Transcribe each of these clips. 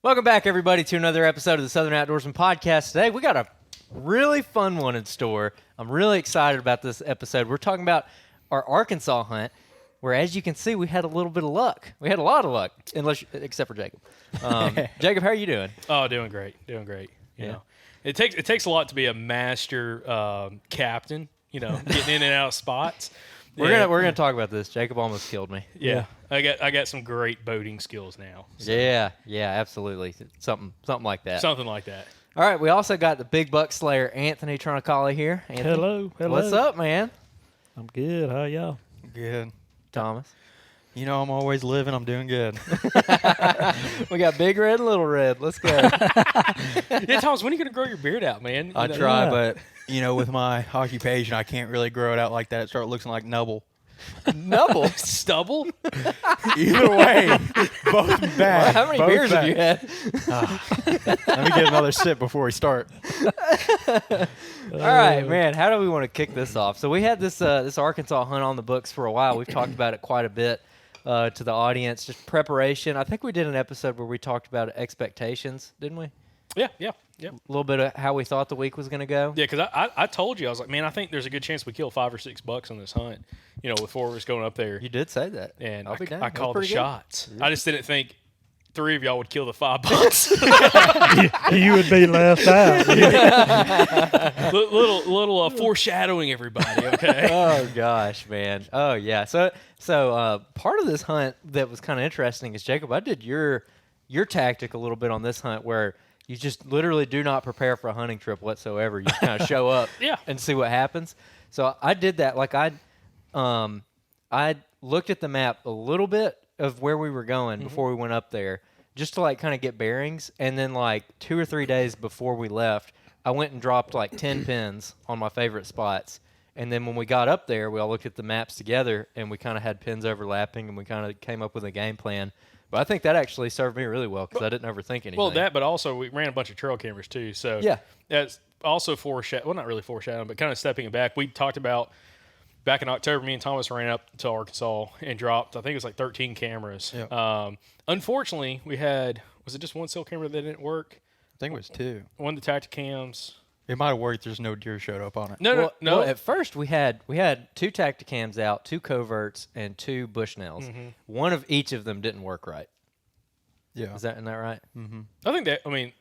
Welcome back, everybody, to another episode of the Southern Outdoorsman Podcast. Today, we got a really fun one in store. I'm really excited about this episode. We're talking about our Arkansas hunt, where, as you can see, we had a little bit of luck. We had a lot of luck, except for Jacob. Jacob, how are you doing? Oh, doing great. You know, it takes a lot to be a master captain. You know, getting in and out of spots. We're gonna talk about this. Jacob almost killed me. Yeah. I got some great boating skills now. So. Yeah, absolutely. Something like that. Something like that. All right, we also got the big buck slayer, Anthony Tronicali here. Anthony, Hello. what's up, man? I'm good. How y'all? Good. Thomas. You know, I'm always living. I'm doing good. We got Big Red and Little Red. Let's go. Yeah, Thomas, when are you gonna grow your beard out, man? I try, but you know, with my occupation, I can't really grow it out like that. It starts looking like nubble. Nubble? Stubble? Either way, both bad. How many beers have you had? Let me get another sip before we start. All right, man. How do we want to kick this off? So we had this Arkansas hunt on the books for a while. We've talked about it quite a bit to the audience. Just preparation. I think we did an episode where we talked about expectations, didn't we? Yeah. A little bit of how we thought the week was going to go. Yeah, because I told you, I was like, man, I think there's a good chance we kill 5 or 6 bucks on this hunt. You know, with 4 of us going up there. You did say that. And I'll be down. I called the shots. Yeah. I just didn't think 3 of y'all would kill the 5 bucks. You would be left out. little foreshadowing, everybody. Okay. Oh gosh, man. Oh yeah. So part of this hunt that was kind of interesting is, Jacob, I did your tactic a little bit on this hunt where you just literally do not prepare for a hunting trip whatsoever. You just kind of show up and see what happens. So I did that. Like I looked at the map a little bit of where we were going before we went up there, just to like kind of get bearings. And then like 2 or 3 days before we left, I went and dropped like 10 pins on my favorite spots. And then when we got up there, we all looked at the maps together and we kind of had pins overlapping and we kind of came up with a game plan. But I think that actually served me really well because I didn't overthink anything. Well, but also we ran a bunch of trail cameras too. So that's also not really foreshadowing, but kind of stepping it back. We talked about back in October, me and Thomas ran up to Arkansas and dropped, I think it was like 13 cameras. Yeah. Unfortunately, was it just one cell camera that didn't work? I think it was 2. One of the Tacticams. It might have worked. There's no deer showed up on it. No. Well, at first we had 2 Tacticams out, 2 coverts, and 2 Bushnells. Mm-hmm. One of each of them didn't work right. Yeah. Isn't that right? Mm-hmm. I think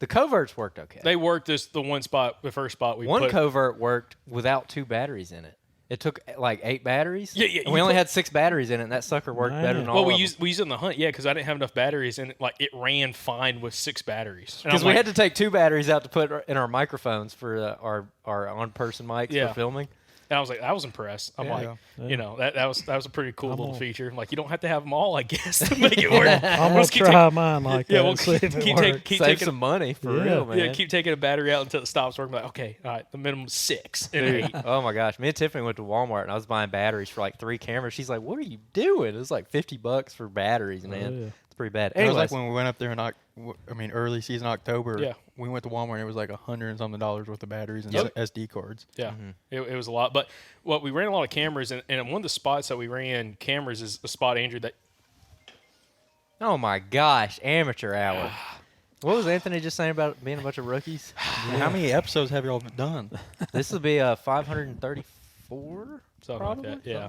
the coverts worked okay. they worked the first spot we put. One covert worked without 2 batteries in it. It took like 8 batteries. Yeah. And we only had 6 batteries in it, and that sucker worked better than all of them. We used it in the hunt, because I didn't have enough batteries, and it ran fine with 6 batteries. Because we had to take 2 batteries out to put in our microphones for our on-person mics for filming. And I was like, I was impressed. You know, that was a pretty cool little feature. Like, you don't have to have them all, I guess, to make it work. I'm going to try mine like that. Yeah, we'll see if it works. Keep taking some money for real, man. Yeah, keep taking a battery out until it stops working. Like, okay, all right, the minimum 6 and 8. Oh my gosh, me and Tiffany went to Walmart and I was buying batteries for like 3 cameras. She's like, "What are you doing?" It was like $50 for batteries, man. Yeah. It's pretty bad. It was Anyways, like when we went up there in early season October. Yeah. We went to Walmart and it was like $100 and something worth of batteries and SD cards. Yeah, it was a lot. But we ran a lot of cameras, and one of the spots that we ran cameras is a spot, Andrew, that. oh my gosh, amateur hour. What was Anthony just saying about being a bunch of rookies? How many episodes have y'all done? This will be 534, Something probably? like that, yeah.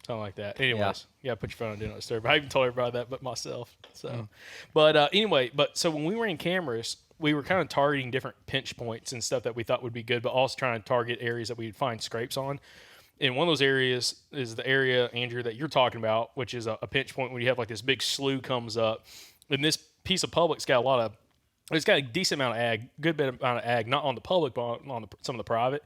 Something like that. Anyways, you gotta put your phone on Do Not Disturb. I even told everybody that but myself. So, but anyway, so when we ran cameras, we were kind of targeting different pinch points and stuff that we thought would be good, but also trying to target areas that we'd find scrapes on. And one of those areas is the area, Andrew, that you're talking about, which is a pinch point when you have like this big slough comes up. And this piece of public's got it's got a decent amount of ag, good bit amount of ag, not on the public, but on some of the private.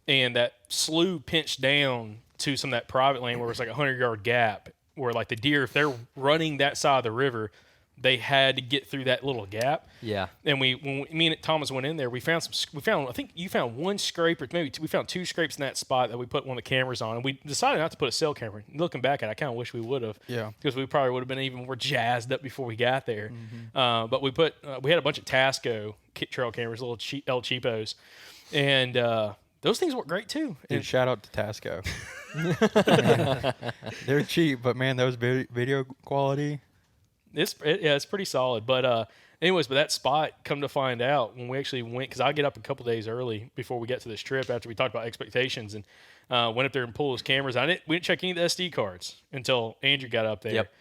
And that slough pinched down to some of that private land where it's like a 100-yard gap where like the deer, if they're running that side of the river, they had to get through that little gap. Yeah. And me and Thomas went in there, I think you found 1 scrape or maybe we found 2 scrapes in that spot that we put one of the cameras on. And we decided not to put a cell camera. Looking back at it, I kind of wish we would have. Yeah. Because we probably would have been even more jazzed up before we got there. But we had a bunch of Tasco trail cameras, little El Cheapos. And those things work great too. Dude, shout out to Tasco. They're cheap, but man, those video quality. It's pretty solid. But Anyways, but that spot, come to find out, when we actually went, because I get up a couple days early before we get to this trip after we talked about expectations, and went up there and pulled his cameras. We didn't check any of the SD cards until Andrew got up there. Yep.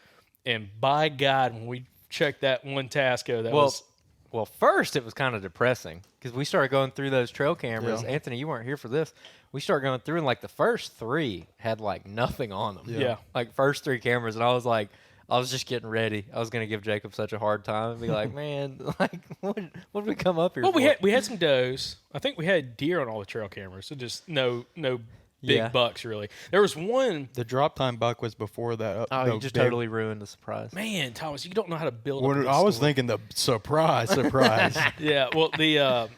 And by God, when we checked that one Tasco, that was... Well, first it was kind of depressing because we started going through those trail cameras. Yeah. Anthony, you weren't here for this. We started going through, and like the first 3 had like nothing on them. Yeah. Like first 3 cameras, and I was like, I was just getting ready. I was gonna give Jacob such a hard time and be like, man, like what did we come up here? Well, for? we had some does. I think we had deer on all the trail cameras, so just no big Yeah. bucks really. There was one. The drop time buck was before that. Oh, the you just big- totally ruined the surprise. Man, Thomas, you don't know how to build. Well, up a I was story. thinking the surprise. Yeah, well,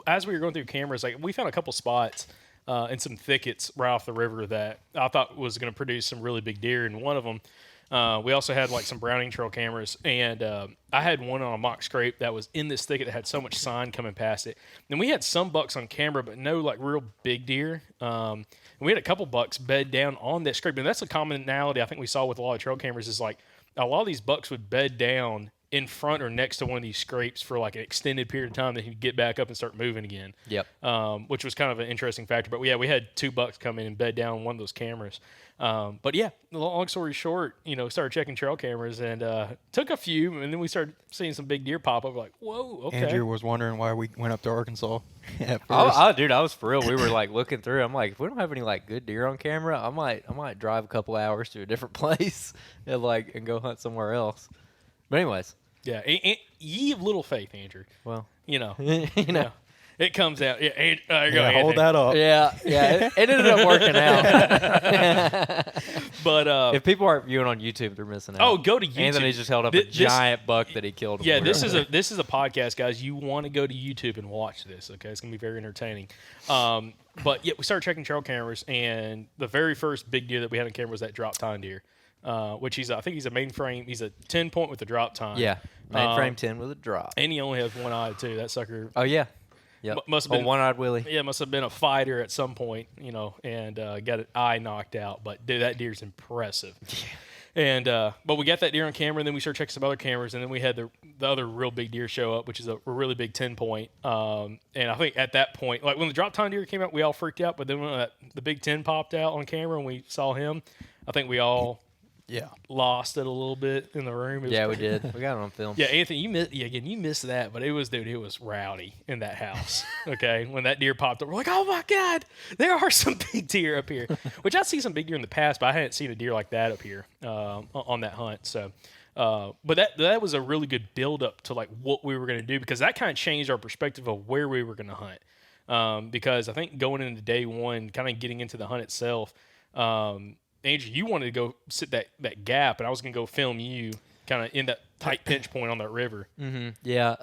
as we were going through cameras, like we found a couple spots in some thickets right off the river that I thought was going to produce some really big deer. And one of them, we also had like some Browning trail cameras, and I had one on a mock scrape that was in this thicket that had so much sign coming past it. And we had some bucks on camera, but no like real big deer. And we had a couple bucks bed down on that scrape, and that's a commonality I think we saw with a lot of trail cameras is like a lot of these bucks would bed down in front or next to one of these scrapes for like an extended period of time, that he'd get back up and start moving again. Yep. Which was kind of an interesting factor. But yeah, we had 2 bucks come in and bed down on one of those cameras. But yeah, long story short, started checking trail cameras and took a few, and then we started seeing some big deer pop up. Like, whoa, okay. Andrew was wondering why we went up to Arkansas at first. Dude, I was for real. We were like looking through. I'm like, if we don't have any like good deer on camera, I might drive a couple hours to a different place and go hunt somewhere else. But anyways, Yeah, and ye of little faith, Andrew. well, You know, you know. it comes out. Yeah, there you go, Yeah, hold Anthony. that up. Yeah, it ended up working out. But If people aren't viewing on YouTube, they're missing out. oh, go to YouTube. Anthony just held up a This- giant buck that he killed. Yeah, before. this is a podcast, guys. You want to go to YouTube and watch this, okay? It's gonna be very entertaining. But yeah, we started checking trail cameras, and the very first big deer that we had on camera was that drop time deer, which I think he's a mainframe. He's a 10 point with a drop time. Yeah, mainframe 10 with a drop. and he only has one eye too. That sucker. Oh yeah, yep. Must have been one-eyed Willie. Yeah, must have been a fighter at some point, and got an eye knocked out. But dude, that deer's impressive. And but we got that deer on camera, and then we started checking some other cameras, and then we had the other real big deer show up, which is a really big 10 point. And I think at that point, like when the drop time deer came out, we all freaked out. But then when the big 10 popped out on camera and we saw him, I think we all Yeah. lost it a little bit in the room. It was Yeah, we did. We got it on film. Yeah, Anthony, you missed that, but it was rowdy in that house. Okay, when that deer popped up, we're like, oh my God, there are some big deer up here. Which I've seen some big deer in the past, but I hadn't seen a deer like that up here on that hunt. So, but that was a really good build up to like what we were going to do, because that kind of changed our perspective of where we were going to hunt. Because I think going into day one, kind of getting into the hunt itself. Andrew, you wanted to go sit that gap, and I was going to go film you kind of in that tight pinch point on that river. Mm-hmm. Yeah,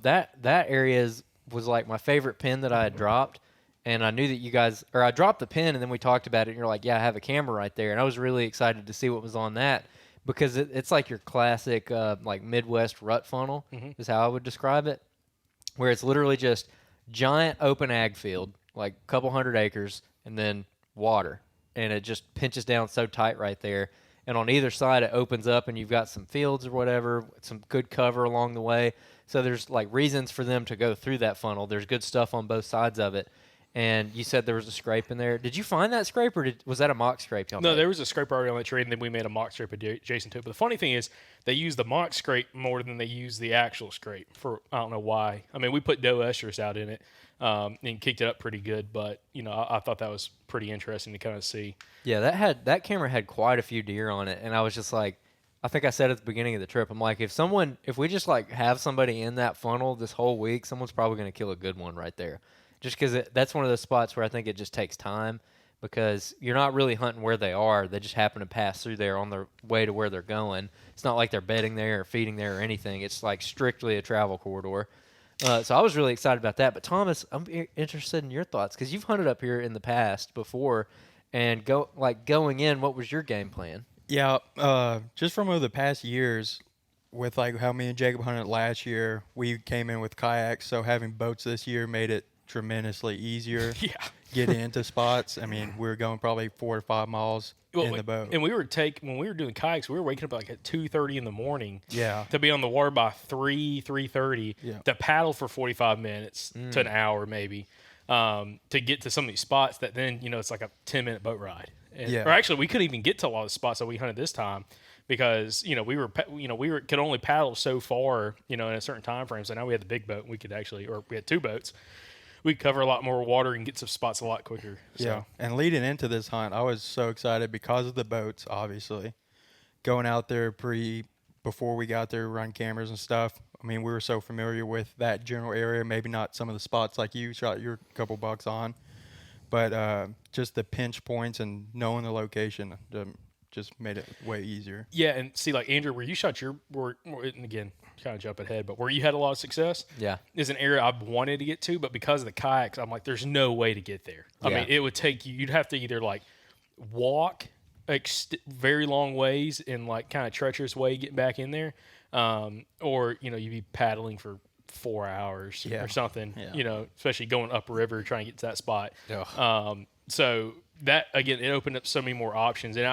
that area was like my favorite pin that I had dropped, and I knew that you guys, or I dropped the pin, and then we talked about it, and you're like, yeah, I have a camera right there, and I was really excited to see what was on that, because it's like your classic like Midwest rut funnel, is how I would describe it, where it's literally just giant open ag field, like a couple 100 acres, and then water. And it just pinches down so tight right there. And on either side, it opens up, and you've got some fields or whatever, some good cover along the way. So there's like reasons for them to go through that funnel. There's good stuff on both sides of it. And you said there was a scrape in there. Did you find that scrape, or was that a mock scrape? No, there was a scrape already on that tree, and then we made a mock scrape adjacent to it. But the funny thing is, they use the mock scrape more than they use the actual scrape. For I don't know why. I mean, we put doe estrus out in it and kicked it up pretty good. But I thought that was pretty interesting to kind of see. Yeah, that camera had quite a few deer on it, and I was just like, I think I said at the beginning of the trip, I'm like, if we just like have somebody in that funnel this whole week, someone's probably going to kill a good one right there. Just because that's one of those spots where I think it just takes time, because you're not really hunting where they are. They just happen to pass through there on their way to where they're going. It's not like they're bedding there or feeding there or anything. It's like strictly a travel corridor. So I was really excited about that. But Thomas, I'm interested in your thoughts, because you've hunted up here in the past before, and going in, what was your game plan? Yeah, just from over the past years, with like how me and Jacob hunted last year, we came in with kayaks, so having boats this year made it tremendously easier. Yeah. get into spots. I mean, we were going probably 4 to 5 miles in the boat. And we were when we were doing kayaks, we were waking up like at 2:30 in the morning. Yeah. To be on the water by 3:30. Yeah. To paddle for 45 minutes to an hour maybe, to get to some of these spots that then it's like a 10-minute boat ride. And, Yeah. Or actually, we couldn't even get to a lot of the spots that we hunted this time because we could only paddle so far in a certain time frame. So now we had the big boat. We could we had 2 boats. We could cover a lot more water and get to spots a lot quicker. So. Yeah. And leading into this hunt, I was so excited because of the boats, obviously. Going out there before we got there, run cameras and stuff. I mean, we were so familiar with that general area, maybe not some of the spots like you shot your couple bucks on, but just the pinch points and knowing the location just made it way easier. Yeah, and see, like Andrew, where you shot and again, kind of jump ahead, but where you had a lot of success, is an area I've wanted to get to, but because of the kayaks, I'm like, there's no way to get there. I mean, it would take you'd have to either like walk very long ways in like kind of treacherous way getting back in there, or you'd be paddling for 4 hours or something. Yeah. Especially going upriver trying to get to that spot. Yeah. So that again, it opened up so many more options, and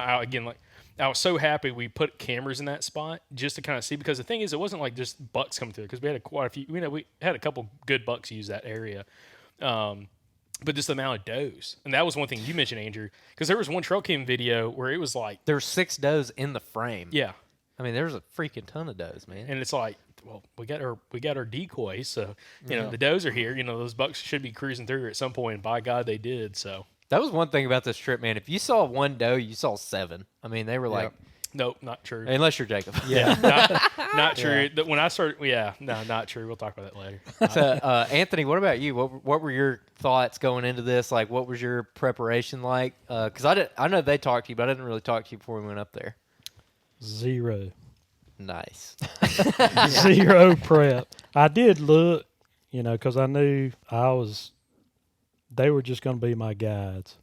I was so happy we put cameras in that spot just to kind of see, because the thing is, it wasn't like just bucks coming through, because we had quite a few. We had a couple good bucks use that area. But just the amount of does. And that was one thing you mentioned, Andrew, because there was one trail cam video where it was like There were 6 does in the frame. Yeah. I mean, there's a freaking ton of does, man. And it's like, well, we got our decoys, so the does are here. Those bucks should be cruising through at some point, and by God they did. So that was one thing about this trip, man. If you saw one doe, you saw 7. I mean, they were like, nope, not true. unless you're Jacob. Not true. When I started, no, not true. We'll talk about that later. So, Anthony, what about you? What were your thoughts going into this? Like, what was your preparation like? Because I know they talked to you, but I didn't really talk to you before we went up there. 0. Nice. 0 prep. I did look, because I knew they were just going to be my guides.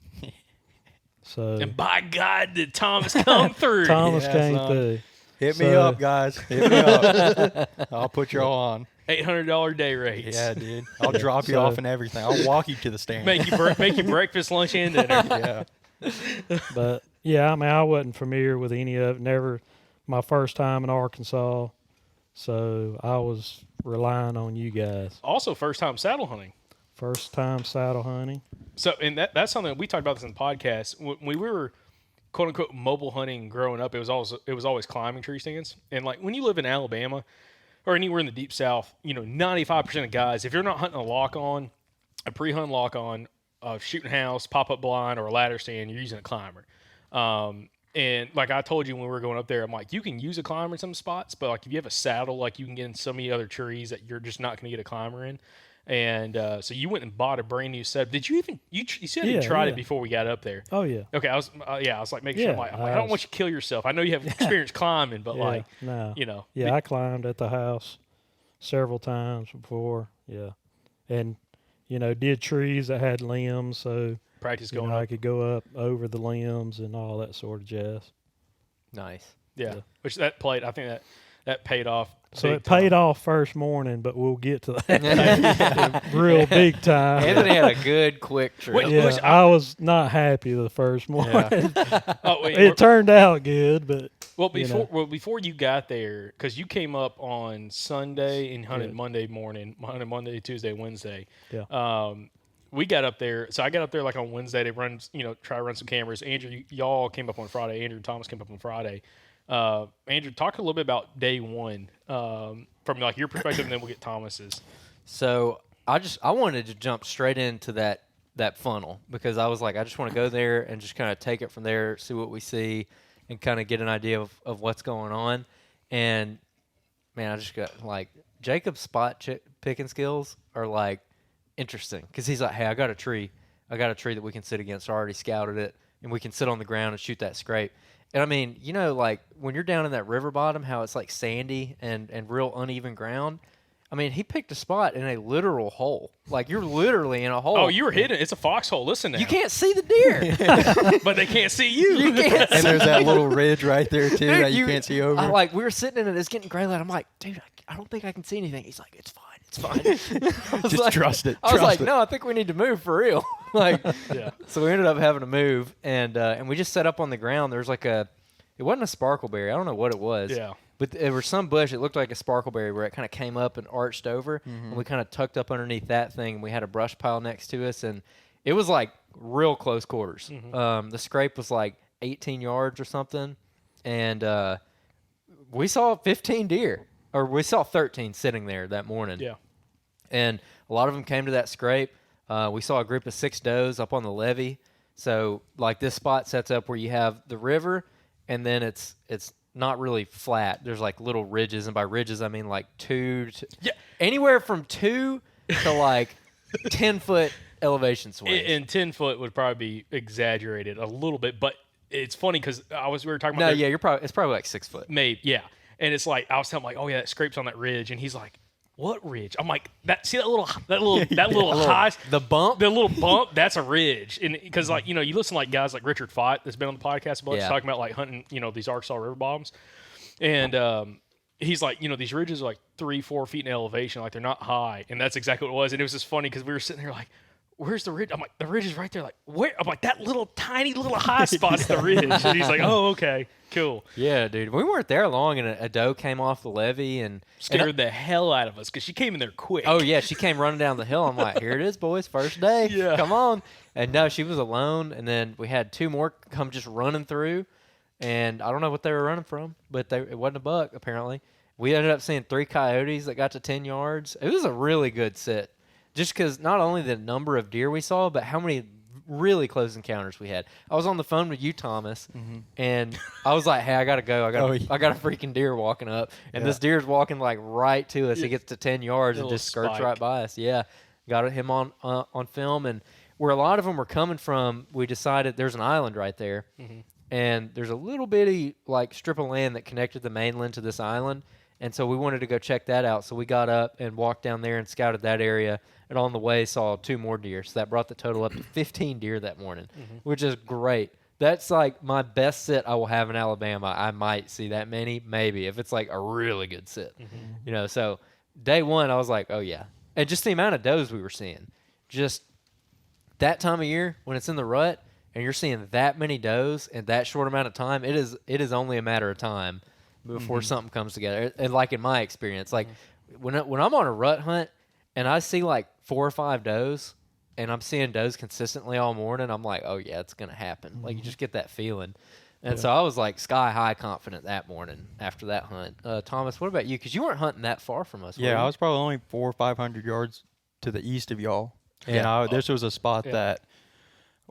So And by God, did Thomas come through? Thomas came through. Hit me up, guys. Hit me up. I'll put you all on. $800 day rates. Yeah, dude. I'll drop you off and everything. I'll walk you to the stand. Make you breakfast, lunch, and dinner. Yeah. But yeah, I mean, I wasn't familiar with any of it. Never, my first time in Arkansas, so I was relying on you guys. Also, first time saddle hunting. First time saddle hunting. So, and that's something we talked about this in the podcast. When we were quote unquote mobile hunting growing up, it was always climbing tree stands. And like when you live in Alabama or anywhere in the deep South, 95% of guys, if you're not hunting a pre-hunt lock on, a shooting house, pop-up blind, or a ladder stand, you're using a climber. And like I told you when we were going up there, I'm like, you can use a climber in some spots, but like if you have a saddle, like you can get in so many other trees that you're just not going to get a climber in. And so you went and bought a brand new set. Did you even you said you tried it before we got up there? Oh yeah. Okay, I was like making sure. I don't want you to kill yourself. I know you have experience climbing, but no. Yeah, I climbed at the house several times before. Yeah, and did trees that had limbs, so practice going up. I could go up over the limbs and all that sort of jazz. Nice. Yeah. Which that played. I think that paid off. So it paid off first morning, but we'll get to that real big time. Anthony had a good, quick trip. Yeah, I was not happy the first morning. Oh, wait, it turned out good, but before you got there, because you came up on Sunday and hunted Monday morning, hunted Monday, Tuesday, Wednesday. Yeah. We got up there. So I got up there like on Wednesday to run, try to run some cameras. Andrew, y'all came up on Friday. Andrew and Thomas came up on Friday. Andrew, talk a little bit about day one from like your perspective, and then we'll get Thomas's. So I wanted to jump straight into that funnel, because I was like, I just want to go there and just kind of take it from there, see what we see, and kind of get an idea of what's going on. And man, I just got like Jacob's spot picking skills are like interesting, because he's like, hey, I got a tree that we can sit against. I already scouted it, and we can sit on the ground and shoot that scrape. And I mean, like when you're down in that river bottom, how it's like sandy and real uneven ground. I mean, he picked a spot in a literal hole. Like, you're literally in a hole. Oh, you were hidden. It's a foxhole. Listen now. You can't see the deer. But they can't see you. You can't And there's that little ridge right there too Dude, that you can't see over. Like, we were sitting in it. It's getting gray light. I'm like, dude, I don't think I can see anything. He's like, it's fine. It's fine. I was Just like, trust it. I was Trust like, it. no, I think we need to move for real. Like, Yeah. so we ended up having to move, and we just set up on the ground. There was like it wasn't a sparkleberry. I don't know what it was. Yeah. But there was some bush. It looked like a sparkleberry where it kind of came up and arched over, and we kind of tucked up underneath that thing. And we had a brush pile next to us, and it was like real close quarters. The scrape was like 18 yards or something, and we saw 15 deer, or we saw 13 sitting there that morning. Yeah. And a lot of them came to that scrape. We saw a group of 6 does up on the levee. So, like, this spot sets up where you have the river, and then it's not really flat. There's like little ridges, and by ridges I mean like anywhere from 2 to like 10-foot elevation swings. And 10 foot would probably be exaggerated a little bit, but it's funny because we were talking No, about. yeah, it's probably like 6 foot. Maybe, yeah. And it's like I was telling him, like, oh yeah, that scrapes on that ridge, and he's like, what ridge? I'm like, that little high, The bump. the little bump, that's a ridge. And because like, you listen to like guys like Richard Fott that's been on the podcast a bunch, Yeah. talking about like hunting, these Arkansas river bottoms. And he's like, these ridges are like 3-4 feet in elevation, like they're not high. And that's exactly what it was. And it was just funny because we were sitting there like, where's the ridge? I'm like, the ridge is right there. Like, where? I'm like, that little tiny little high spot's the ridge. And he's like, oh, okay, cool. Yeah, dude. We weren't there long, and a doe came off the levee and Scared the hell out of us because she came in there quick. Oh yeah, she came running down the hill. I'm like, here it is, boys, first day. Yeah. Come on. And no, she was alone. And then we had 2 more come just running through, and I don't know what they were running from, but it wasn't a buck apparently. We ended up seeing 3 coyotes that got to 10 yards. It was a really good sit, just because not only the number of deer we saw, but how many really close encounters we had. I was on the phone with you, Thomas, and I was like, hey, I gotta go. I got a freaking deer walking up, and this deer's walking like right to us. He gets to 10 yards and Little just skirts spike. right by us. Yeah, got him on film, and where a lot of them were coming from, we decided there's an island right there, and there's a little bitty like strip of land that connected the mainland to this island. And so we wanted to go check that out. So we got up and walked down there and scouted that area. And on the way, saw 2 more deer. So that brought the total up to 15 deer that morning, which is great. That's like my best sit I will have in Alabama. I might see that many, maybe, if it's like a really good sit. So day one, I was like, oh, yeah. And just the amount of does we were seeing. Just that time of year when it's in the rut and you're seeing that many does in that short amount of time, it is only a matter of time before something comes together. And like in my experience, like when I'm on a rut hunt and I see like 4 or 5 does and I'm seeing does consistently all morning, I'm like, oh yeah, it's gonna happen. Like you just get that feeling. And so I was like sky high confident that morning after that hunt. Thomas, what about you? Because you weren't hunting that far from us. were Yeah, you? I was probably only 400 or 500 yards to the east of y'all, and this was a spot that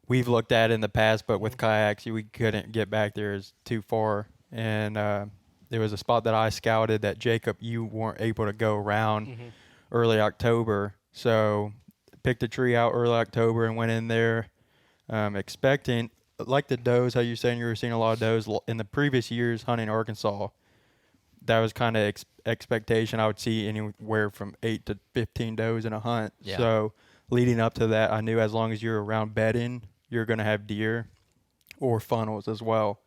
we've looked at in the past, but with kayaks we couldn't get back there; it's too far. And there was a spot that I scouted that Jacob, you weren't able to go around early October, so picked a tree out early October and went in there, expecting, like the does, how you saying you were seeing a lot of does in the previous years hunting Arkansas. That was kind of expectation. I would see anywhere from 8 to 15 does in a hunt. Yeah. So leading up to that, I knew as long as you're around bedding, you're going to have deer or funnels as well.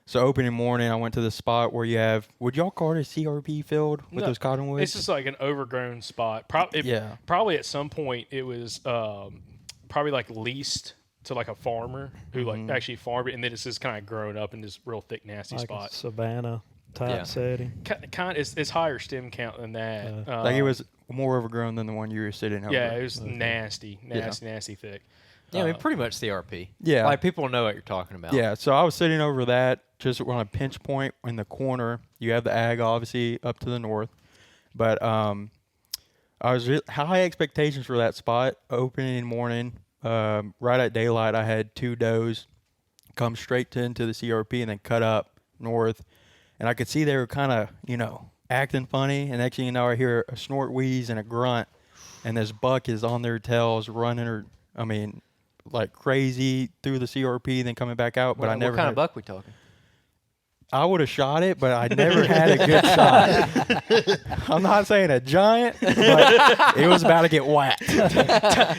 So opening morning, I went to the spot where you have, would y'all call it a CRP field with those cottonwoods? It's just like an overgrown spot. Probably at some point it was probably like leased to like a farmer who like actually farmed it, and then it's just kind of grown up in this real thick, nasty like spot. a savanna type setting. It's higher stem count than that. Like it was more overgrown than the one you were sitting over. Yeah, it was nasty thick. Yeah, I mean, pretty much CRP. Yeah. Like, people know what you're talking about. Yeah, so I was sitting over that, just on a pinch point in the corner. You have the ag, obviously, up to the north. But I was high expectations for that spot. Opening morning, right at daylight, I had 2 does come straight into the CRP and then cut up north. And I could see they were kind of, acting funny. And next thing you know, I hear a snort, wheeze, and a grunt. And this buck is on their tails running, like crazy through the CRP, then coming back out. But I never. What kind of buck we talking? I would have shot it, but I never had a good shot. I'm not saying a giant, but it was about to get whacked.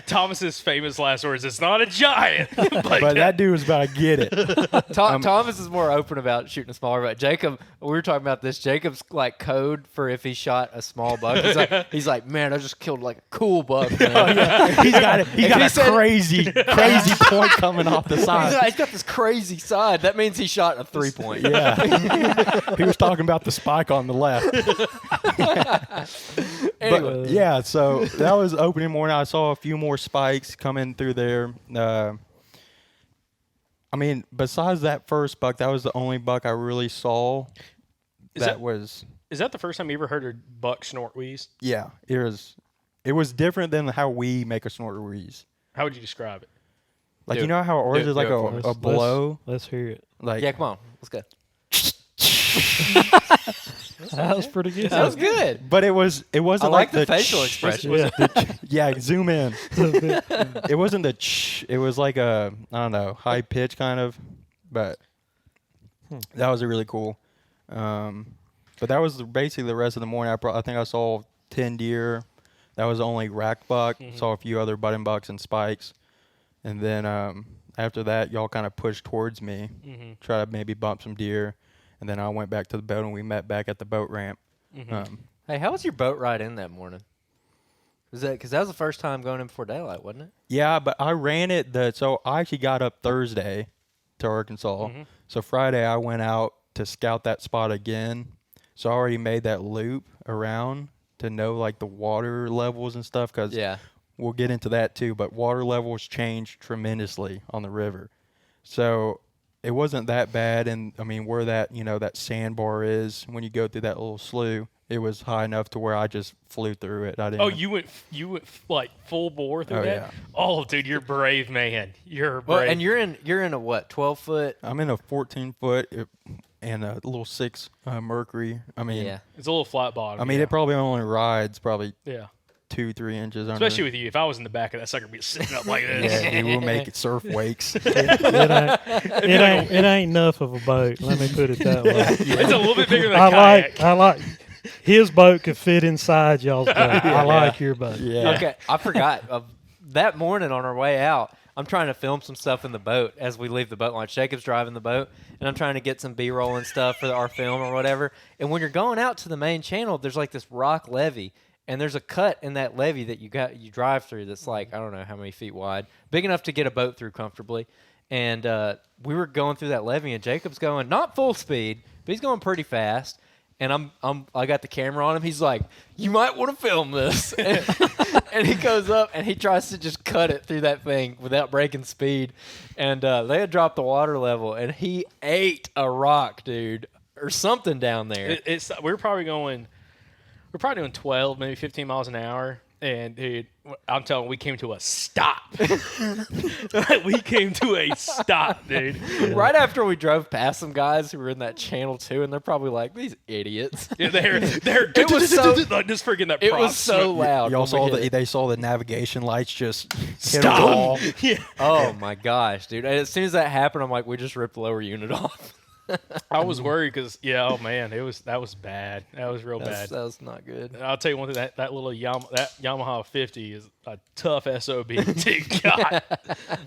Thomas's famous last words: "It's not a giant." But that dude was about to get it. Thomas is more open about shooting a smaller buck. Jacob, we were talking about this. Jacob's like code for if he shot a small buck. He's like, man, I just killed like a cool buck. Man. He's got a crazy point coming off the side. He's got this crazy side. That means he shot a 3-point. Yeah. He was talking about the spike on the left. Anyway. But yeah, so that was opening morning. I saw a few more spikes coming through there. I mean, besides that first buck, that was the only buck I really saw. Is that the first time you ever heard a buck snort wheeze? Yeah, it was different than how we make a snort wheeze. How would you describe it? Like, Do you it. know how ours Do is it. like Do it for me. a blow? Let's hear it. Like, Yeah, come on. Let's go. That was pretty good. That was good. but it wasn't I like the the facial expression. Yeah, zoom in. It wasn't the it was like a, I don't know, high pitch kind of, but that was really cool. But that was basically the rest of the morning. I think I saw 10 deer. That was the only rack buck. Saw a few other button bucks and spikes. And then after that, y'all kind of pushed towards me, try to maybe bump some deer. And then I went back to the boat, and we met back at the boat ramp. Hey, how was your boat ride in that morning? Because that was the first time going in before daylight, wasn't it? Yeah, but I ran it. So I actually got up Thursday to Arkansas. So Friday I went out to scout that spot again. So I already made that loop around to know like the water levels and stuff. Because we'll get into that too. But water levels changed tremendously on the river. So it wasn't that bad. And I mean, where that, that sandbar is, when you go through that little slough, it was high enough to where I just flew through it. I didn't. Oh, you went like full bore through that? Yeah. Oh, dude, you're brave, man. You're Well, brave. and you're in a what, 12-foot? I'm in a 14-foot and a little 6 Mercury. I mean, It's a little flat bottom. I mean, it probably only rides probably 2-3 inches under. Especially with you. If I was in the back of that sucker, I'd be sitting up like this. Yeah, we'll make it surf wakes. It ain't enough of a boat. Let me put it that way. It's a little bit bigger than a kayak. I like. His boat could fit inside y'all's boat. I like your boat. Yeah. Okay, I forgot. That morning on our way out, I'm trying to film some stuff in the boat as we leave the boat launch. Jacob's driving the boat, and I'm trying to get some B-roll and stuff for our film or whatever. And when you're going out to the main channel, there's like this rock levee, and there's a cut in that levee that you drive through that's like, I don't know how many feet wide, big enough to get a boat through comfortably. And we were going through that levee, and Jacob's going not full speed, but he's going pretty fast. And I got the camera on him. He's like, "You might want to film this." And he goes up and he tries to just cut it through that thing without breaking speed. And they had dropped the water level, and he ate a rock, dude, or something down there. We're probably doing 12, maybe 15 miles an hour. And dude, I'm telling you, we came to a stop. We came to a stop, dude. Yeah. Right after we drove past some guys who were in that channel too, and they're probably like, "These idiots." Yeah, they're It was so like just freaking that. It was so loud. Y'all saw they saw the navigation lights just hit a wall. Yeah. Oh my gosh, dude! And as soon as that happened, I'm like, we just ripped the lower unit off. I was worried because oh man, that was bad. That was real bad. That was not good. I'll tell you one thing, that little Yamaha 50 is a tough SOB. Dude, God.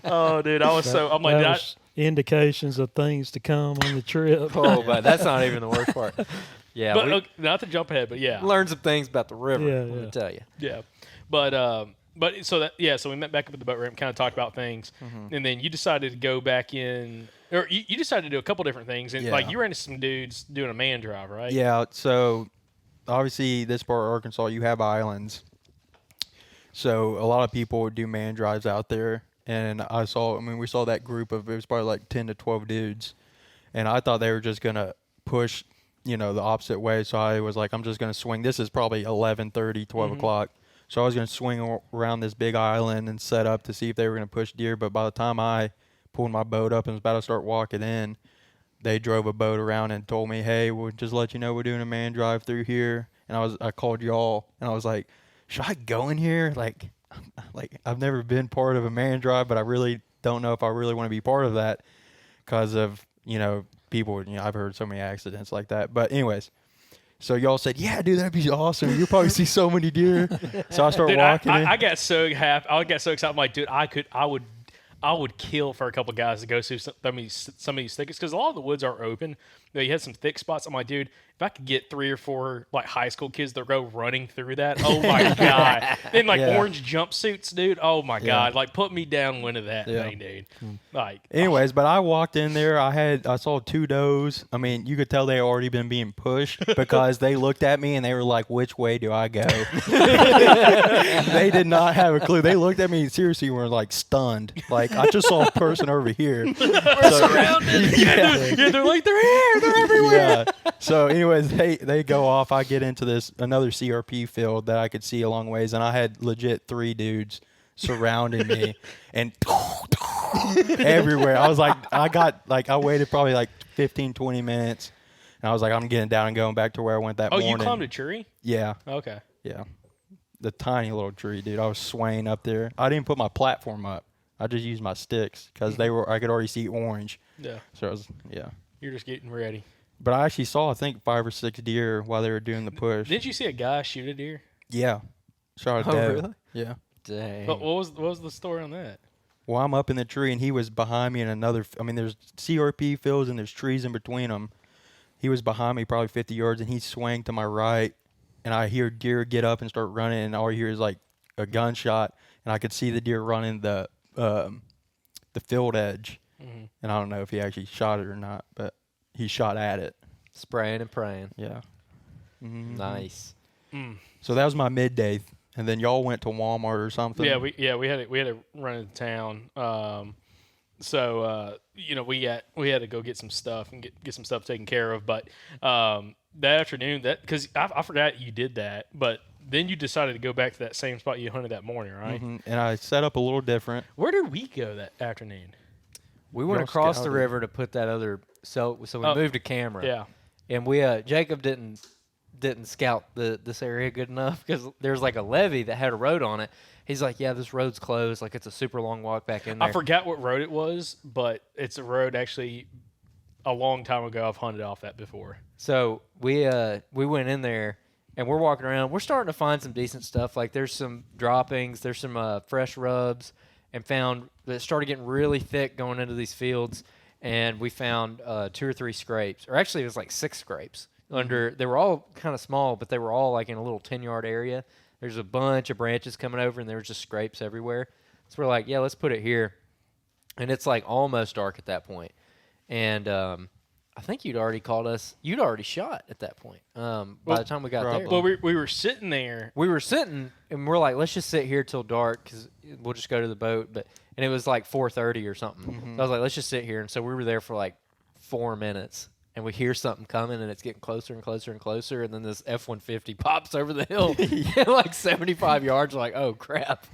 Oh, dude, I'm like, that was indications of things to come on the trip. Oh, but that's not even the worst part. Yeah, but okay, not to jump ahead, but yeah, learn some things about the river. Yeah, let me tell you. Yeah, so we met back up at the boat ramp, kind of talked about things, and then you decided to go back in. Or you decided to do a couple different things, and like you ran into some dudes doing a man drive, right? Yeah. So obviously, this part of Arkansas, you have islands. So a lot of people would do man drives out there, and we saw that group of, it was probably like 10 to 12 dudes, and I thought they were just gonna push, the opposite way. So I was like, I'm just gonna swing. This is probably 11:30, 12 o'clock. So I was gonna swing around this big island and set up to see if they were gonna push deer. But by the time I pulled my boat up and was about to start walking in, they drove a boat around and told me, "Hey, we'll just let you know we're doing a man drive through here." And I called y'all, and I was like, "Should I go in here? Like I've never been part of a man drive, but I really don't know if I really want to be part of that because of people, I've heard so many accidents like that. But anyways, so y'all said, yeah, dude, that'd be awesome. You'll probably see so many deer. So I started walking in. I got so happy. I got so excited. I'm like, dude, I would kill for a couple guys to go through some of these thickets because a lot of the woods are open. You had some thick spots. I'm like, dude, if I could get 3 or 4 like high school kids to go running through that, oh my god! Then like orange jumpsuits, dude. Oh my god! Like put me down into that thing, dude. Like, anyways, but I walked in there. I saw 2 does. I mean, you could tell they had already been being pushed because they looked at me and they were like, "Which way do I go?" They did not have a clue. They looked at me and seriously were like stunned. Like I just saw a person over here. we're surrounded. Yeah, they're like they're here. They're everywhere. Yeah. So anyways, they go off. I get into another CRP field that I could see a long ways, and I had legit 3 dudes surrounding me and everywhere. I was like, I waited probably like 15, 20 minutes, and I was like, I'm getting down and going back to where I went that morning. Oh, you climbed a tree? Yeah. Okay. Yeah. The tiny little tree, dude. I was swaying up there. I didn't put my platform up. I just used my sticks because I could already see orange. Yeah. So I was, yeah. You're just getting ready. But I actually saw, I think, 5 or 6 deer while they were doing the push. Didn't you see a guy shoot a deer? Yeah. Shot a Oh, doe. really? Yeah. Dang. But what was the story on that? Well, I'm up in the tree, and he was behind me in another. I mean, there's CRP fields, and there's trees in between them. He was behind me probably 50 yards, and he swung to my right, and I hear deer get up and start running, and all I hear is like a gunshot, and I could see the deer running the field edge. Mm-hmm. And I don't know if he actually shot it or not, but he shot at it. Spraying and praying. Yeah. Mm-hmm. Nice. So that was my midday, and then y'all went to Walmart or something. Yeah, we had to run into town. So we had to go get some stuff and get some stuff taken care of. But that afternoon, because I forgot you did that, but then you decided to go back to that same spot you hunted that morning, right? Mm-hmm. And I set up a little different. Where did we go that afternoon? We went Y'all across the scouted. river to put that other. So we moved a camera. Yeah. And we Jacob didn't scout this area good enough because there's like a levee that had a road on it. He's like, yeah, this road's closed. Like it's a super long walk back in there. I forgot what road it was, but it's a road actually a long time ago. I've hunted off that before. So we went in there and we're walking around. We're starting to find some decent stuff. Like there's some droppings, there's some fresh rubs, and found that it started getting really thick going into these fields. And we found 2 or 3 scrapes, or actually it was like 6 scrapes. They were all kind of small, but they were all like in a little 10-yard area. There's a bunch of branches coming over, and there was just scrapes everywhere. So we're like, yeah, let's put it here. And it's like almost dark at that point. And I think you'd already called us. You'd already shot at that point. By the time we got there, Well, we were sitting there. we were sitting, and we're like, let's just sit here till dark because we'll just go to the boat. And it was like 4:30 or something. So I was like, let's just sit here. And so we were there for like 4 minutes. And we hear something coming, and it's getting closer and closer and closer. And then this F-150 pops over the hill, like 75 yards. We're like, oh crap!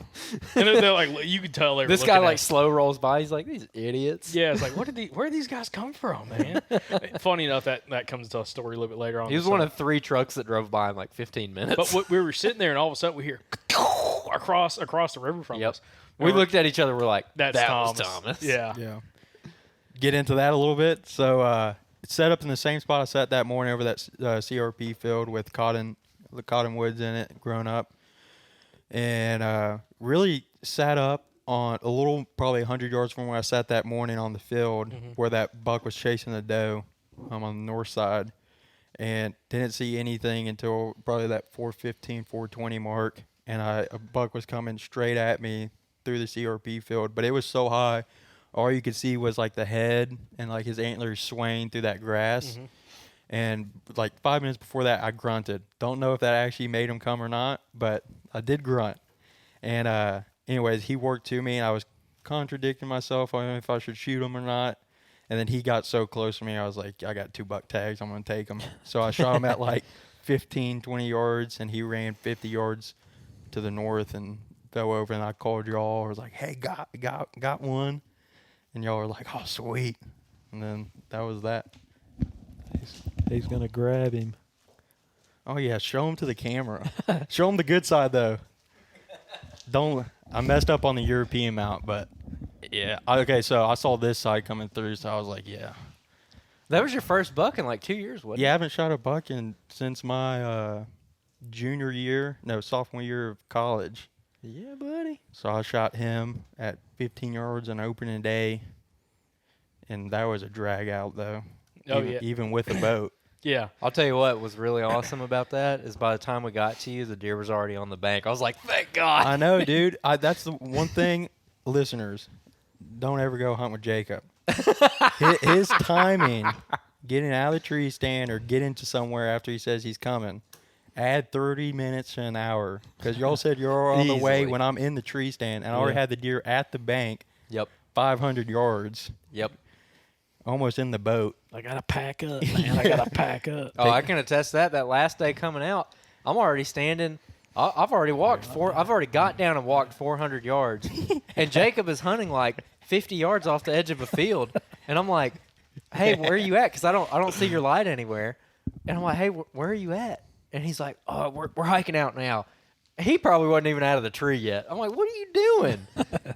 And they're like, you could tell they were This looking guy at like us. slow rolls by. He's like, these idiots. Yeah, it's like, where did these guys come from, man? Funny enough, that comes to a story a little bit later on. He was one of 3 trucks that drove by in like 15 minutes. But we were sitting there, and all of a sudden we hear across the river from us. We looked at each other. We're like, That's that Thomas. was Thomas. Yeah. Yeah. Get into that a little bit. So set up in the same spot I sat that morning over that CRP field with the cottonwoods in it, grown up, and really sat up on a little, probably 100 yards from where I sat that morning on the field where that buck was chasing the doe. I'm on the north side, and didn't see anything until probably that 4:15, 4:20 mark, and a buck was coming straight at me through the CRP field, but it was so high. All you could see was like the head and like his antlers swaying through that grass. And like 5 minutes before that, I grunted. Don't know if that actually made him come or not, but I did grunt. And anyways, he worked to me, and I was contradicting myself on if I should shoot him or not. And then he got so close to me, I was like, I got 2 buck tags. I'm going to take him. So I shot him at like 15, 20 yards, and he ran 50 yards to the north and fell over. And I called y'all. I was like, hey, got one. And y'all were like, oh, sweet. And then that was that. He's going to grab him. Oh, yeah. Show him to the camera. Show him the good side, though. I messed up on the European mount, but yeah. Okay, so I saw this side coming through, so I was like, yeah. That was your first buck in like 2 years, wasn't Yeah, I haven't shot a buck since my sophomore year of college. it? Yeah, buddy. So I shot him at 15 yards on opening day, and that was a drag out though. Oh, even, yeah. even with a boat. Yeah. I'll tell you what was really awesome about that is by the time we got to you, the deer was already on the bank. I was like, thank God. I know, dude. That's the one thing, listeners, don't ever go hunt with Jacob. His timing, getting out of the tree stand or getting to somewhere after he says he's coming, add 30 minutes to an hour. Because y'all said you're on the way Easily. when I'm in the tree stand, and I already had the deer at the bank, Yep. 500 yards, Yep. almost in the boat. I gotta pack up, man. I gotta pack up. Oh, I can attest that. That last day coming out, I'm already standing. I've already walked I've already got down and walked 400 yards, and Jacob is hunting like 50 yards off the edge of a field, and I'm like, "Hey, where are you at?" Because I don't see your light anywhere, and I'm like, "Hey, where are you at?" And he's like, "Oh, we're hiking out now." He probably wasn't even out of the tree yet. I'm like, "What are you doing?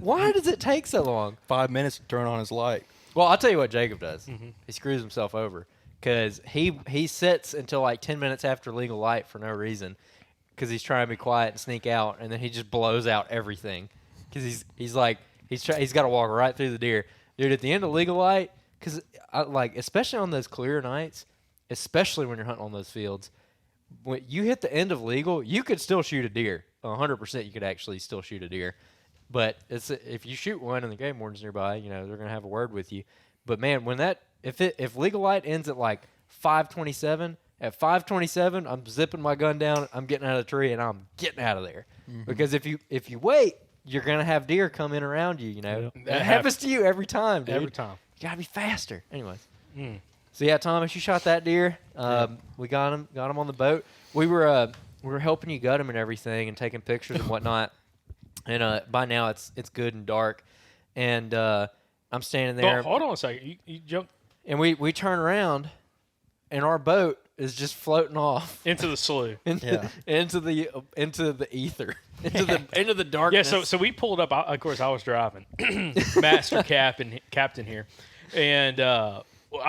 Why does it take so long?" 5 minutes to turn on his light. Well, I'll tell you what Jacob does. He screws himself over because he sits until like 10 minutes after legal light for no reason because he's trying to be quiet and sneak out, and then he just blows out everything because he's got to walk right through the deer. Dude, at the end of legal light, because especially on those clear nights, especially when you're hunting on those fields, when you hit the end of legal, you could still shoot a deer. 100% you could actually still shoot a deer. But if you shoot one and the game warden's nearby, they're gonna have a word with you. But man, if legal light ends at like 5:27, at 5:27, I'm zipping my gun down, I'm getting out of the tree, and I'm getting out of there. Because if you wait, you're gonna have deer come in around you. Yep. It happens to you every time, dude. Every time. You gotta be faster. Anyways. So yeah, Thomas, you shot that deer. We got him on the boat. We were helping you gut him and everything, and taking pictures and whatnot. And by now it's good and dark, and I'm standing there. Hold on a second. You jumped and we turn around, and our boat is just floating off into the slough. into the ether, into the darkness. Yeah, so we pulled up. Of course, I was driving, master captain here, and I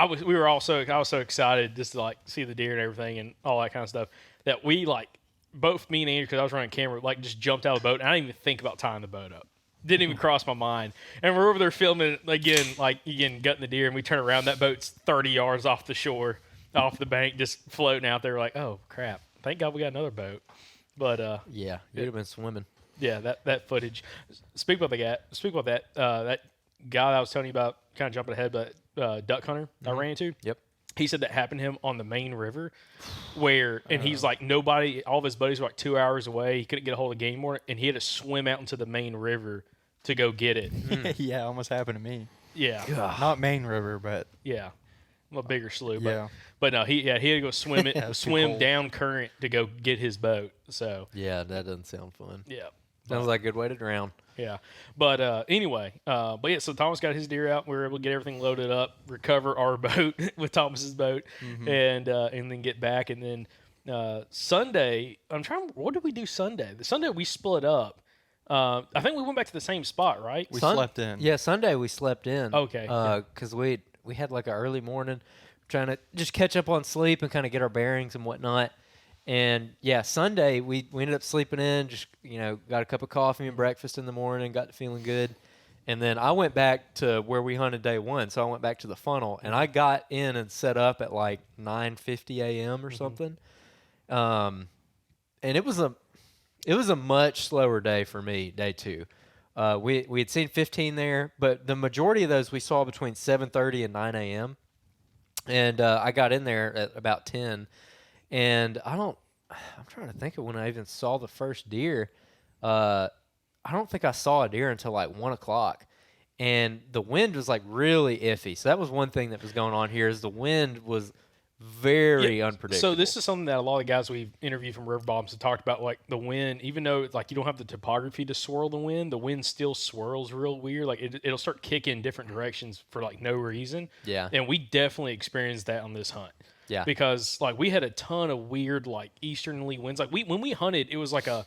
was so excited just to like see the deer and everything and all that kind of stuff that we both me and Andrew, because I was running camera, just jumped out of the boat, and I didn't even think about tying the boat up. Didn't even cross my mind. And we're over there filming again, gutting the deer, and we turn around, that boat's 30 yards off the shore, off the bank, just floating out there. Like, oh crap! Thank God we got another boat. But yeah, you'd have been swimming. Yeah, that footage. Speak about that. That guy that I was telling you about, kind of jumping ahead, but duck hunter I ran into. Yep. He said that happened to him on the main river and he's like, nobody, all of his buddies were like 2 hours away. He couldn't get a hold of game warden, and he had to swim out into the main river to go get it. Yeah, almost happened to me. Yeah. Not main river, but Yeah. A bigger slough. yeah. But no, he had to go swim Yeah, it's too swim cold. down current to go get his boat. So, Yeah, that doesn't sound fun. yeah. Sounds like a good way to drown. Yeah. But anyway, so Thomas got his deer out. We were able to get everything loaded up, recover our boat with Thomas's boat, and then get back. And then Sunday, what did we do Sunday? The Sunday we split up. I think we went back to the same spot, right? We slept in. Yeah, Sunday we slept in. Okay, yeah. Because we had like an early morning, trying to just catch up on sleep and kind of get our bearings and whatnot. And yeah, Sunday we ended up sleeping in. Just got a cup of coffee and breakfast in the morning. Got feeling good, and then I went back to where we hunted day one. So I went back to the funnel, and I got in and set up at like 9:50 a.m. or something. And it was a much slower day for me. Day two, we had seen 15 there, but the majority of those we saw between 7:30 and 9 a.m. And I got in there at about 10. And I'm trying to think of when I even saw the first deer. I don't think I saw a deer until like 1 o'clock. And the wind was like really iffy. So that was one thing that was going on here is the wind was very unpredictable. So this is something that a lot of guys we've interviewed from river bottoms have talked about, like the wind, even though it's like you don't have the topography to swirl the wind still swirls real weird. Like it'll start kicking in different directions for like no reason. Yeah. And we definitely experienced that on this hunt. Yeah. Because like we had a ton of weird like easterly winds. Like when we hunted, it was like a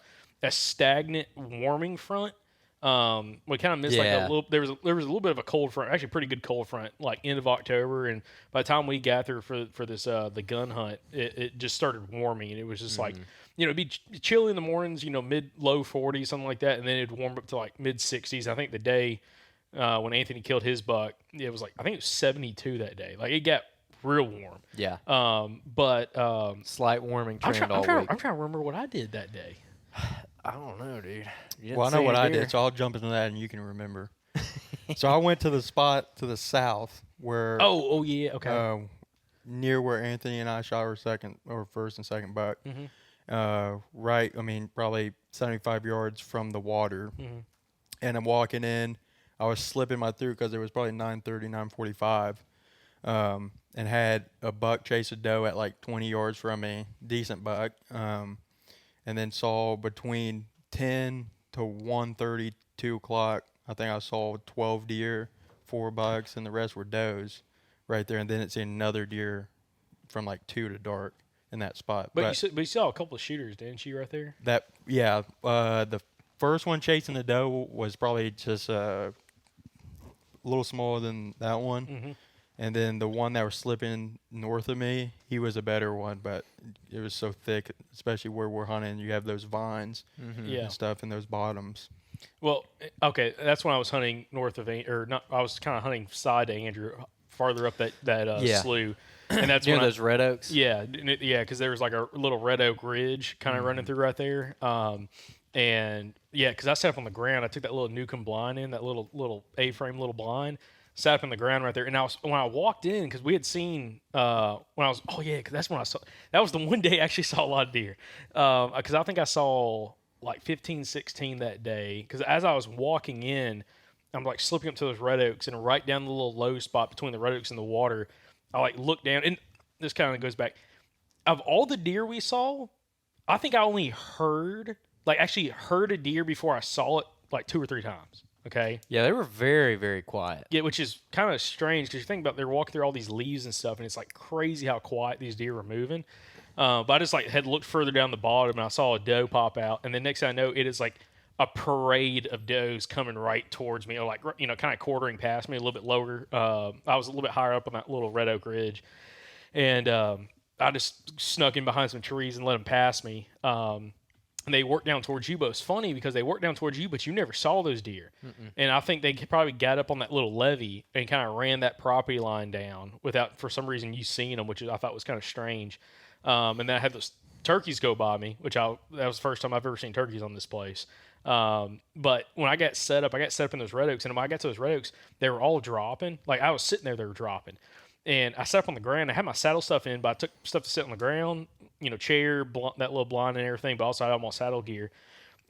stagnant warming front We kind of missed like a Yeah. little. There was a little bit of a cold front, actually pretty good cold front, like end of October, and by the time we got there for this the gun hunt, it just started warming, and it was just like it'd be chilly in the mornings, mid low 40s, something like that, and then it'd warm up to like mid 60s. I think the day when Anthony killed his buck, it was like I think it was 72 that day. Like it got real warm. Yeah. But Slight warming I'm trend trying all week. I'm trying to remember what I did that day. I don't know, dude. You Well, I didn't know see what any I deer? did, so I'll jump into that, and you can remember. So I went to the spot to the south where, Oh yeah, okay. near where Anthony and I shot our first and second buck. Right, I mean, probably 75 yards from the water. And I'm walking in. I was slipping my through because it was probably 9:30, 9:45, and had a buck chase a doe at like 20 yards from me, decent buck. And then saw between 10 to 1:30, 2 o'clock, I think I saw 12 deer, 4 bucks, and the rest were does right there. And then it's another deer from like 2 to dark in that spot. But you saw a couple of shooters, didn't you, right there? The first one chasing the doe was probably just a little smaller than that one. And then the one that was slipping north of me, he was a better one, but it was so thick, especially where we're hunting. You have those vines and stuff in those bottoms. Well, okay, that's when I was hunting north of I was kind of hunting side to Andrew, farther up that slough, and that's Near when those red oaks. yeah, because there was like a little red oak ridge kind of running through right there, and yeah, because I sat up on the ground, I took that little Newcomb blind in, that little A-frame little blind, sat up in the ground right there, and when I walked in, because we had seen because that's when I saw, that was the one day I actually saw a lot of deer, because I think I saw like 15, 16 that day, because as I was walking in, I'm like slipping up to those red oaks, and right down the little low spot between the red oaks and the water, I like look down, and this kind of goes back, of all the deer we saw, I think I only heard a deer before I saw it like 2 or 3 times. Okay. Yeah, they were very, very quiet. Yeah, which is kind of strange because you think about they're walking through all these leaves and stuff, and it's like crazy how quiet these deer were moving. But I just like had looked further down the bottom, and I saw a doe pop out, and then next thing I know, it is like a parade of does coming right towards me, or like kind of quartering past me a little bit lower. I was a little bit higher up on that little red oak ridge, and I just snuck in behind some trees and let them pass me. And they worked down towards you, but it's funny because they worked down towards you, but you never saw those deer. And I think they probably got up on that little levee and kind of ran that property line down without, for some reason, you seeing them, which I thought was kind of strange. And then I had those turkeys go by me, that was the first time I've ever seen turkeys on this place. But when I got set up in those red oaks, and when I got to those red oaks, they were all dropping. Like I was sitting there, they were dropping. And I sat up on the ground. I had my saddle stuff in, but I took stuff to sit on the ground, chair, that little blind and everything, but also I had all my saddle gear.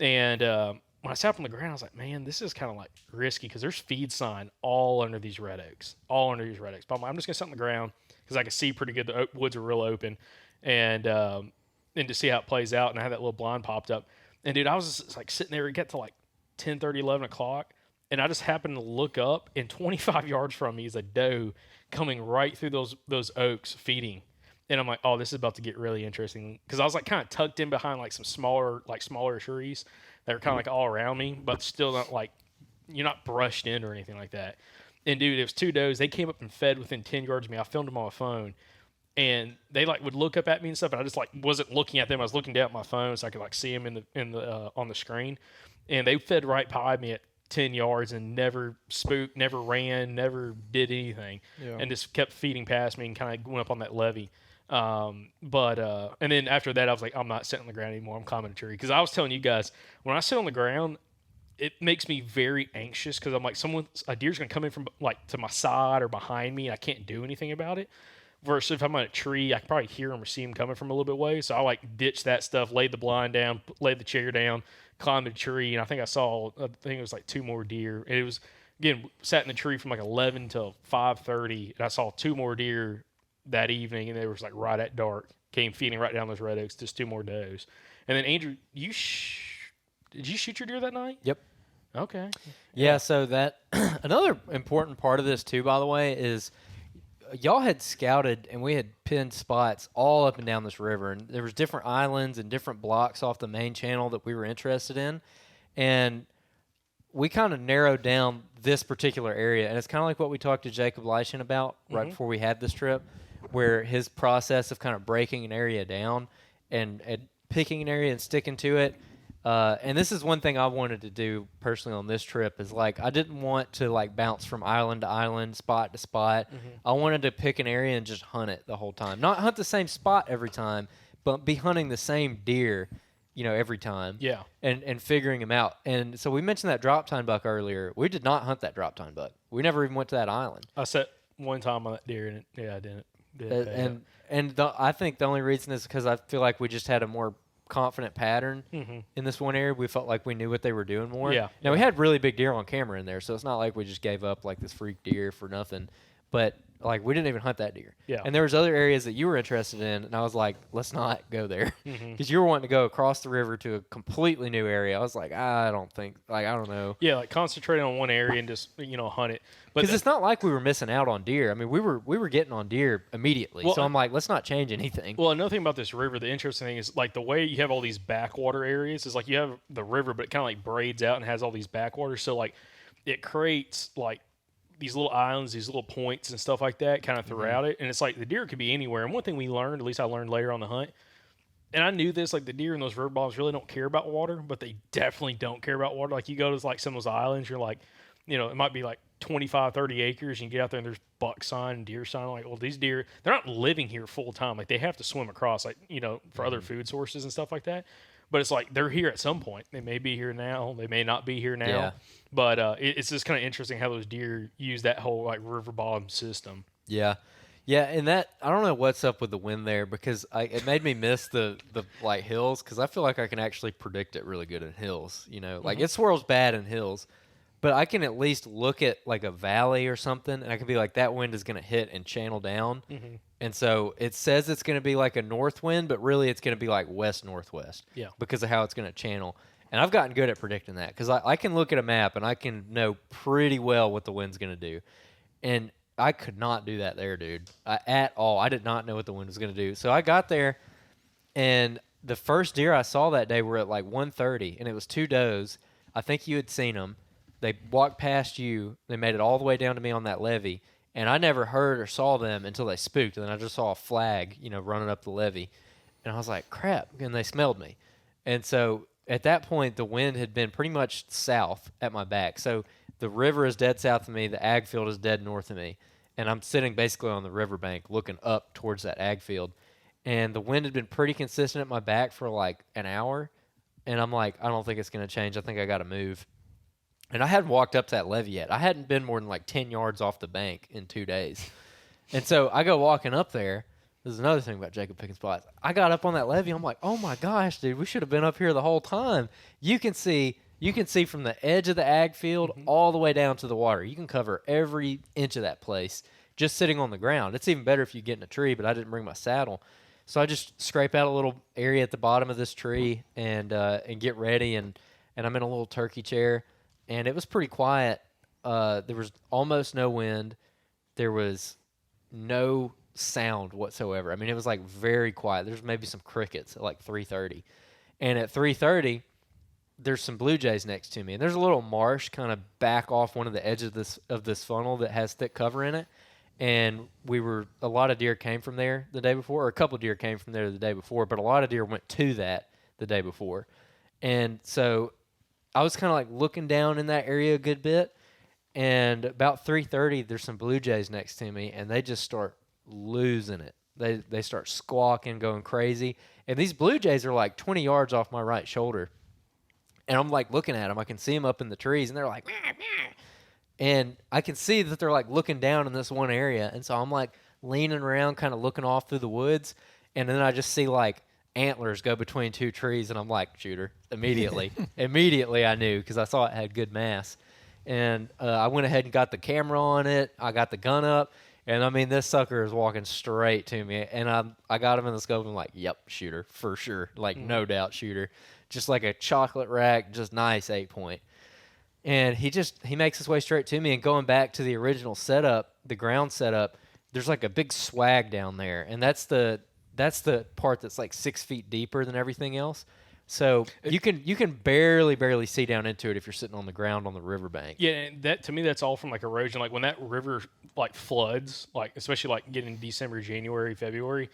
And when I sat up on the ground, I was like, man, this is kind of like risky because there's feed sign all under these red oaks. But I'm just going to sit on the ground because I can see pretty good. The woods are real open. And to see how it plays out. And I had that little blind popped up. And, dude, I was just like sitting there. It got to like 10:30, 11 o'clock. And I just happened to look up, and 25 yards from me is a doe coming right through those oaks feeding. And I'm like, oh, this is about to get really interesting. Because I was like kind of tucked in behind like some smaller trees that were kind of like all around me, but still not like, you're not brushed in or anything like that. And dude, it was 2 does. They came up and fed within 10 yards of me. I filmed them on my phone. And they like would look up at me and stuff, and I just like wasn't looking at them. I was looking down at my phone so I could like see them in the on the screen. And they fed right by me at 10 yards and never spooked, never ran, never did anything, and just kept feeding past me and kind of went up on that levee. And then after that, I was like, I'm not sitting on the ground anymore. I'm climbing a tree. Because I was telling you guys, when I sit on the ground, it makes me very anxious because I'm like, a deer's going to come in from like to my side or behind me, and I can't do anything about it. Versus if I'm on a tree, I can probably hear them or see them coming from a little bit away. So I like ditched that stuff, laid the blind down, laid the chair down, climbed the tree, and I think it was like 2 more deer. And it was, again, sat in the tree from like 11 till 5:30, and I saw 2 more deer that evening, and they was like right at dark, came feeding right down those red oaks, just 2 more does. And then Andrew, did you shoot your deer that night? Yep. Okay. Yeah, so that another important part of this too, by the way, is y'all had scouted and we had pinned spots all up and down this river, and there was different islands and different blocks off the main channel that we were interested in. And we kind of narrowed down this particular area, and it's kind of like what we talked to Jacob Leishan about right before we had this trip, where his process of kind of breaking an area down and picking an area and sticking to it. And this is one thing I wanted to do personally on this trip is like I didn't want to like bounce from island to island, spot to spot. I wanted to pick an area and just hunt it the whole time. Not hunt the same spot every time, but be hunting the same deer, every time. Yeah. And figuring them out. And so we mentioned that drop tine buck earlier. We did not hunt that drop tine buck. We never even went to that island. I set one time on that deer, and I didn't. I think the only reason is because I feel like we just had a more confident pattern in this one area. We felt like we knew what they were doing more. Yeah. Now we had really big deer on camera in there, so it's not like we just gave up like this freak deer for nothing. But like we didn't even hunt that deer. Yeah. And there was other areas that you were interested in, and I was like, let's not go there because you were wanting to go across the river to a completely new area. I was like, I don't know. Yeah, like concentrate on one area and just hunt it. But Because it's not like we were missing out on deer. I mean, we were getting on deer immediately. Well, so I'm like, let's not change anything. Well, another thing about this river, the interesting thing is like the way you have all these backwater areas is like you have the river, but it kind of like braids out and has all these backwaters. So like it creates like these little islands, these little points and stuff like that kind of throughout it. And it's like the deer could be anywhere. And one thing we learned, at least I learned later on the hunt, and I knew this, like the deer in those river bottoms really don't care about water, but they definitely don't care about water. Like you go to like some of those islands, you're like, it might be like 25, 30 acres. And you get out there and there's buck sign and deer sign. I'm like, well, these deer, they're not living here full time. Like they have to swim across, like, for other food sources and stuff like that. But it's like they're here at some point. They may be here now. They may not be here now. Yeah. But it's just kind of interesting how those deer use that whole like river bottom system. Yeah. Yeah, and that I don't know what's up with the wind there because it made me miss the like hills because I feel like I can actually predict it really good in hills. Like it swirls bad in hills, but I can at least look at like a valley or something, and I can be like that wind is going to hit and channel down. And so it says it's going to be like a north wind, but really it's going to be like west-northwest. Yeah. Because of how it's going to channel. And I've gotten good at predicting that because I can look at a map and I can know pretty well what the wind's going to do. And I could not do that there, dude, at all. I did not know what the wind was going to do. So I got there, and the first deer I saw that day were at like 1:30, and it was two does. I think you had seen them. They walked past you. They made it all the way down to me on that levee. And I never heard or saw them until they spooked. And then I just saw a flag, running up the levee. And I was like, crap. And they smelled me. And so at that point, the wind had been pretty much south at my back. So the river is dead south of me. The ag field is dead north of me. And I'm sitting basically on the riverbank looking up towards that ag field. And the wind had been pretty consistent at my back for like an hour. And I'm like, I don't think it's going to change. I think I got to move. And I hadn't walked up to that levee yet. I hadn't been more than like 10 yards off the bank in 2 days. And so I go walking up there. This is another thing about Jacob picking spots. I got up on that levee. I'm like, oh my gosh, dude, we should have been up here the whole time. You can see from the edge of the ag field all the way down to the water. You can cover every inch of that place just sitting on the ground. It's even better if you get in a tree, but I didn't bring my saddle. So I just scrape out a little area at the bottom of this tree and get ready. And I'm in a little turkey chair. And it was pretty quiet. There was almost no wind. There was no sound whatsoever. I mean, it was like very quiet. There's maybe some crickets at like 3:30. And at 3:30, there's some blue jays next to me. And there's a little marsh kind of back off one of the edges of this funnel that has thick cover in it. And a lot of deer came from there the day before, or a couple of deer came from there the day before, but a lot of deer went to that the day before. And so I was kind of like looking down in that area a good bit, and about 3:30, there's some blue jays next to me, and they just start losing it. They start squawking, going crazy, and these blue jays are like 20 yards off my right shoulder, and I'm like looking at them. I can see them up in the trees, and they're like, meh, meh. And I can see that they're like looking down in this one area, and so I'm like leaning around, kind of looking off through the woods, and then I just see like antlers go between two trees, and I'm like, shooter, immediately. Immediately I knew because I saw it had good mass. And I went ahead and got the camera on it. I got the gun up, and I mean, this sucker is walking straight to me. And I got him in the scope, and I'm like, yep, shooter, for sure. Like, no doubt shooter. Just like a chocolate rack, just nice 8-point. And he makes his way straight to me, and going back to the original setup, the ground setup, there's like a big swag down there, and that's the part that's like 6 feet deeper than everything else. So you can barely see down into it if you're sitting on the ground on the riverbank. Yeah, and that to me, that's all from like erosion. Like when that river like floods, like especially like getting December, January, February,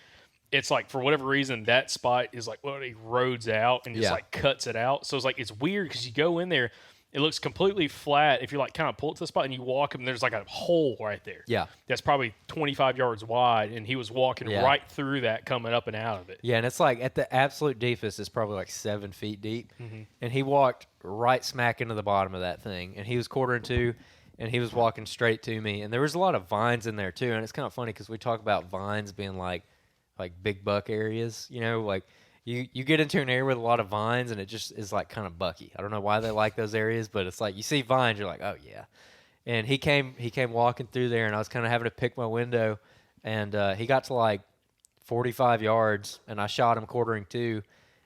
it's like for whatever reason that spot is like well it erodes out and just like cuts it out. So it's like it's weird because you go in there, it looks completely flat. If you like kind of pull it to the spot and you walk and there's like a hole right there. Yeah, that's probably 25 yards wide, and he was walking right through that, coming up and out of it. Yeah, and it's like at the absolute deepest, it's probably like 7 feet deep, and he walked right smack into the bottom of that thing, and he was quartering to, and he was walking straight to me, and there was a lot of vines in there too, and it's kind of funny because we talk about vines being like big buck areas, you know, like. You get into an area with a lot of vines, and it just is like kind of bucky. I don't know why they like those areas, but it's like you see vines, you're like, oh yeah. And he came walking through there, and I was kind of having to pick my window, and he got to like 45 yards, and I shot him quartering to,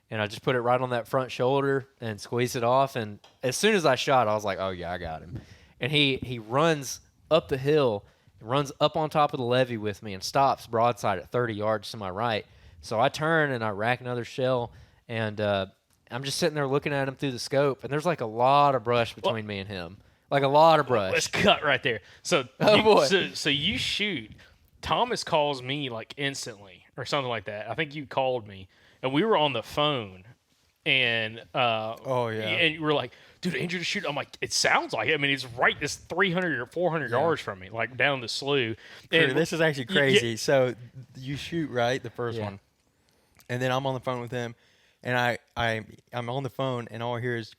and I just put it right on that front shoulder and squeezed it off. And as soon as I shot, I was like, oh yeah, I got him. And he runs up the hill, runs up on top of the levee with me, and stops broadside at 30 yards to my right. So I turn and I rack another shell, and I'm just sitting there looking at him through the scope, and there's like a lot of brush between me and him, like a lot of brush. Let's cut right there. So, so you shoot. Thomas calls me like instantly or something like that. I think you called me, and we were on the phone, and and you were like, dude, Andrew just shoot. I'm like, it sounds like it. I mean, it's right this 300 or 400 yards from me, like down the slough. And this is actually crazy. So you shoot right the first one. And then I'm on the phone with him, and I'm on the phone, and all I hear is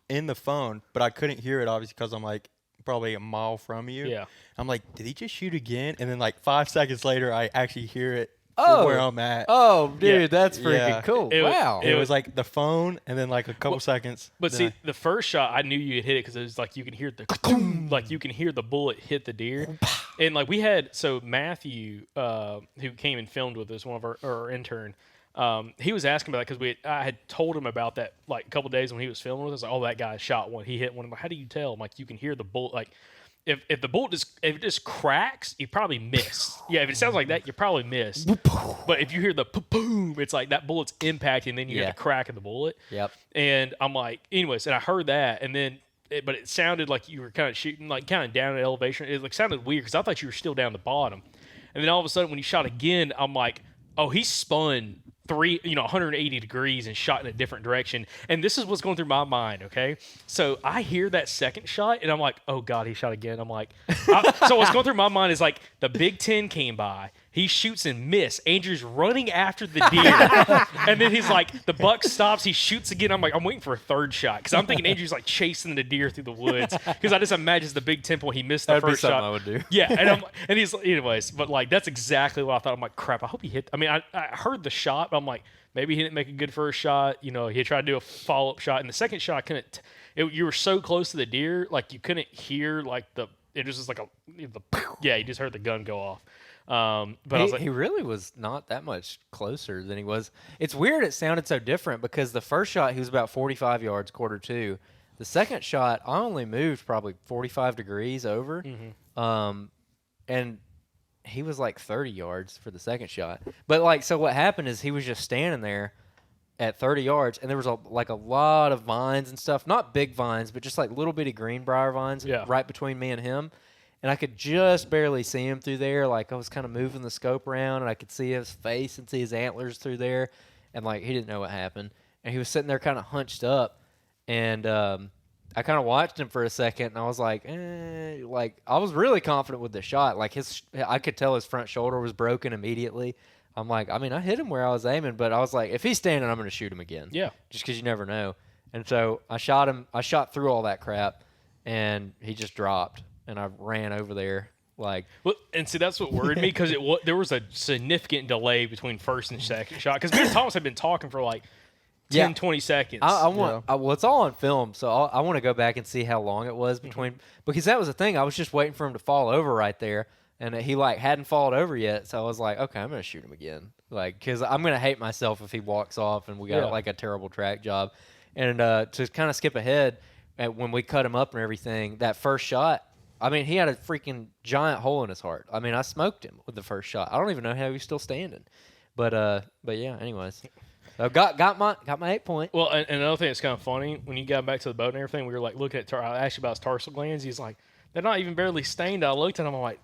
in the phone, but I couldn't hear it obviously because I'm like probably a mile from you. Yeah. I'm like, did he just shoot again? And then like 5 seconds later, I actually hear it from where I'm at. Oh, dude, that's freaking cool. Wow. It was like the phone, and then like a couple seconds. But see, the first shot, I knew you had hit it because it was like you can hear the like you can hear the bullet hit the deer. And like we had Matthew, who came and filmed with us, one of our intern. He was asking about that because I had told him about that like a couple of days when he was filming with us. Like, oh, that guy shot one. He hit one. I'm like, how do you tell? I'm like, you can hear the bullet. Like, if the bullet if it just cracks, you probably missed. Yeah, if it sounds like that, you probably missed. But if you hear the boom, it's like that bullet's impacting. Then you hear the crack of the bullet. Yep. And I'm like, anyways, and I heard that, and then. But it sounded like you were kind of shooting, like kind of down at elevation. It like sounded weird because I thought you were still down the bottom. And then all of a sudden, when you shot again, I'm like, oh, he spun 180 degrees and shot in a different direction. And this is what's going through my mind, okay? So I hear that second shot, and I'm like, oh, God, he shot again. I'm like, so what's going through my mind is like the Big Ten came by. He shoots and miss. Andrew's running after the deer. And then he's like, the buck stops. He shoots again. I'm like, I'm waiting for a third shot. Because I'm thinking Andrew's like chasing the deer through the woods. Because I just imagine the Big Ten point. He missed the first shot. I would do. Yeah. And he's, anyways, but like, that's exactly what I thought. I'm like, crap, I hope he hit. I mean, I heard the shot, but I'm like, maybe he didn't make a good first shot. You know, he tried to do a follow up shot. And the second shot, I couldn't, you were so close to the deer, like you couldn't hear like it was just like you just heard the gun go off. But I was like, he really was not that much closer than he was. It's weird it sounded so different because the first shot he was about 45 yards, quarter two. The second shot I only moved probably 45 degrees over, and he was like 30 yards for the second shot. But like, so what happened is he was just standing there at 30 yards, and there was a lot of vines and stuff, not big vines, but just like little bitty greenbrier vines right between me and him. And I could just barely see him through there. Like I was kind of moving the scope around, and I could see his face and see his antlers through there. And like he didn't know what happened. And he was sitting there kind of hunched up. And I kind of watched him for a second, and I was like, like I was really confident with the shot. Like I could tell his front shoulder was broken immediately. I'm like, I mean, I hit him where I was aiming, but I was like, if he's standing, I'm going to shoot him again. Yeah. Just because you never know. And so I shot him. I shot through all that crap, and he just dropped. And I ran over there like. Well, and see, that's what worried me because there was a significant delay between first and second shot because me and Thomas had been talking for like 10, 20 seconds. Well, it's all on film, so I want to go back and see how long it was between because that was the thing. I was just waiting for him to fall over right there, and he like hadn't fallen over yet. So I was like, okay, I'm gonna shoot him again, like because I'm gonna hate myself if he walks off and we got like a terrible track job. And to kind of skip ahead, when we cut him up and everything, that first shot. I mean, he had a freaking giant hole in his heart. I mean, I smoked him with the first shot. I don't even know how he's still standing. But yeah, anyways. So got my 8 point. Well, and another thing that's kind of funny, when you got back to the boat and everything, we were like looking at. I asked you about his tarsal glands. He's like, they're not even barely stained. I looked at him. I'm like,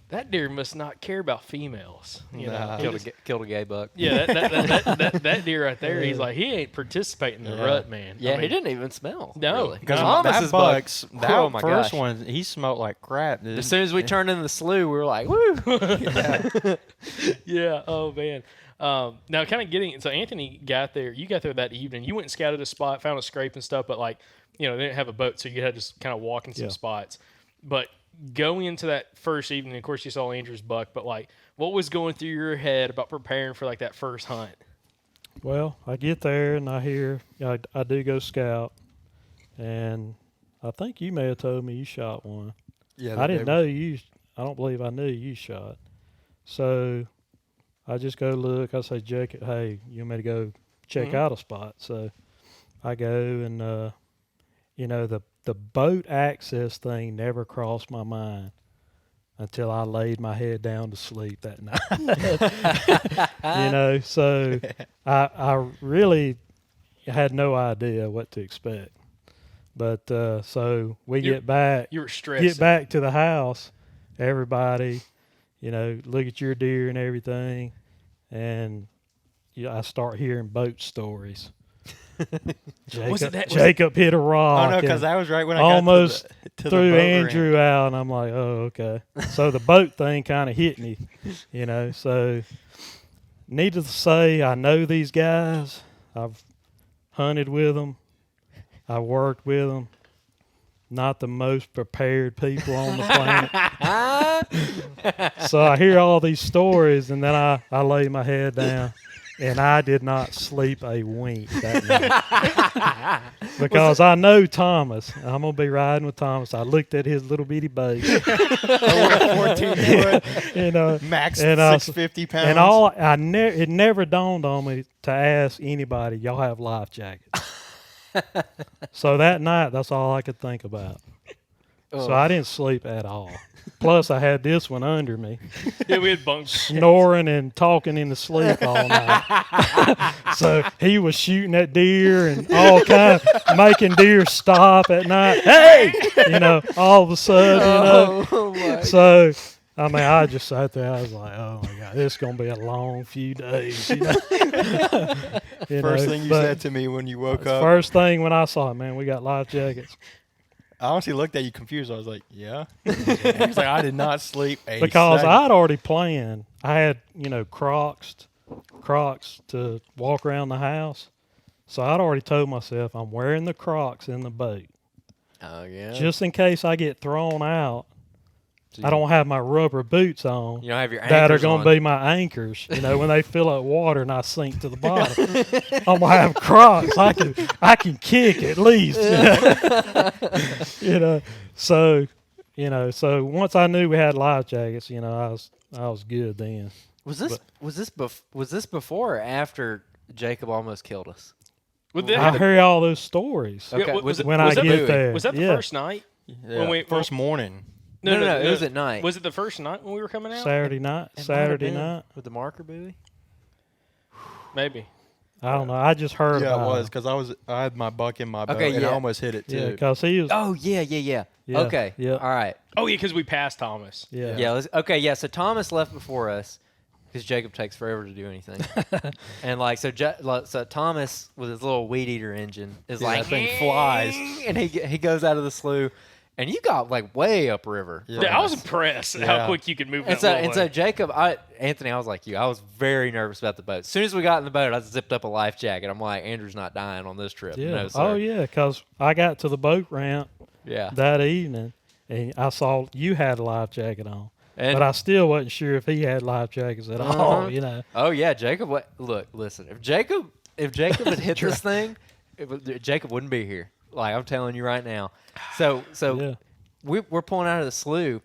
that deer must not care about females. You know, Killed a gay buck. yeah, that deer right there. He's like, he ain't participating in the rut, man. Yeah, I mean, he didn't even smell. No. really. Because Thomas's that buck's buck- that oh my first gosh. one, he smelled like crap, dude. As soon as we turned into the slough, we were like, "Woo!" Yeah. Oh man. Now, kind of getting so Anthony got there. You got there that evening. You went and scouted a spot, found a scrape and stuff, but like they didn't have a boat, so you had to just kind of walk in some spots. But going into that first evening, of course, you saw Andrew's buck. But like, what was going through your head about preparing for like that first hunt? Well, I get there and I hear I do go scout, and I think you may have told me you shot one. Yeah, I didn't know you. I don't believe I knew you shot. So I just go look. I say, Jacob, hey, you want me to go check out a spot? So I go and the boat access thing never crossed my mind until I laid my head down to sleep that night. So I really had no idea what to expect. But so we get back. You were stressed. Get back to the house. Everybody, look at your deer and everything, and I start hearing boat stories. Jacob hit a rock. Oh no, because that was right when I almost got to the threw boat Andrew ramp. out, and I'm like, oh, okay. So the boat thing kind of hit me, So, needless to say, I know these guys. I've hunted with them. I worked with them. Not the most prepared people on the planet. So I hear all these stories, and then I lay my head down. And I did not sleep a wink that night. Because I know Thomas. I'm going to be riding with Thomas. I looked at his little bitty boat. 14-foot, max and 650 pounds. And it never dawned on me to ask anybody, y'all have life jackets. So that night, that's all I could think about. So I didn't sleep at all. Plus, I had this one under me. Yeah, we had bunk Snoring and talking in the sleep all night. So he was shooting at deer and all kind of making deer stop at night. Hey! All of a sudden, So, I just sat there. I was like, oh, my God, this is going to be a long few days. First thing you said to me when you woke up. First thing when I saw it, man, we got life jackets. I honestly looked at you confused. I was like, yeah. He's like, I did not sleep because second. I'd already planned. I had, Crocs to walk around the house. So I'd already told myself I'm wearing the Crocs in the boat. Oh, yeah. Just in case I get thrown out. I don't have my rubber boots on. You don't have your anchors that are going on. to be my anchors. When they fill up water and I sink to the bottom, I'm gonna have Crocs. I can kick at least. So So once I knew we had life jackets, I was good then. Was this before or after Jacob almost killed us? I hear all those stories. Okay. Yeah, when I get there, was that the first night? Yeah, When we first morning. No, it was at night. Was it the first night when we were coming out? Saturday night. It might have Saturday been night. with the marker buoy. Maybe. I don't know. I just heard. Yeah, it about was because I had my buck in my boat and yeah. I almost hit it too. Yeah, because he was. Oh yeah. Yeah, Okay. yeah. All right. Oh yeah, because we passed Thomas. Yeah. Yeah. Okay. Yeah. So Thomas left before us because Jacob takes forever to do anything, and so Thomas with his little weed eater engine is Yeah, like that thing flies. and he goes out of the slough, and you got like way upriver. Yeah, I was impressed at how quick you could move. And so Jacob, Anthony, I was like you. I was very nervous about the boat. As soon as we got in the boat, I zipped up a life jacket. I'm like, Andrew's not dying on this trip. Yeah. No, sir. Oh yeah, because I got to the boat ramp Yeah. that evening, and I saw you had a life jacket on, And but I still wasn't sure if he had life jackets at all. Oh yeah, Jacob. Listen. If Jacob had hit this thing, Jacob wouldn't be here. Like I'm telling you right now. So Yeah. we're pulling out of the slough,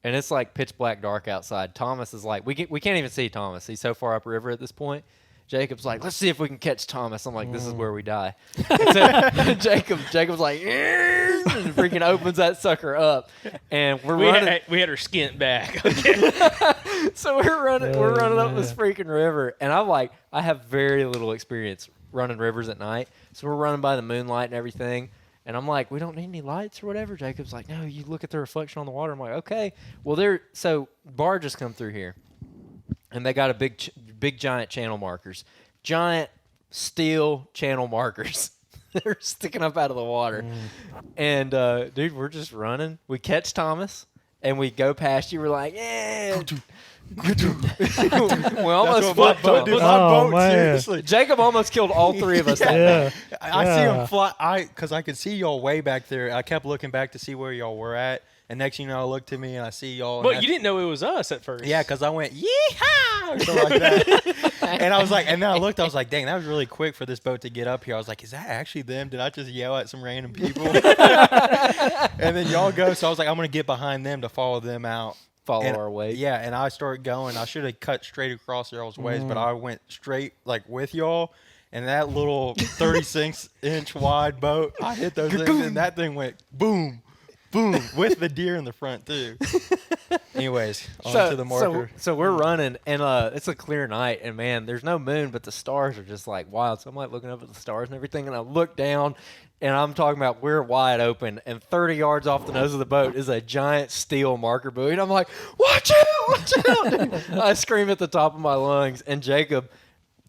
and it's like pitch black dark outside. Thomas is like we can't even see Thomas. He's so far upriver at this point. Jacob's like, let's see if we can catch Thomas. I'm like, this is where we die. So Jacob's like, and freaking opens that sucker up, and we're running. We had her skint back. So we're running up this man. freaking river, and I have very little experience running rivers at night. So we're running by the moonlight and everything, and I'm like, we don't need any lights or whatever. Jacob's like, no, you look at the reflection on the water. I'm like, okay. Well, so barges come through here, and they got a big giant channel markers, giant steel channel markers. They're sticking up out of the water. And, dude, we're just running. We catch Thomas, and we go past you. We're like, yeah. We almost flipped him. Dude, Oh, boat, man. seriously. Jacob almost killed all three of us that Yeah. day. I see him fly. Because I could see y'all way back there. I kept looking back to see where y'all were at. And next thing you know, I looked to me and I see y'all. But you didn't know it was us at first. Yeah, because I went, yeehaw, or something like that. And I was like, and then I looked, I was like, dang, that was really quick for this boat to get up here. I was like, is that actually them? Did I just yell at some random people? And then y'all go. So I was like, I'm going to get behind them to follow them out. Follow And- our way. Yeah, and I started going. I should have cut straight across y'all's ways, but I went straight like with y'all. And that little 36-inch wide boat, I hit those things, and that thing went boom, boom, with the deer in the front too. Anyways, on to the marker. So we're running, and it's a clear night, and man, there's no moon, but the stars are just like wild. So I'm like looking up at the stars and everything, and I look down, and I'm talking about we're wide open, and 30 yards off the nose of the boat is a giant steel marker buoy, and I'm like, watch out, dude. I scream at the top of my lungs, and Jacob,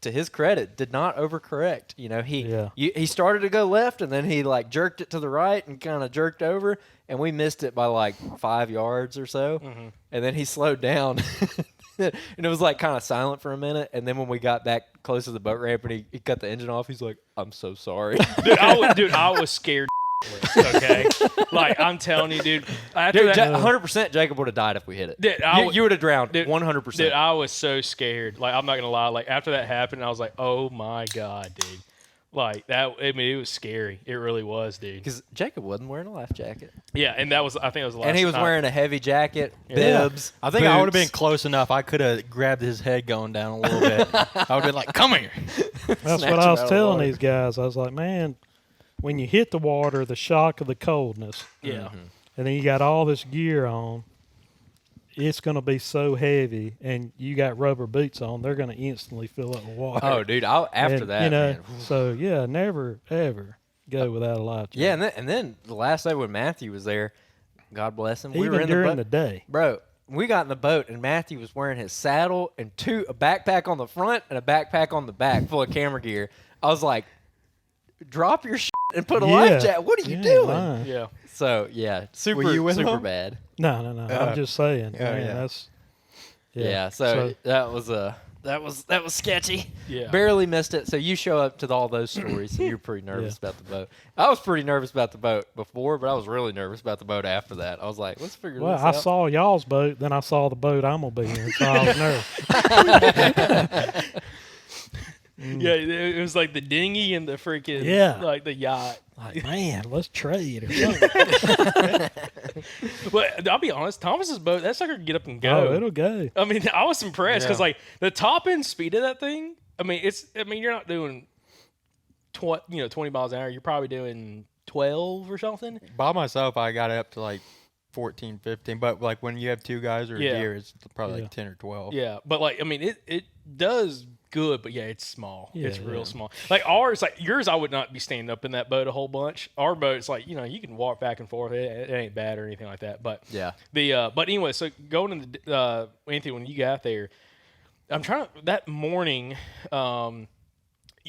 to his credit, did not overcorrect. You know, he started to go left, and then he like jerked it to the right and kind of jerked over, and we missed it by like 5 yards or so. And then he slowed down, and it was like kind of silent for a minute. And then when we got back close to the boat ramp and he cut the engine off, he's like, "I'm so sorry." Dude, I was scared. Okay, like I'm telling you, dude. After Dude, that, 100% Jacob would have died if we hit it. Dude, You would have drowned, dude, 100%. Dude, I was so scared. Like I'm not gonna lie. Like after that happened, I was like, oh my god, dude. Like that. I mean, it was scary. It really was, dude. Because Jacob wasn't wearing a life jacket, Yeah, and that was. I think it was the last. and he was time. wearing a heavy jacket, Yeah. bibs. I think I would have been boots. close enough. I could have grabbed his head going down a little bit. I would have been like, come here. That's Snatch what him I out was of the telling water. these guys. I was like, man, when you hit the water, the shock of the coldness, Yeah. and then you got all this gear on, it's going to be so heavy, and you got rubber boots on, they're going to instantly fill up with water. Oh, dude! After And, that, you know, man. so yeah, never ever go without a life jacket. Yeah, and then the last day when Matthew was there, God bless him, we even were in during the the boat. day. Bro, we got in the boat, and Matthew was wearing his saddle and a backpack on the front and a backpack on the back full of camera gear. I was like, drop your shit and put a life jacket. What are you doing? lying. Yeah. So, yeah, super, you with super him? bad. No. I'm just saying. yeah, man, yeah. That's Yeah, so that was sketchy. Yeah. Barely missed it. So you show up to all those stories, so you're pretty nervous about the boat. I was pretty nervous about the boat before, but I was really nervous about the boat after that. I was like, let's figure Well, this I out. saw y'all's boat, then I saw the boat I'm gonna be in, so I was nervous. Yeah, it was like the dinghy and the freaking like the yacht. Like, man, let's trade or something. But I'll be honest, Thomas's boat, that sucker can get up and go. Oh, it'll go. I mean, I was impressed because Yeah. like the top end speed of that thing. I mean, you're not doing 20 miles an hour. You're probably doing 12 or something. By myself, I got it up to like 14, 15. But like when you have two guys or a Yeah. deer, it's probably Yeah. like 10 or 12. Yeah, but like I mean, it does good, but yeah, it's small. Yeah, it's real yeah. small. Like ours, like yours, I would not be standing up in that boat a whole bunch. Our boat's like you can walk back and forth. It ain't bad or anything like that. But Yeah. but anyway, so going into Anthony, when you got there, I'm trying to that morning.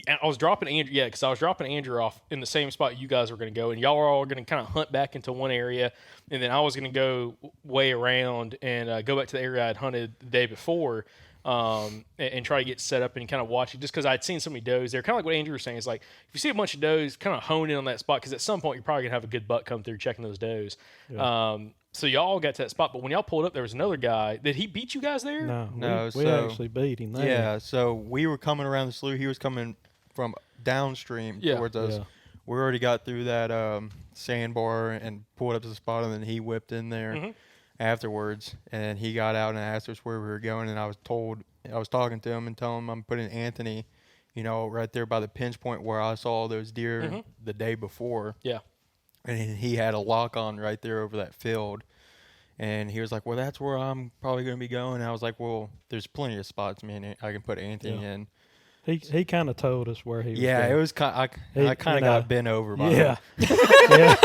I was dropping Andrew, because I was dropping Andrew off in the same spot you guys were going to go, and y'all were all going to kind of hunt back into one area, and then I was going to go way around and go back to the area I'd hunted the day before, and try to get set up and kind of watch it, just because I'd seen so many does there. Kind of like what Andrew was saying, is like if you see a bunch of does, kind of hone in on that spot, because at some point you're probably going to have a good buck come through checking those does. Yeah. So y'all got to that spot, but when y'all pulled up, there was another guy. Did he beat you guys there? No, we so- actually beat him there. Yeah, so we were coming around the slough. He was coming from downstream Yeah. towards us. Yeah. We already got through that sandbar and pulled up to the spot, and then he whipped in there afterwards. And he got out and asked us where we were going, and I was talking to him and telling him I'm putting Anthony you know, right there by the pinch point where I saw those deer the day before. Yeah. And he had a lock on right there over that field. And he was like, well, that's where I'm probably going to be going. And I was like, well, there's plenty of spots, man. I can put Anthony in. He kind of told us where he was Yeah, going. it was kind. I kind of got bent over by Yeah. him.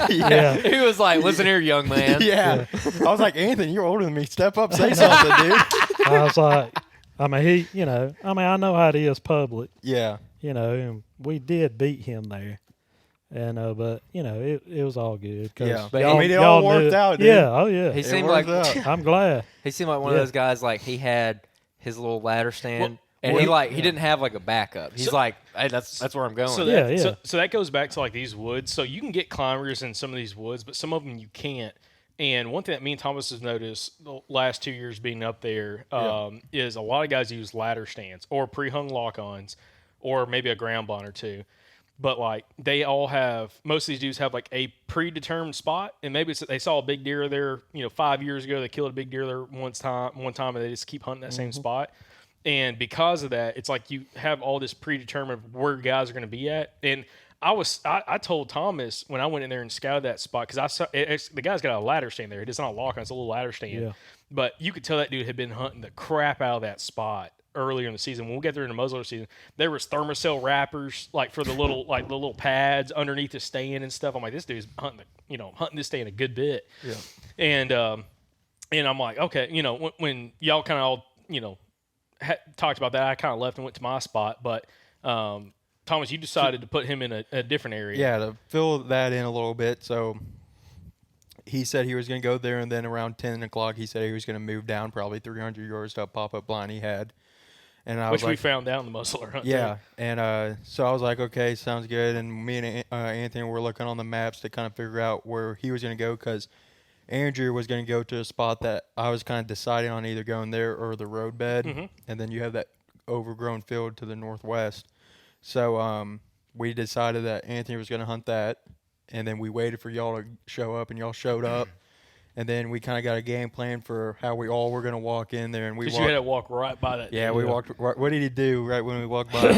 Yeah. He was like, "Listen here, young man." Yeah. I was like, Anthony, you're older than me. Step up, say something, dude. I was like, I mean, I know how it is public, Yeah. and we did beat him there. And but it was all good. 'Cause Yeah. But y'all- I mean, it y'all all knew worked it. out, dude. Yeah, oh yeah. He It seemed worked like out. I'm glad. he seemed like one of those guys. Like he had his little ladder stand, and well, he didn't have like a backup. He's like, "Hey, that's where I'm going." So Yeah, that, yeah. So that goes back to like these woods. So you can get climbers in some of these woods, but some of them you can't. And one thing that me and Thomas has noticed the last 2 years being up there is a lot of guys use ladder stands or pre-hung lock-ons or maybe a ground blind or two. But like they all have, most of these dudes have like a predetermined spot, and maybe it's that they saw a big deer there, 5 years ago. They killed a big deer there one time, and they just keep hunting that same spot. And because of that, it's like you have all this predetermined where guys are going to be at. And I told Thomas when I went in there and scouted that spot, because I saw the guy's got a ladder stand there. It's not a lock on, it's a little ladder stand. Yeah. But you could tell that dude had been hunting the crap out of that spot earlier in the season. When we got there in the muzzleloader season, there was thermocell wrappers like for the little the little pads underneath the stand and stuff. I'm like, this dude's hunting this stand a good bit. Yeah. And I'm like, okay, when y'all kind of all talked about that, I kind of left and went to my spot. But Thomas, you decided to put him in a different area. Yeah, to fill that in a little bit. So he said he was going to go there, and then around 10 o'clock, he said he was going to move down probably 300 yards to a pop-up blind he had. And I Which was like, we found out in the muzzleloader hunt. yeah. And so I was like, okay, sounds good. And me and Anthony were looking on the maps to kind of figure out where he was going to go, because Andrew was going to go to a spot that I was kind of deciding on either going there or the road bed. Mm-hmm. And then you have that overgrown field to the northwest. So we decided that Anthony was going to hunt that. And then we waited for y'all to show up, and y'all showed up. And then we kind of got a game plan for how we all were going to walk in there. And we Because you had to walk right by that. yeah, dude. we walked. What did he do right when we walked by?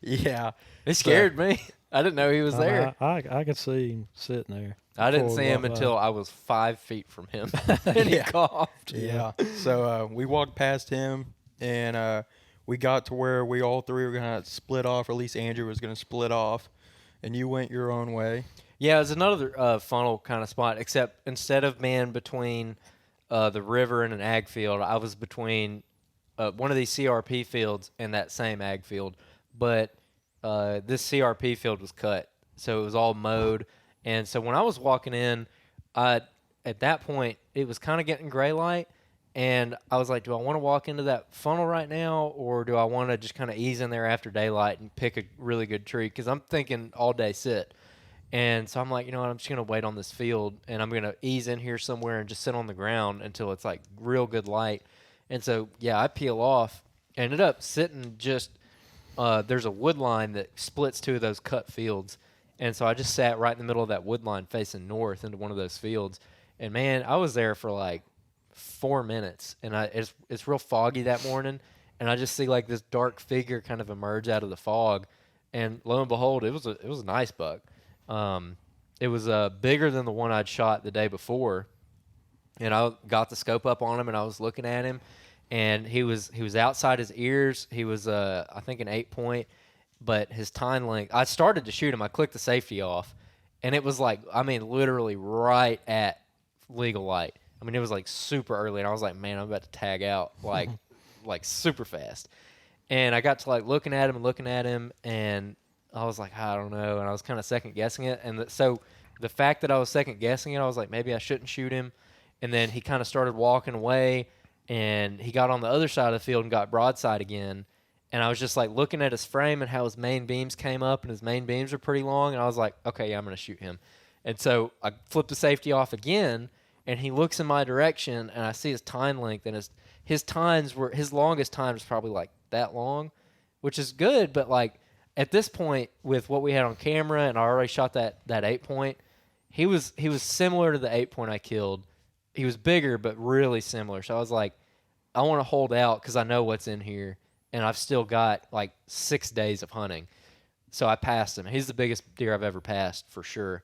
Yeah. It scared me. I didn't know he was there. I could see him sitting there. I didn't before see we him walked by. until I was 5 feet from him, and he Yeah. coughed. Yeah. So we walked past him, and we got to where we all three were going to split off, or at least Andrew was going to split off, and you went your own way. Yeah, it was another funnel kind of spot, except instead of being between the river and an ag field, I was between one of these CRP fields and that same ag field. But this CRP field was cut, so it was all mowed. And so when I was walking in, at that point, it was kind of getting gray light. And I was like, do I want to walk into that funnel right now, or do I want to just kind of ease in there after daylight and pick a really good tree? Because I'm thinking all day sit. And so I'm like, you know what, I'm just going to wait on this field, and I'm going to ease in here somewhere and just sit on the ground until it's like real good light. And so, yeah, I peel off. Ended up sitting just there's a wood line that splits two of those cut fields. And so I just sat right in the middle of that wood line facing north into one of those fields. And, man, I was there for like 4 minutes. And it's real foggy that morning. And I just see like this dark figure kind of emerge out of the fog. And lo and behold, it was a nice buck. It was bigger than the one I'd shot the day before, and I got the scope up on him, and I was looking at him, and he was outside his ears. He was I think an 8-point, but his tine length. I started to shoot him. I clicked the safety off, and it was like, I mean, literally right at legal light. I mean, it was like super early, and I was like, man, I'm about to tag out like super fast. And I got to like looking at him, and I was like, I don't know, and I was kind of second guessing it, and so the fact that I was second guessing it, I was like, maybe I shouldn't shoot him. And then he kind of started walking away, and he got on the other side of the field and got broadside again. And I was just like looking at his frame and how his main beams came up, and his main beams were pretty long, and I was like, okay, yeah, I'm going to shoot him. And so I flipped the safety off again, and he looks in my direction, and I see his tine length, and his longest time was probably like that long, which is good, but like, at this point, with what we had on camera, and I already shot that 8-point, he was similar to the 8-point I killed. He was bigger, but really similar. So I was like, I want to hold out because I know what's in here, and I've still got like 6 days of hunting. So I passed him. He's the biggest deer I've ever passed for sure.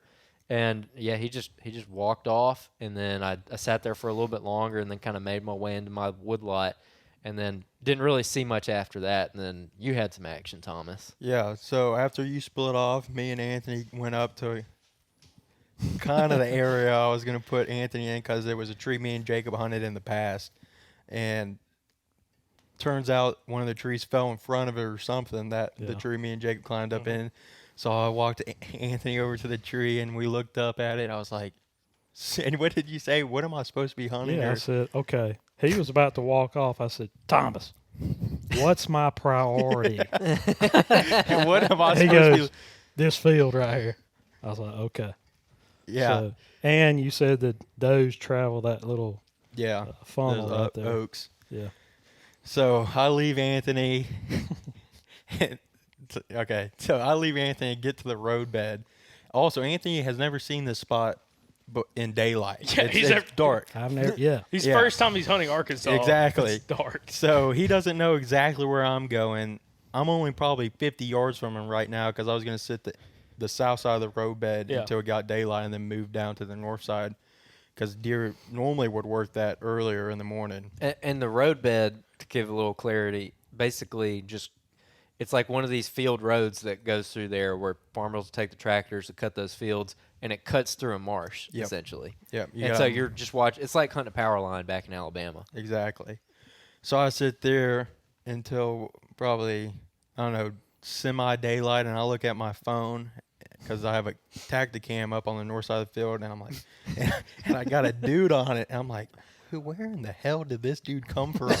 And yeah, he just walked off, and then I sat there for a little bit longer, and then kind of made my way into my woodlot, and then didn't really see much after that. And then you had some action, Thomas. Yeah, so after you split off, me and Anthony went up to kind of the area I was going to put Anthony in because there was a tree me and Jacob hunted in the past. And turns out one of the trees fell in front of it or something that the tree me and Jacob climbed up in. So I walked Anthony over to the tree, and we looked up at it. I was like, and what did you say? What am I supposed to be hunting? Yeah, or? I said, okay. He was about to walk off. I said, Thomas, what's my priority? What am I He supposed goes, to be? this field right here. I was like, okay. Yeah. So, and you said that does travel that little Yeah. funnel There's right there. oaks. Yeah. So I leave Anthony. Okay, so I leave Anthony and get to the roadbed. Also, Anthony has never seen this spot in daylight. Yeah, it's dark. I've never, yeah. He's Yeah. first time he's hunting Arkansas. Exactly. It's dark. So he doesn't know exactly where I'm going. I'm only probably 50 yards from him right now because I was going to sit the south side of the roadbed until it got daylight and then move down to the north side because deer normally would work that earlier in the morning. And the roadbed, to give a little clarity, basically just it's like one of these field roads that goes through there where farmers will take the tractors to cut those fields, and it cuts through a marsh, essentially. Yep. And so you're just watching. It's like hunting a power line back in Alabama. Exactly. So I sit there until probably, I don't know, semi-daylight, and I look at my phone because I have a Tacticam up on the north side of the field, and I'm like, and I got a dude on it, and I'm like, where in the hell did this dude come from?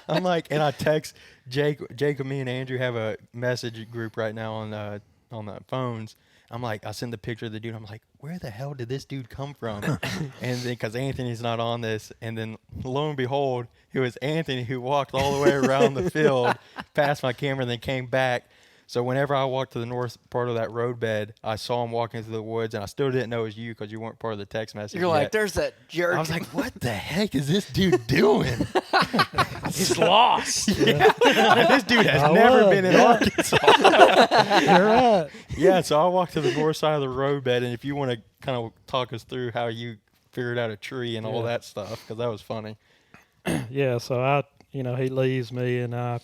I'm like, and I text Jacob, me and Andrew have a message group right now on the phones. I'm like, I send the picture of the dude. I'm like, where the hell did this dude come from? And then because Anthony's not on this, and then lo and behold, it was Anthony who walked all the way around the field, past my camera, and then came back. So whenever I walked to the north part of that roadbed, I saw him walking through the woods, and I still didn't know it was you because you weren't part of the text message. You're yet. like, there's that jerk. I was like, what the heck is this dude doing? He's lost. This dude has I never was, been in yeah. Arkansas. You're right. Yeah, so I walked to the north side of the roadbed, and if you want to kind of talk us through how you figured out a tree and all that stuff, because that was funny. Yeah, so he leaves me, and I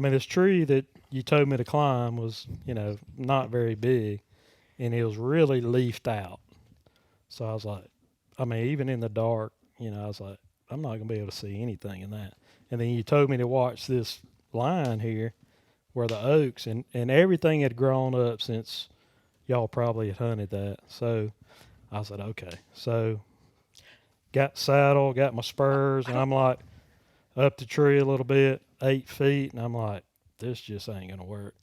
mean, this tree that you told me to climb was, not very big, and it was really leafed out. So I was like, I mean, even in the dark, I was like, I'm not going to be able to see anything in that. And then you told me to watch this line here where the oaks, and everything had grown up since y'all probably had hunted that. So I said, okay. So got saddle, got my spurs, and I'm like up the tree a little bit, 8 feet, and I'm like, this just ain't gonna work,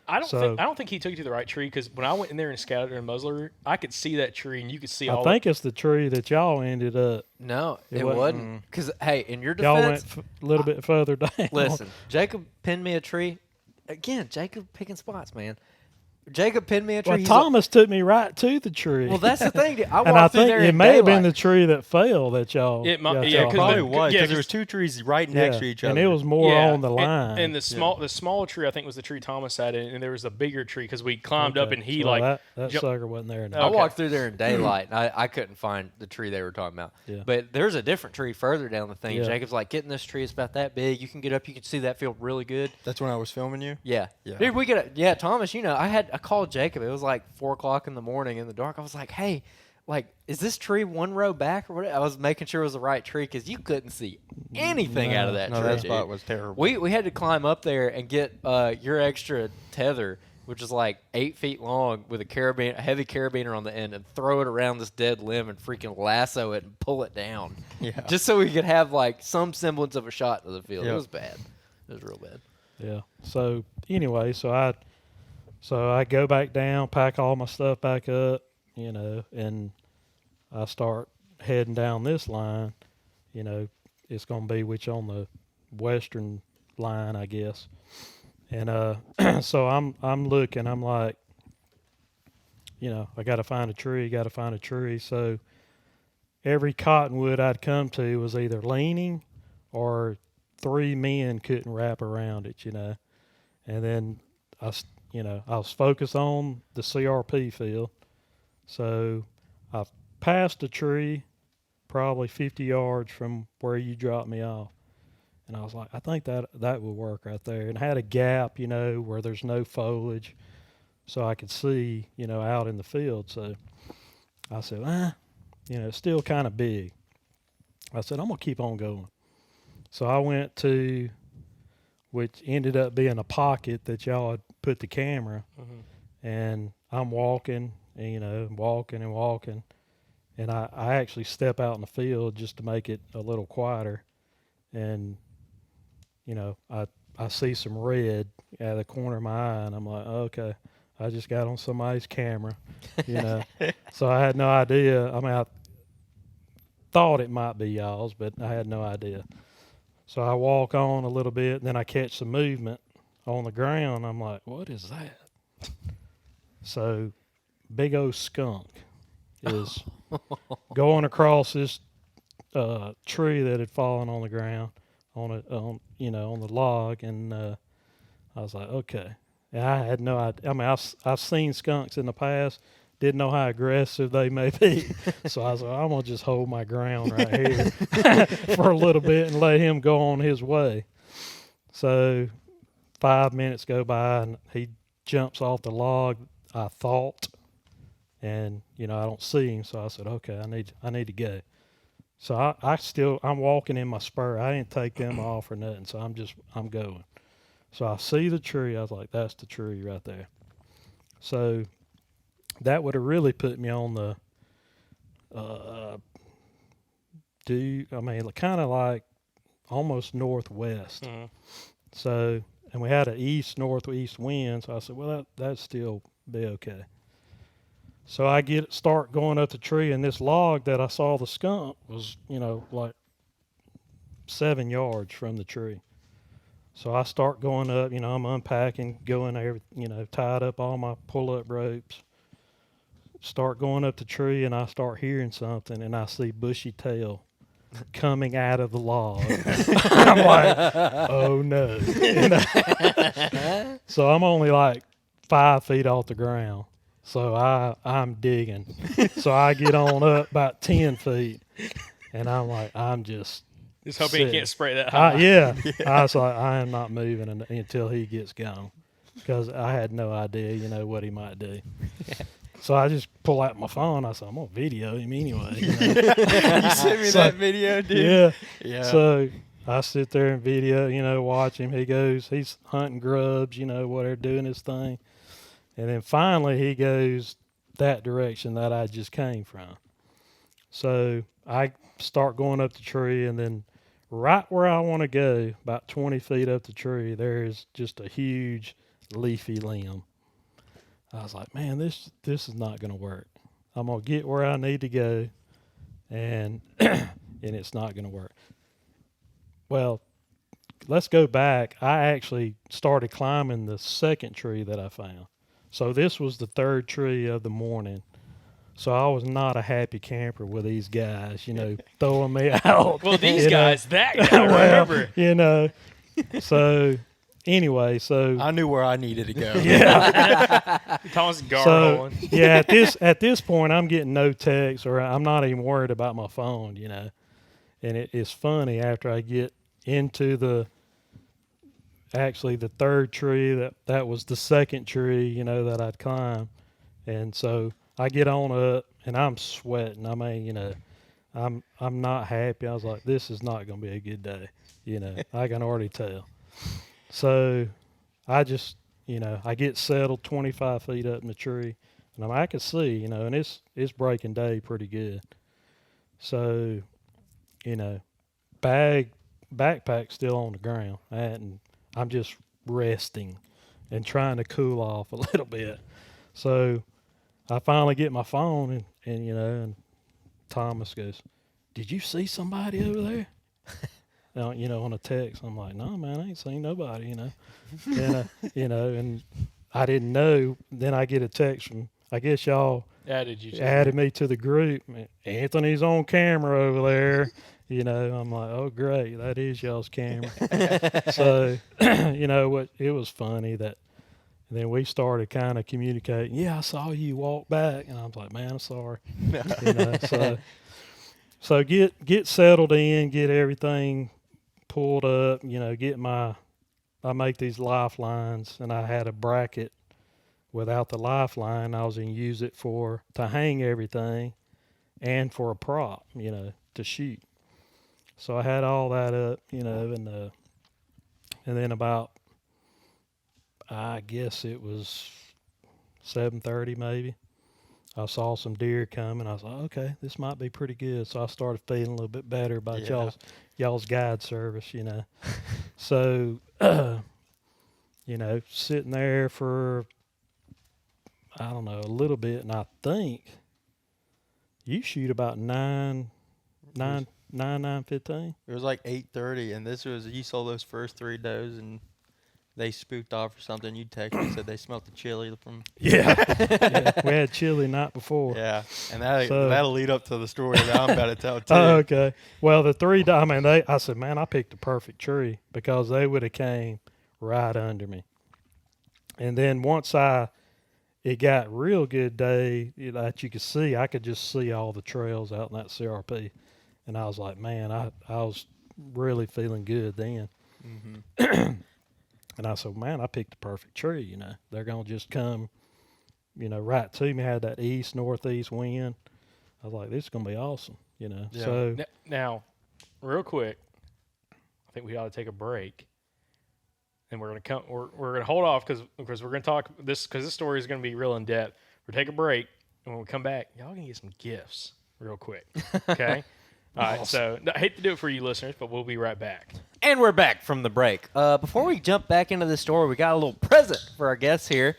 I don't think he took you to the right tree because when I went in there and scouted in muzzler, I could see that tree and you could see I think it's the tree that y'all ended up. No, it wasn't. wasn't. Because, hey, in your Y'all defense, went a little bit further down. listen, Jacob pinned me a tree. Again, Jacob picking spots, man. Jacob pinned me a tree. Well, He's Thomas took me right to the tree. well, that's the thing. I walked and I through think there it in may have been the daylight. tree that fell that y'all. It might- got yeah, y'all 'cause Probably hunted. was yeah, because there was 'cause- 2 trees right next to each other. And it was more on the line. And the small tree I think was the tree Thomas had, and there was a bigger tree because we climbed up Okay. and he So like that jump- sucker wasn't there. I Now. Okay. walked through there in daylight. And I couldn't find the tree they were talking about. Yeah. But there's a different tree further down the thing. Yeah. Jacob's like, getting this tree. It's about that big. You can get up. You can see that field really good. That's when I was filming you? Yeah. Yeah. Dude, Thomas, I called Jacob. It was like 4:00 in the morning in the dark. I was like, hey, is this tree one row back or what? I was making sure it was the right tree because you couldn't see anything out of that No, tree. that dude. spot was terrible. We had to climb up there and get your extra tether, which is like 8 feet long, with a heavy carabiner on the end, and throw it around this dead limb and freaking lasso it and pull it down. Yeah. Just so we could have like some semblance of a shot to the field. It Yep. was bad. It was real bad. Yeah. So anyway, so I go back down, pack all my stuff back up, and I start heading down this line. It's gonna be which on the western line, I guess. And so I'm looking. I'm like, I got to find a tree. So every cottonwood I'd come to was either leaning or 3 men couldn't wrap around it, And then I was focused on the CRP field. So I passed a tree probably 50 yards from where you dropped me off. And I was like, I think that would work right there. And I had a gap, where there's no foliage, so I could see, out in the field. So I said, it's still kind of big. I said, I'm going to keep on going. So I went to, which ended up being a pocket that y'all had put the camera. Mm-hmm. And I'm walking, and, walking and walking. And I actually step out in the field just to make it a little quieter. And, I see some red out of the corner of my eye, and I'm like, okay, I just got on somebody's camera, So I had no idea. I mean, I thought it might be y'all's, but I had no idea. So I walk on a little bit, and then I catch some movement on the ground. I'm like, what is that? So big old skunk is going across this tree that had fallen on the ground on the log, and I was like, okay. And I had no idea. I mean, I've seen skunks in the past, didn't know how aggressive they may be, so I was like, I'm gonna just hold my ground right here for a little bit and let him go on his way. So 5 minutes go by, and he jumps off the log. I thought, and I don't see him, so I said, okay, I need to go. So I'm walking in my spur. I didn't take them off or nothing, so I'm going. So I see the tree. I was like, that's the tree right there. So that would have really put me on the kind of like almost northwest. Mm-hmm. So, and we had an east-northeast wind, so I said, well, that'd still be okay. So I start going up the tree, and this log that I saw the skunk was, like 7 yards from the tree. So I start going up, I'm unpacking, going there, tied up all my pull-up ropes. Start going up the tree, and I start hearing something, and I see bushy tail coming out of the log. I'm like, oh no. So I'm only like 5 feet off the ground. So I'm digging. So I get on up about 10 feet, and I'm like, I'm just hoping he can't spray that high. Yeah. I was like, I am not moving until he gets gone, because I had no idea, what he might do. Yeah. So I just pull out my phone. I said, I'm going to video him anyway. You sent me that video, dude? Yeah. Yeah. So I sit there and video, watch him. He's hunting grubs, whatever, doing his thing. And then finally he goes that direction that I just came from. So I start going up the tree, and then right where I want to go, about 20 feet up the tree, there is just a huge leafy limb. I was like, man, this is not going to work. I'm going to get where I need to go, and and it's not going to work. Well, let's go back. I actually started climbing the second tree that I found. So this was the third tree of the morning. So I was not a happy camper with these guys, throwing me out. Well, these guys, that guy, remember. So anyway, I knew where I needed to go. Yeah. Thomas so, yeah, at this point, I'm getting no texts, or I'm not even worried about my phone, And it's funny, after I get into the third tree, that was the second tree, that I'd climbed. And so I get on up, and I'm sweating. I mean, I'm not happy. I was like, this is not going to be a good day. I can already tell. So I just, I get settled 25 feet up in the tree, and I can see, and it's breaking day pretty good. So, backpack still on the ground. I'm just resting and trying to cool off a little bit. So I finally get my phone, and Thomas goes, "Did you see somebody over there?" Now, on a text, I'm like, "No, man, I ain't seen nobody." And and I didn't know. Then I get a text from, I guess y'all Added you. added me to the group. Anthony's on camera over there. You know, I'm like, oh, great, that is y'all's camera. So, you know, what? It was funny that. And then we started kind of communicating. Yeah, I saw you walk back, and I was like, man, I'm sorry. You know, so get settled in, get everything pulled up. You know, I make these lifelines, and I had a bracket without the lifeline. I was going to use it to hang everything, and for a prop, you know, to shoot. So I had all that up, you know, and then about, I guess it was 7:30 maybe, I saw some deer coming. I was like, okay, this might be pretty good. So I started feeling a little bit better about y'all's guide service, you know. So, you know, sitting there for, I don't know, a little bit, and I think you shoot about 9:15. It was like 8:30, and you saw those first 3 does, and they spooked off or something. You texted me, said they smelled the chili from. Yeah. We had chili night before. Yeah, and that'll lead up to the story that I'm about to tell too. Oh, okay. Well, the 3 I mean, I said, man, I picked the perfect tree because they would have came right under me. And then once it got real good day that you could see, I could just see all the trails out in that CRP. And I was like, man, I was really feeling good then. Mm-hmm. And I said, man, I picked the perfect tree, you know. They're going to just come, you know, right to me. Had that northeast wind. I was like, this is going to be awesome, you know. Yeah. So Now, real quick, I think we ought to take a break. And we're going to hold off because we're going to talk this, because this story is going to be real in depth. We're going to take a break, and when we come back, y'all going to get some gifts real quick, okay? All right, so I hate to do it for you listeners, but we'll be right back. And we're back from the break. Before we jump back into the story, we got a little present for our guests here.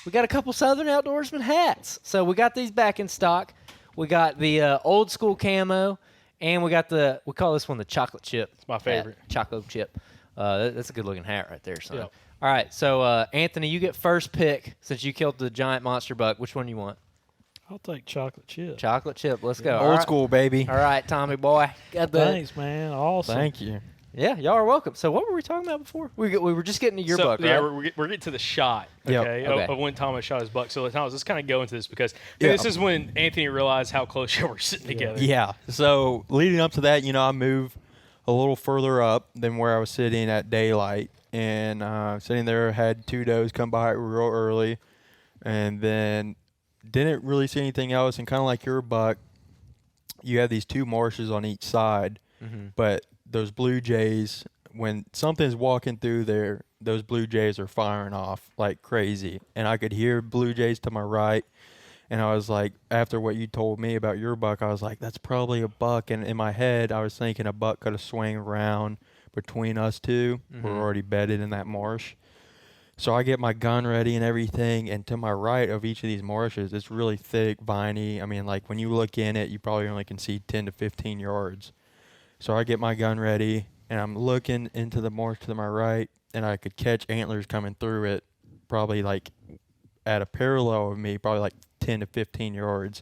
We got a couple Southern Outdoorsman hats. So we got these back in stock. We got the old school camo, and we call this one the chocolate chip. It's my favorite. Chocolate chip. That's a good looking hat right there, son. Yep. All right, so Anthony, you get first pick since you killed the giant monster buck. Which one do you want? I'll take chocolate chip. Chocolate chip. Let's go. Old school, baby. All right, Tommy boy. Got the. Thanks, man. Awesome. Thank you. Yeah, y'all are welcome. So what were we talking about before? We were just getting to your buck, right? Yeah, we're getting to the shot, Yep. okay, Okay. Of when Thomas shot his buck. So Thomas, let's kind of go into this because Yeah. this is when Anthony realized how close you were sitting together. Yeah. So leading up to that, you know, I moved a little further up than where I was sitting at daylight, and sitting there had 2 does come by real early, and then didn't really see anything else. And kind of like your buck, you have these 2 marshes on each side, but those blue jays, when something's walking through there, those blue jays are firing off like crazy. And I could hear blue jays to my right. And I was like, after what you told me about your buck, I was like, that's probably a buck. And in my head, I was thinking a buck could have swung around between us 2. We're already bedded in that marsh. So I get my gun ready and everything, and to my right of each of these marshes, it's really thick, viney. I mean, like when you look in it, you probably only can see 10 to 15 yards. So I get my gun ready, and I'm looking into the marsh to my right, and I could catch antlers coming through it, probably like at a parallel of me, probably like 10 to 15 yards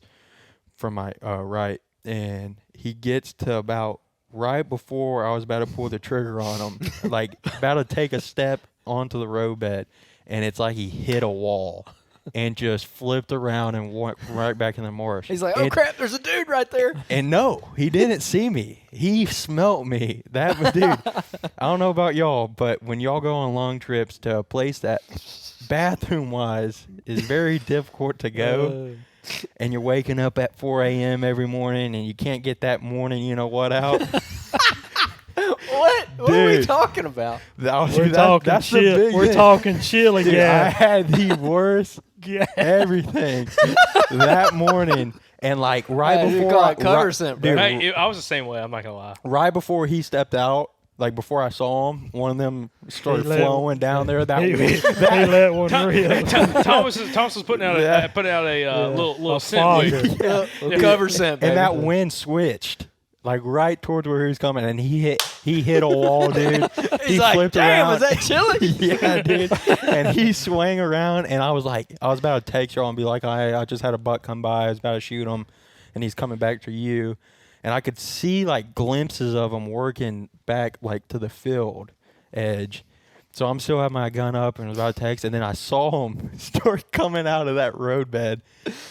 from my right. And he gets to about right before I was about to pull the trigger on him, like about to take a step onto the road bed, and it's like he hit a wall and just flipped around and went right back in the marsh. He's like, oh, crap, there's a dude right there. And no, he didn't see me. He smelt me. That was, dude, I don't know about y'all, but when y'all go on long trips to a place that bathroom-wise is very difficult to go, and you're waking up at 4 a.m. every morning, and you can't get that morning you-know-what out. What are we talking about? We're talking chili Dude, I gas. had the worst everything that morning, and like Hey, I was the same way. I'm not gonna lie. right before he stepped out, like before I saw him, one of them started flowing down there. He let one rip. Thomas was putting out a little scent fogger. leak. Cover scent, baby. And that wind switched. like right towards where he was coming, and he hit a wall, dude. He's like, flipped damn, around. is that chili? Yeah, dude. And he swang around, and I was about to text y'all and be like, I just had a buck come by. I was about to shoot him, and he's coming back to you. And I could see like glimpses of him working back like to the field edge. So I'm still having my gun up and I was about to text, and then I saw him start coming out of that roadbed,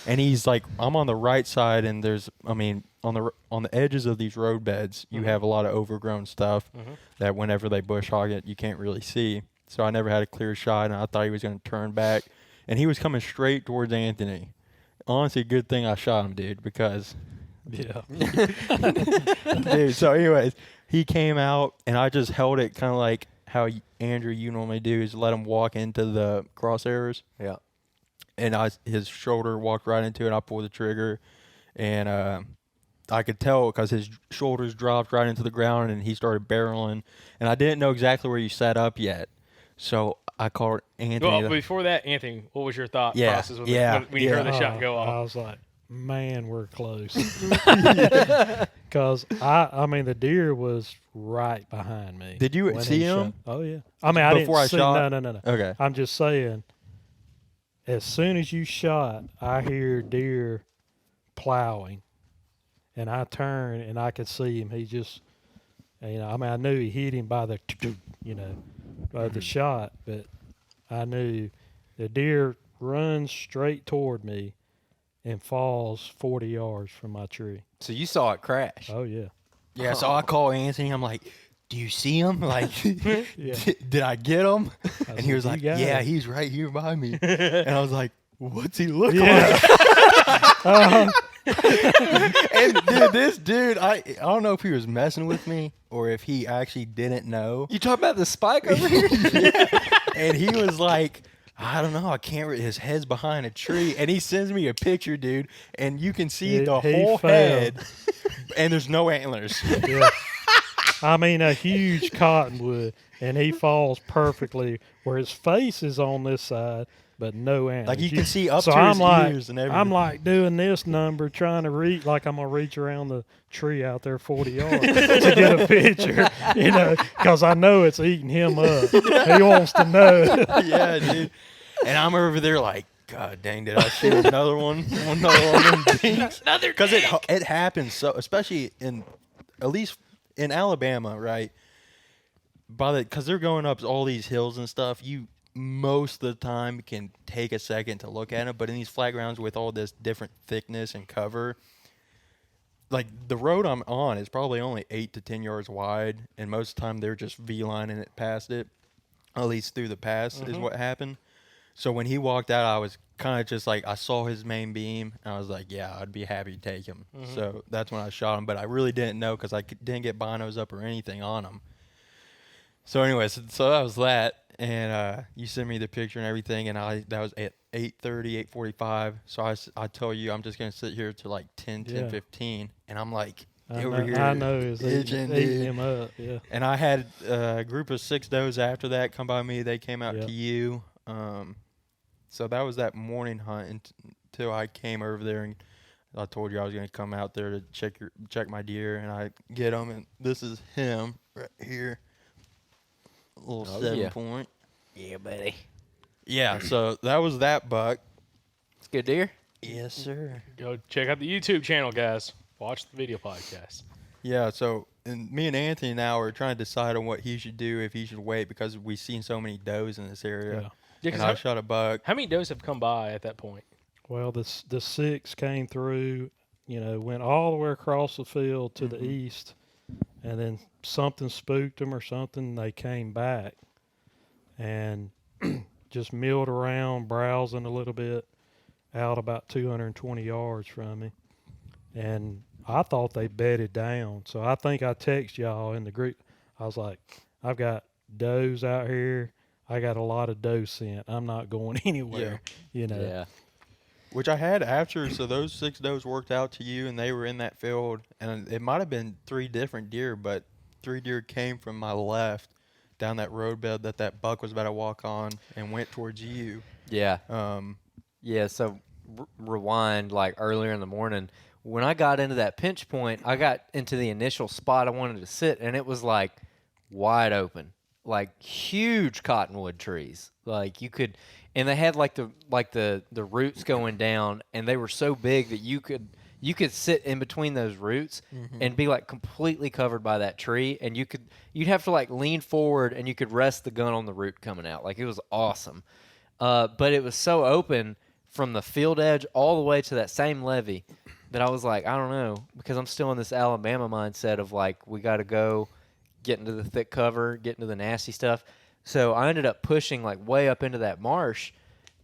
and he's like, I'm on the right side, and on the edges of these roadbeds, you have a lot of overgrown stuff that whenever they bush hog it, you can't really see. So I never had a clear shot, and I thought he was going to turn back, and he was coming straight towards Anthony. Honestly, good thing I shot him, dude, because Yeah. dude. So anyways, he came out, and I just held it kind of like how Andrew, you normally do, is let him walk into the crosshairs. Yeah. And his shoulder walked right into it. I pulled the trigger, and I could tell because his shoulders dropped right into the ground, and he started barreling. And I didn't know exactly where you set up yet, so I called Anthony. Well, before that, Anthony, what was your thought Yeah, process when yeah, you heard the shot go I off? was like, man, we're close. Because I mean, the deer was right behind me. Did you when see he him? shot. Oh yeah. I mean, I Before I didn't see. shot? No. Okay. I'm just saying. As soon as you shot, I hear deer plowing, and I turn and I could see him. He just, I mean, I knew he hit him by the, by the shot, but I knew the deer runs straight toward me and falls 40 yards from my tree. So you saw it crash. Oh yeah. Yeah, so I call Anthony. I'm like, do you see him? Like, Yeah. did I get him? I And he said, was "You like, got yeah, it." he's right here by me. And I was like, what's he look Yeah. like? And dude, this dude, I don't know if he was messing with me or if he actually didn't know. You talking about the spike over here? And he was like, I don't know, I can't his head's behind a tree. And he sends me a picture, dude, and you can see He the fell. whole head, and there's no antlers. Yeah. I mean, a huge cottonwood, and he falls perfectly where his face is on this side, but no antlers. Like, you can see up so to his I'm like, ears and everything. I'm like doing this number, trying to reach, like I'm going to reach around the tree out there 40 yards to get a picture, because I know it's eating him up. He wants to know. Yeah, dude. And I'm over there like, God dang, did I shoot another one? Another one of them things? Because it happens so, especially at least in Alabama, right? Because they're going up all these hills and stuff, you most of the time can take a second to look at it. But in these flat grounds with all this different thickness and cover, like the road I'm on is probably only 8 to 10 yards wide, and most of the time they're just V-lining it past it. At least through the pass is what happened. So when he walked out, I was kind of just like, I saw his main beam, and I was like, yeah, I'd be happy to take him. So that's when I shot him, but I really didn't know because I didn't get binos up or anything on him. So anyways, so that was that, and you sent me the picture and everything, and that was at 8:30, 8:45. So I told you I'm just going to sit here till like 10, Yeah. 10:15, and I'm like, I over here know it's itching, eating dude. him up. Yeah. And I had a group of 6 does after that come by me. They came out Yeah. to you. So that was that morning hunt until I came over there, and I told you I was going to come out there to check my deer, and I get him, and this is him right here. A little Oh, 7-point. Yeah, buddy. Yeah, so that was that buck. It's good deer. Yes, sir. Go check out the YouTube channel, guys. Watch the video podcast. Yeah, so and me and Anthony now are trying to decide on what he should do, if he should wait, because we've seen so many does in this area. Yeah. Yeah, 'cause And I shot a buck. how many does have come by at that point? Well, the 6 came through, went all the way across the field to the east, and then something spooked them or something. They came back and just milled around, browsing a little bit, out about 220 yards from me. And I thought they bedded down. So I think I text y'all in the group. I was like, I've got does out here. I got a lot of doe scent. I'm not going anywhere, Yeah. Which I had after, so those 6 does worked out to you, and they were in that field, and it might have been 3 different deer, but 3 deer came from my left down that roadbed that buck was about to walk on and went towards you. Yeah. Um, Yeah, so rewind like earlier in the morning. When I got into that pinch point, I got into the initial spot I wanted to sit, and it was like wide open, like huge cottonwood trees. Like you could, and they had like the roots going down, and they were so big that you could sit in between those roots and be like completely covered by that tree, and you'd have to like lean forward, and you could rest the gun on the root coming out. Like it was awesome, but it was so open from the field edge all the way to that same levee that I was like, I don't know, because I'm still in this Alabama mindset of like, we got to go get into the thick cover, get into the nasty stuff. So I ended up pushing like way up into that marsh,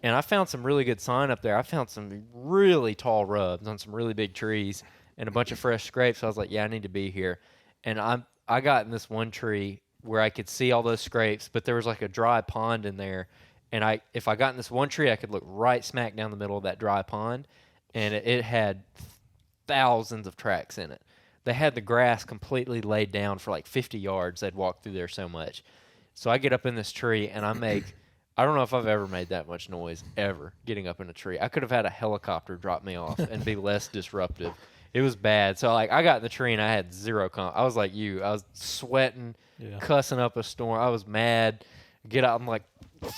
and I found some really good sign up there. I found some really tall rubs on some really big trees and a bunch of fresh scrapes. So I was like, yeah, I need to be here. And I got in this one tree where I could see all those scrapes, but there was like a dry pond in there. And if I got in this one tree, I could look right smack down the middle of that dry pond, and it had thousands of tracks in it. They had the grass completely laid down for like 50 yards. They'd walk through there so much. So I get up in this tree, and I don't know if I've ever made that much noise ever getting up in a tree. I could have had a helicopter drop me off and be less disruptive. It was bad. So like I got in the tree, and I had zero I was like you. I was sweating, cussing up a storm. I was mad. Get out, I'm like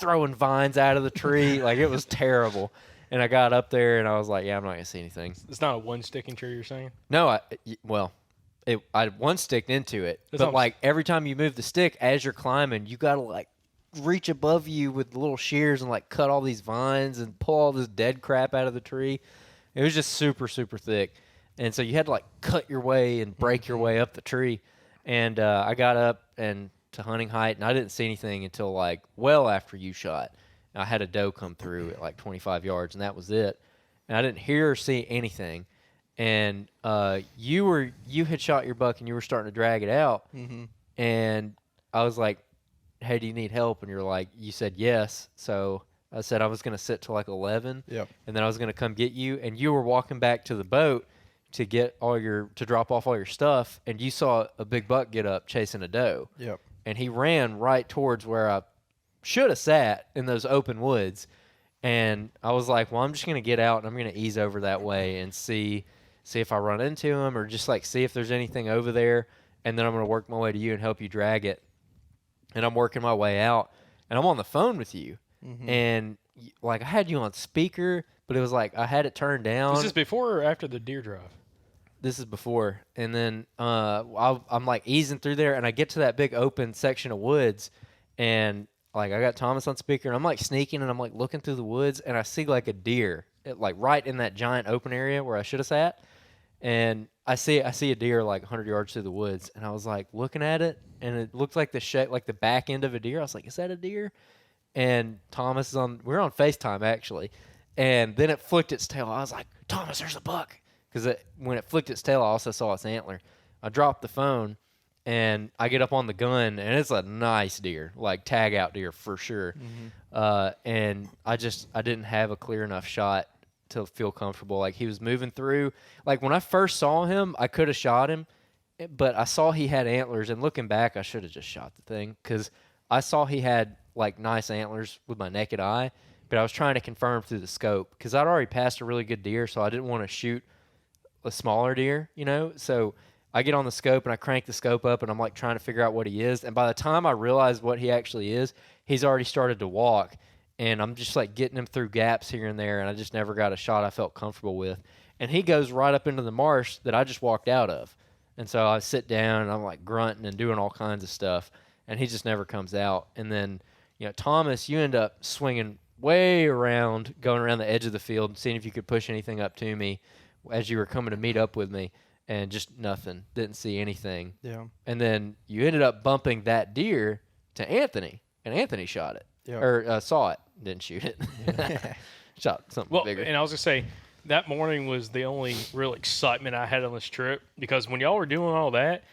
throwing vines out of the tree. Like it was terrible. And I got up there, and I was like, yeah, I'm not going to see anything. It's not a one-sticking tree you're saying? No, I one sticked into it. But like every time you move the stick, as you're climbing, you got to like reach above you with little shears and like cut all these vines and pull all this dead crap out of the tree. It was just super, super thick. And so you had to like cut your way and break your way up the tree. And I got up and to hunting height, and I didn't see anything until like well after you shot. I had a doe come through at like 25 yards, and that was it. And I didn't hear or see anything. And you had shot your buck, and you were starting to drag it out. And I was like, hey, do you need help? And you're like, you said yes. So I said I was going to sit till like 11. Yep. And then I was going to come get you. And you were walking back to the boat to drop off all your stuff. And you saw a big buck get up chasing a doe. Yep. And he ran right towards where I should have sat in those open woods. And I was like, well, I'm just going to get out, and I'm going to ease over that way and see if I run into him, or just like see if there's anything over there. And then I'm going to work my way to you and help you drag it. And I'm working my way out, and I'm on the phone with you. And like I had you on speaker, but it was like I had it turned down. Is this before or after the deer drive? This is before. And then I'm like easing through there, and I get to that big open section of woods, and like I got Thomas on speaker, and I'm like sneaking, and I'm like looking through the woods, and I see like a deer like right in that giant open area where I should have sat. And I see a deer like 100 yards through the woods, and I was like looking at it, and it looked like the back end of a deer. I was like, is that a deer? And Thomas we're on FaceTime actually, and then it flicked its tail. I was like, Thomas, there's a buck. Because when it flicked its tail, I also saw its antler. I dropped the phone, and I get up on the gun, and it's a nice deer, like tag out deer for sure. And I didn't have a clear enough shot to feel comfortable. Like he was moving through. Like when I first saw him, I could have shot him, but I saw he had antlers, and looking back, I should have just shot the thing because I saw he had like nice antlers with my naked eye, but I was trying to confirm through the scope because I'd already passed a really good deer, so I didn't want to shoot a smaller deer, So I get on the scope, and I crank the scope up, and I'm like trying to figure out what he is. And by the time I realize what he actually is, he's already started to walk. And I'm just like getting him through gaps here and there, and I just never got a shot I felt comfortable with. And he goes right up into the marsh that I just walked out of. And so I sit down, and I'm like grunting and doing all kinds of stuff, and he just never comes out. And then, Thomas, you end up swinging way around, going around the edge of the field, seeing if you could push anything up to me as you were coming to meet up with me, and just nothing. Didn't see anything. Yeah. And then you ended up bumping that deer to Anthony, and Anthony shot it. Yep. Or saw it, didn't shoot it. Shot something bigger. And I was going to say, that morning was the only real excitement I had on this trip, because when y'all were doing all that,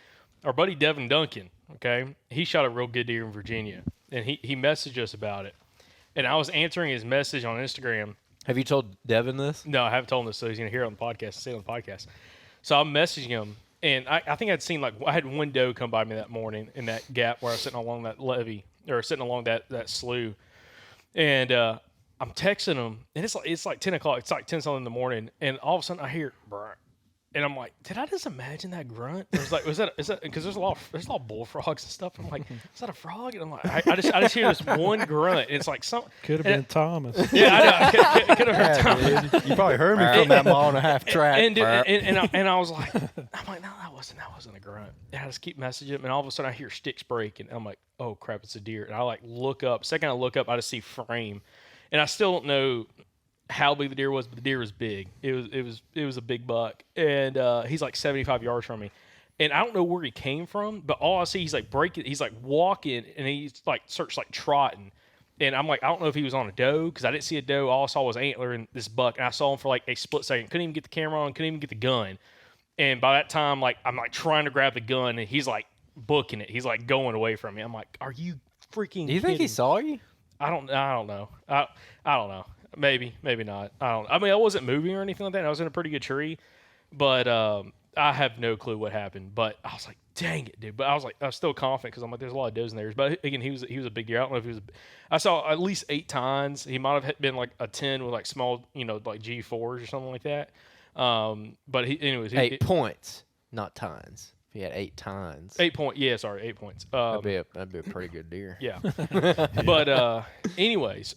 our buddy Devin Duncan, okay, he shot a real good deer in Virginia, and he messaged us about it. And I was answering his message on Instagram. Have you told Devin this? No, I haven't told him this, so he's going to hear it on the podcast, say it on the podcast. So I'm messaging him, and I think I'd seen, I had one doe come by me that morning in that gap where I was sitting along that levee, or sitting along that slough. And I'm texting him, and it's like 10 o'clock. It's like 10 something in the morning, and all of a sudden I hear, bruh. And I'm like, did I just imagine that grunt? It was like, is that because there's a lot of bullfrogs and stuff. I'm like, is that a frog? And I'm like, I just hear this one grunt. And it's like some Could have been Thomas. Yeah, I know. Could have heard Thomas. Yeah, dude. You probably heard me from that mile and a half track. And I was like, no, that wasn't a grunt. And I just keep messaging him, and all of a sudden I hear sticks break, and I'm like, oh crap, it's a deer. And I like look up. Second I look up, I just see frame, and I still don't know how big the deer was, but the deer was big. It was a big buck, and he's like 75 yards from me, and I don't know where he came from, but all I see he's like breaking, he's like walking, and he's like starts like trotting, and I'm like, I don't know if he was on a doe because I didn't see a doe. All I saw was antler in this buck, and I saw him for like a split second. Couldn't even get the camera on, couldn't even get the gun, and by that time, like I'm like trying to grab the gun, and he's like booking it. He's like going away from me. I'm like, are you freaking? Do you think he kidding? saw you? I don't know. I don't know. Maybe not. I mean, I wasn't moving or anything like that. I was in a pretty good tree, but I have no clue what happened. But I was like, dang it, dude. But I was still confident because I'm like, there's a lot of does in there. But again, he was a big deer. I don't know if he was. I saw at least 8 tines. He might have been like a 10 with like small, like G4s or something like that. But anyways, 8 points, not tines. If he had 8 tines, 8 point. Yeah, sorry, 8 points. that'd be a pretty good deer. Yeah. But anyways,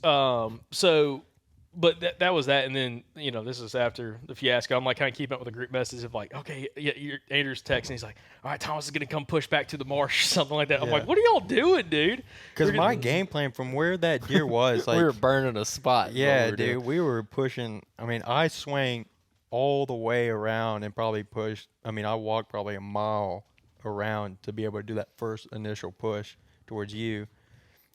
so. But that was that, and then this is after the fiasco. I'm like kind of keeping up with the group message of like, okay, yeah, Andrew's texting. He's like, all right, Thomas is gonna come push back to the marsh, or something like that. I'm like, what are y'all doing, dude? Because my game plan from where that deer was, like we were burning a spot. yeah, dude, we were pushing. I mean, I swang all the way around and probably pushed. I mean, I walked probably a mile around to be able to do that first initial push towards you.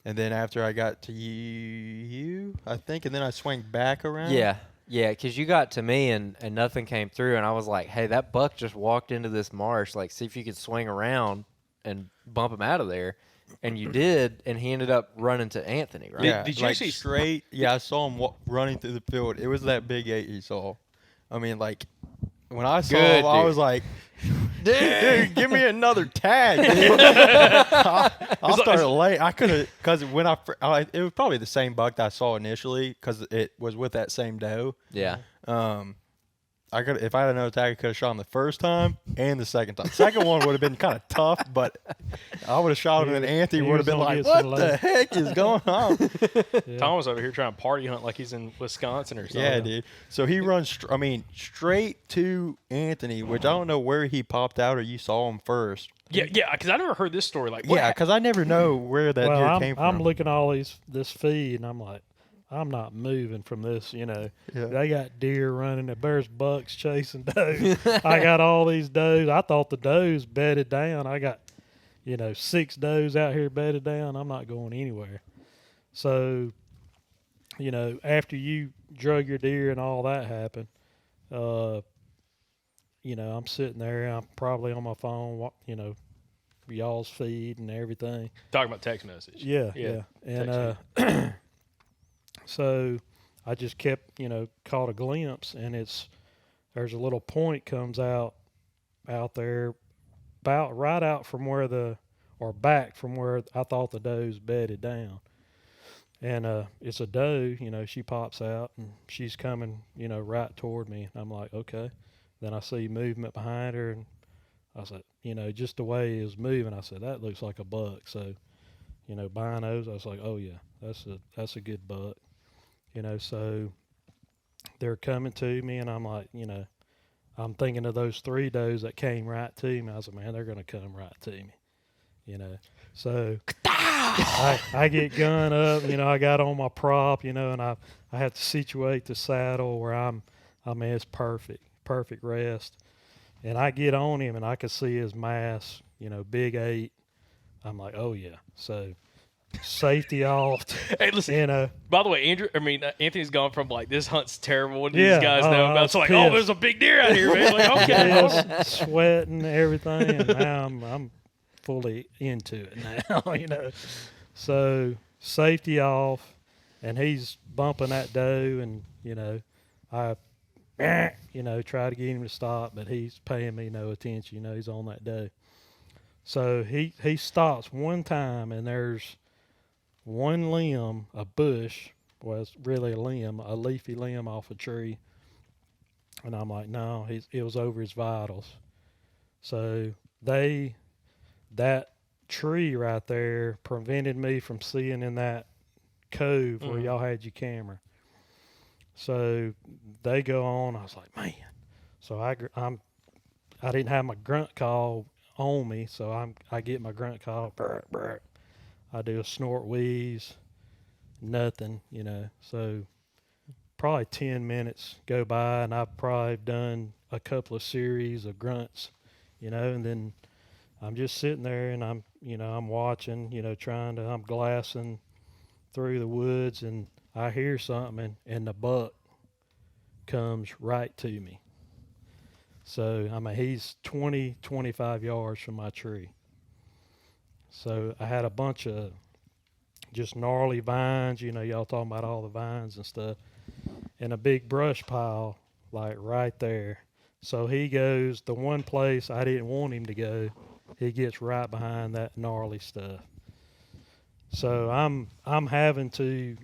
And then after I got to you, I think, and then I swung back around. Yeah, because you got to me and nothing came through, and I was like, hey, that buck just walked into this marsh. Like, see if you could swing around and bump him out of there. And you did, and he ended up running to Anthony, right? Yeah, Did you like see straight? Yeah, I saw him running through the field. It was that big 8 he saw. I mean, like, when I saw him, I was like, dude, give me another tag. Dude. I'll start late. I could have, because when it was probably the same buck that I saw initially, because it was with that same doe. Yeah. If I had another tag, I could have shot him the first time and the second time. Second one would have been kind of tough, but I would have shot him, and Anthony would have been like, "What the heck is going on?" Yeah. Thomas over here trying to party hunt like he's in Wisconsin or something. Yeah, dude. So he runs, straight to Anthony, which I don't know where he popped out or you saw him first. Yeah, because I never heard this story. Like, Yeah, because I never know where that deer came from. I'm looking at all this feed, and I'm like, I'm not moving from this, Yeah. They got deer running, there's bucks chasing does. I got all these does. I thought the does bedded down. I got, 6 does out here bedded down. I'm not going anywhere. So, after you drug your deer and all that happened, I'm sitting there. I'm probably on my phone, y'all's feed and everything. Talking about text message. Yeah. And so I just kept, caught a glimpse, and there's a little point comes out there about right out from back from where I thought the doe's bedded down. And it's a doe, she pops out, and she's coming, right toward me. And I'm like, okay. Then I see movement behind her, and I said, just the way he was moving, I said, that looks like a buck. So, binos, I was like, oh yeah, that's a good buck. So they're coming to me, and I'm like, I'm thinking of those 3 does that came right to me. I was like, man, they're going to come right to me, So I get gun up, I got on my prop, and I have to situate the saddle where it's perfect rest. And I get on him, and I can see his mass, big 8. I'm like, oh yeah. So safety off. Hey, listen. By the way, Anthony's gone from like this hunt's terrible. What do these guys know about? So like, pissed. oh, there's a big deer out here, man. Like, okay, yeah, sweating everything, and now I'm fully into it now. So safety off, and he's bumping that doe, and I try to get him to stop, but he's paying me no attention. He's on that doe. So he stops one time, and there's one limb, a bush, well, it's really a leafy limb off a tree. And I'm like, no, it was over his vitals. So that tree right there prevented me from seeing in that cove where y'all had your camera. So they go on. I was like, man. So I didn't have my grunt call on me, so I get my grunt call. Brr, brr. I do a snort wheeze, nothing, So probably 10 minutes go by, and I've probably done a couple of series of grunts, and then I'm just sitting there and I'm watching, I'm glassing through the woods, and I hear something, and the buck comes right to me. So, he's 20, 25 yards from my tree. So I had a bunch of just gnarly vines, y'all talking about all the vines and stuff, and a big brush pile, like right there. So he goes the one place I didn't want him to go, he gets right behind that gnarly stuff. So I'm having to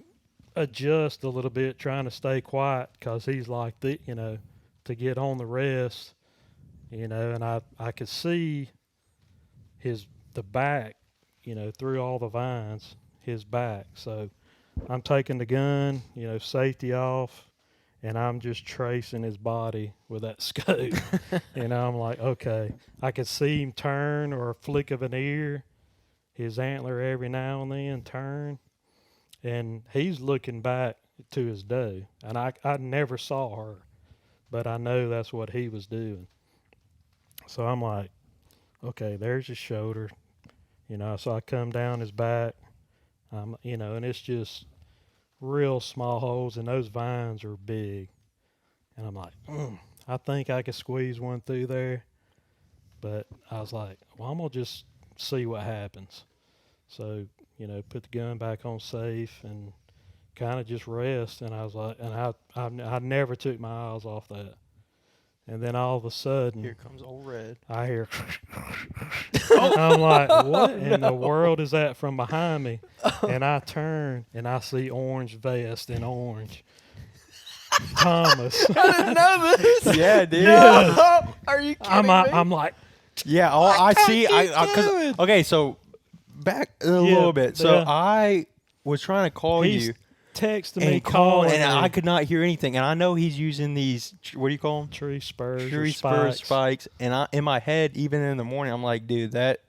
adjust a little bit, trying to stay quiet, because he's like to get on the rest, and I could see the back, through all the vines, his back. So I'm taking the gun, safety off, and I'm just tracing his body with that scope. I'm like, okay, I could see him turn, or a flick of an ear, his antler every now and then turn, and he's looking back to his doe. And I never saw her, but I know that's what he was doing. So I'm like, okay, there's his shoulder, so I come down his back, and it's just real small holes, and those vines are big. And I'm like, I think I could squeeze one through there. But I was like, well, I'm going to just see what happens. So, put the gun back on safe and kind of just rest. And I was like, and I never took my eyes off that. And then all of a sudden, Here comes old Red. I hear, I'm like, what in the world is that from behind me? And I turn, and I see orange vest in orange. Thomas. I didn't know this. Yeah, dude. No. Are you kidding me? I'm like, Yeah, all I see, okay, so back a little bit. So yeah. I was trying to call he's you texting me, and call, calling and me. I could not hear anything. And I know he's using these, what do you call them? Tree spurs, Tree or spurs, spikes. spikes. And in my head, even in the morning, I'm like, dude, that,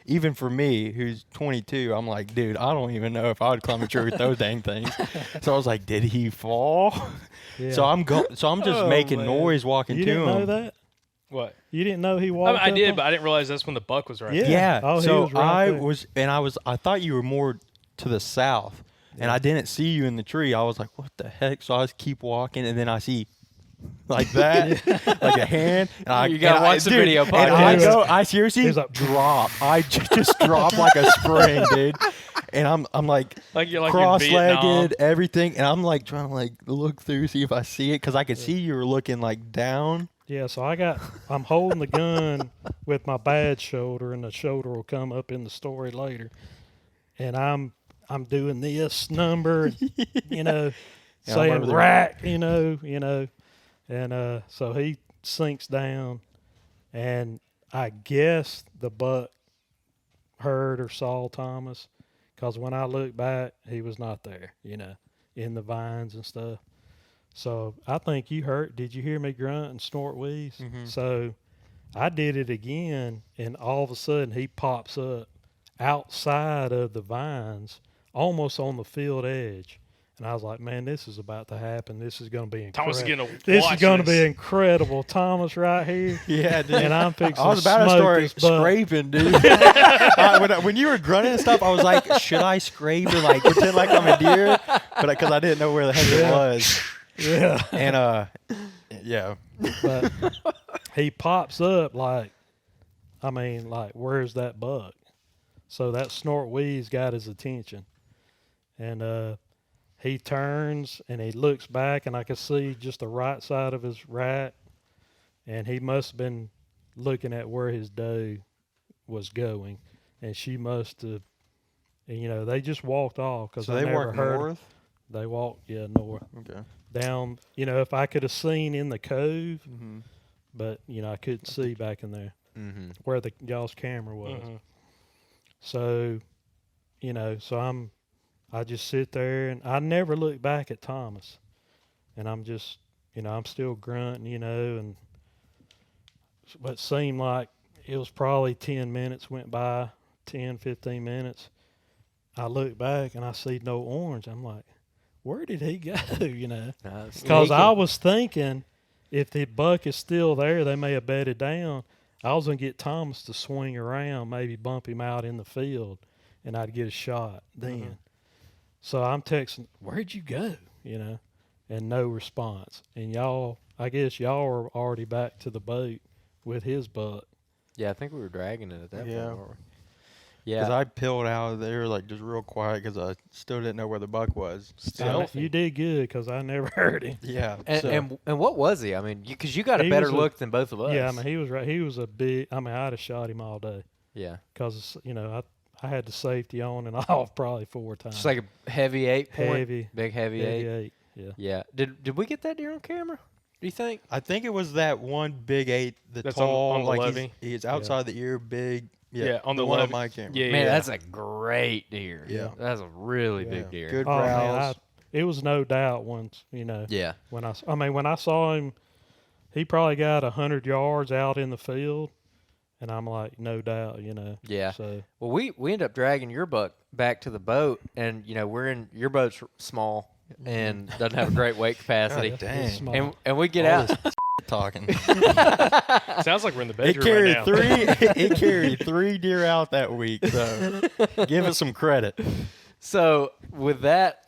even for me, who's 22, I'm like, dude, I don't even know if I would climb a tree with those dang things. So I was like, did he fall? Yeah. So I'm just making noise walking You to didn't him. know that? What? You didn't know he walked? I did, up but I didn't realize that's when the buck was right Yeah. there. Yeah. Oh, he so was right there. I thought you were more to the south, and I didn't see you in the tree. I was like, what the heck? So I just keep walking, and then I see like that, like a hand. And You gotta watch the video And I podcast. I seriously He's like, drop. I just drop like a spring, dude. And I'm like Like you're in cross-legged, Vietnam. everything, and I'm like trying to like look through, see if I see it, because I could see you were looking like down. Yeah, so I'm holding the gun with my bad shoulder, and the shoulder will come up in the story later. And I'm doing this number, Yeah, saying I'm over rack, and so he sinks down, and I guess the buck heard or saw Thomas, because when I looked back, he was not there, in the vines and stuff. So I think did you hear me grunt and snort wheeze? Mhm. So I did it again, and all of a sudden he pops up outside of the vines, almost on the field edge. And I was like, man, this is about to happen. This is going to be incredible. Thomas is going to This watch is going to be this. incredible. Thomas right here. Yeah, dude. And I'm fixing I was to about to smoke start this buck. scraping, dude. When you were grunting and stuff, I was like, should I scrape or like pretend like I'm a deer? But because I didn't know where the heck it was. Yeah. And yeah. But he pops up like, where's that buck? So that snort wheeze got his attention. And he turns and he looks back, and I could see just the right side of his rack. And he must have been looking at where his doe was going. And she must have, they just walked off, because So I they never weren't heard. north? They walked, north. Okay. Down, if I could have seen in the cove, Mm-hmm. but, I couldn't see back in there Mm-hmm. where y'all's camera was. Mm-hmm. So, I just sit there and I never look back at Thomas. And I'm just, I'm still grunting, but it seemed like it was probably 10 minutes went by, 10, 15 minutes. I look back and I see no orange. I'm like, where did he go, Because I was thinking if the buck is still there, they may have bedded down. I was going to get Thomas to swing around, maybe bump him out in the field, and I'd get a shot then. Mm-hmm. So I'm texting, where'd you go, and no response. And I guess y'all were already back to the boat with his buck. Yeah, I think we were dragging it at that Yeah. point, weren't we? Yeah. Because I peeled out of there like just real quiet because I still didn't know where the buck was. You did good because I never heard him. Yeah. And what was he? I mean, because you got a He better was a- look than both of us. Yeah, I mean, he was right. He was a big. I mean, I'd have shot him all day Yeah. because I had the safety on and off probably 4 times. Just like a heavy 8-point. Heavy. Big heavy Heavy 8. eight. Yeah. Yeah. Did we get that deer on camera? Do you think? I think it was that one big 8, the That's tall, on the like levee? he's outside the ear, big. Yeah, on the one on levee. my camera. Yeah, Man, yeah. that's a great deer. Yeah. That's a really Yeah. big deer. Good Oh man, browse. it was no doubt once Yeah. when I saw him, he probably got 100 yards out in the field, and I'm like, no doubt, Yeah. So Well, we ended up dragging your buck back to the boat, and your boat's small and doesn't have a great weight capacity. God dang. it's small. And we get All out. this talking. Sounds like we're in the It bedroom carried right now. it carried 3 deer out that week, so give it some credit. So with that,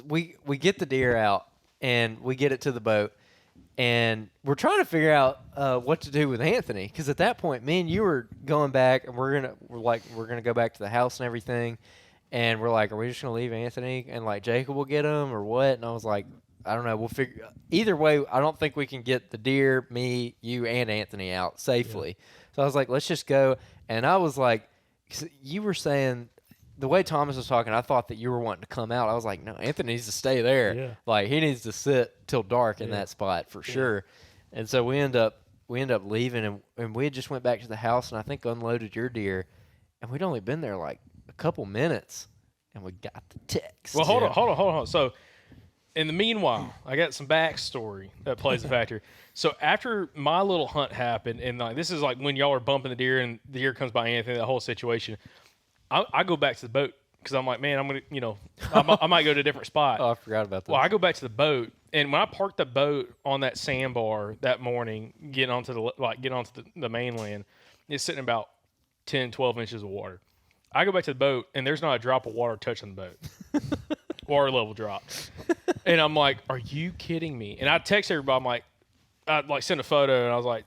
we get the deer out and we get it to the boat, and we're trying to figure out what to do with Anthony, because at that point, me and you were going back, and we're gonna go back to the house and everything, and we're like, are we just gonna leave Anthony and like Jacob will get him or what? And I was like, I don't know. We'll figure. Either way, I don't think we can get the deer, me, you, and Anthony out safely. Yeah. So I was like, let's just go. And I was like, 'cause you were saying the way Thomas was talking, I thought that you were wanting to come out. I was like, no, Anthony needs to stay there. Yeah. Like he needs to sit till dark in that spot for sure. And so we end up leaving, and we had just went back to the house, and I think unloaded your deer, and we'd only been there like a couple minutes, and we got the text. Well, hold on. So, in the meanwhile, I got some backstory that plays a factor. So after my little hunt happened, and like this is like when y'all are bumping the deer, and the deer comes by Anthony, that whole situation. I go back to the boat because I'm like, man, I'm gonna, I might go to a different spot. Oh, I forgot about that. Well, I go back to the boat, and when I parked the boat on that sandbar that morning, getting onto the mainland, it's sitting about 10, 12 inches of water. I go back to the boat, and there's not a drop of water touching the boat. Water level dropped. And I'm like, are you kidding me? And I text everybody, I'm like, I sent a photo, and I was like,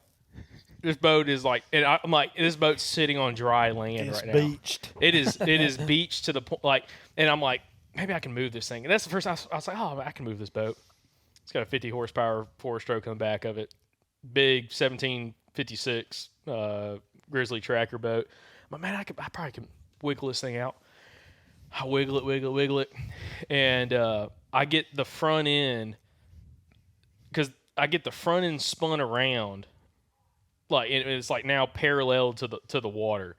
this boat is like, and I'm like, this boat's sitting on dry land it's right now. beached. It is beached to the point, like, and I'm like, maybe I can move this thing. And that's the first time I was like, oh, I can move this boat. It's got a 50 horsepower 4-stroke on the back of it. Big 1756 Grizzly tracker boat. But man, I probably can wiggle this thing out. I wiggle it. And I get the front end, because I get the front end spun around. Like it's like now parallel to the water,